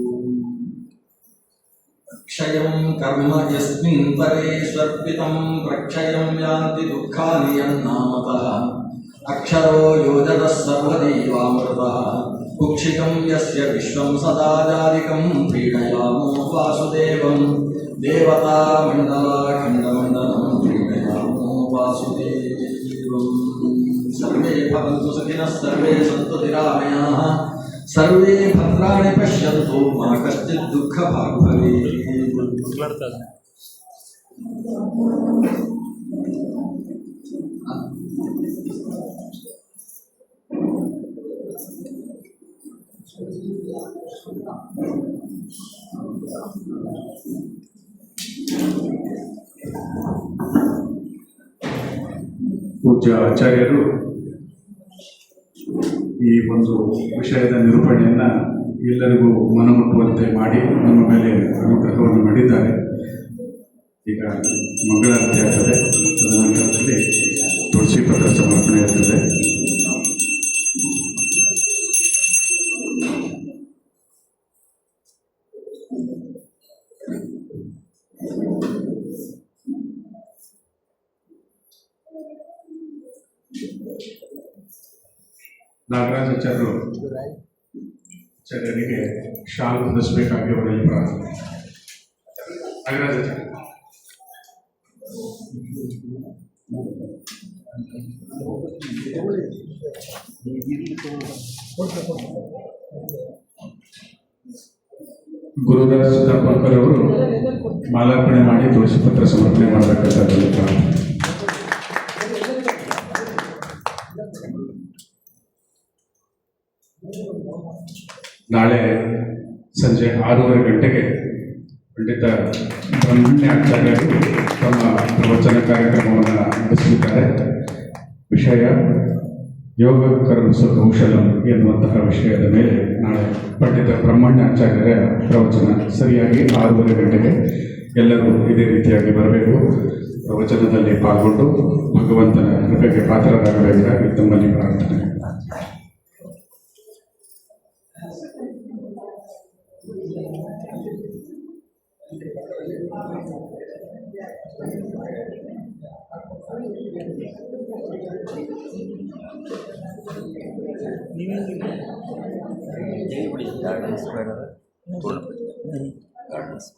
ಕ್ಷಯಂ ಕರ್ಮ ಯಸ್ಮಿನ್ ಪರೇ ಸ್ವರ್ಪಿತಂ ಪ್ರಕ್ಷಯಂ ಯಾಂತಿ ದುಃಖಾನಿ ಯನ್ನಾಮತಃ ಅಕ್ಷರೋ ಯೋಜದ ಸರ್ವದೇವಾಮೃತಃ ಕುಕ್ಷಿಕಂ ಯಸ್ಯ ವಿಶ್ವಂ ಸದಾ ಜಾರಿಕಂ ಕ್ರೀಡಯಾಮೋ ವಾಸುದೇವಂ ದೇವತಾ ಮಂಡಲಾಖಂಡಮಂಡಲಂ ಕ್ರೀಡಯಾಮೋ ವಾಸುದೇವಂ. ಸರ್ವೇ ಭವಂತು ಸುಖಿನಃ, ಸರ್ವೇ ಸಂತು ನಿರಾಮಯಾಃ, ಸರ್ವೇ ಭದ್ರಾಣಿ ಪಶ್ಯಂತು ಮಾ ಕಶ್ಚಿತ್ ದುಃಖ ಭಾಗ್ ಭವೇತ್. ಪೂಜ್ಯ ಆಚಾರ್ಯರು ಈ ಒಂದು ವಿಷಯದ ನಿರೂಪಣೆಯನ್ನು ಎಲ್ಲರಿಗೂ ಮನಮುಟ್ಟುವಂತೆ ಮಾಡಿ ನಮ್ಮ ಮೇಲೆ ಅನುಗ್ರಹವನ್ನು ಮಾಡಿದ್ದಾರೆ. ಈಗ ಮಂಗಳಾರತಿ ಆಗ್ತದೆ. ತದನಂತರದಲ್ಲಿ ತುಳಸಿ ಪತ್ರ ಸಮರ್ಪಣೆ ಇರ್ತದೆ. ನಾಗರಾಜಾಚಾರ್ಯರು ಆಚಾರ್ಯರಿಗೆ ಶಾಲು ಹೊದಿಸಬೇಕಾಗಿ ಅವರಲ್ಲಿ ಪ್ರಾರ್ಥನೆ. ನಾಗರಾಜಾಚಾರ್ಯ ಗುರುರಾಜ್ ಸಿದ್ದಾಪುರಕರ್ ಅವರು ಮಾಲಾರ್ಪಣೆ ಮಾಡಿ ತುಳಸಿ ಪತ್ರ ಸಮರ್ಪಣೆ ಮಾಡಬೇಕಂತ ಪ್ರಾರ್ಥನೆ. ನಾಳೆ ಸಂಜೆ 6:30 ಗಂಟೆಗೆ ಪಂಡಿತ ಬ್ರಹ್ಮಣ್ಯ ಆಚಾರ್ಯರು ತಮ್ಮ ಪ್ರವಚನ ಕಾರ್ಯಕ್ರಮವನ್ನು ನಡೆಸಲಿದ್ದಾರೆ. ವಿಷಯ ಯೋಗ ಕರ್ಮಸು ಕೌಶಲಂ ಎನ್ನುವಂತಹ ವಿಷಯದ ಮೇಲೆ ನಾಳೆ ಪಂಡಿತ ಬ್ರಹ್ಮಣ್ಯ ಆಚಾರ್ಯರ ಪ್ರವಚನ ಸರಿಯಾಗಿ 6:30 ಗಂಟೆಗೆ ಎಲ್ಲರೂ ಇದೇ ರೀತಿಯಾಗಿ ಬರಬೇಕು. ಪ್ರವಚನದಲ್ಲಿ ಪಾಲ್ಗೊಂಡು ಭಗವಂತನ ಕೃಪೆಗೆ ಪಾತ್ರರಾಗಬೇಕಾಗಿ ತಮ್ಮಲ್ಲಿ ಪ್ರಾರ್ಥನೆ. ನೀವೇನು ಗಾರ್ಡನ್ ಸ್ಕ್ವೇರ್ ಅದ ಗಾರ್ಡನ್ಸ್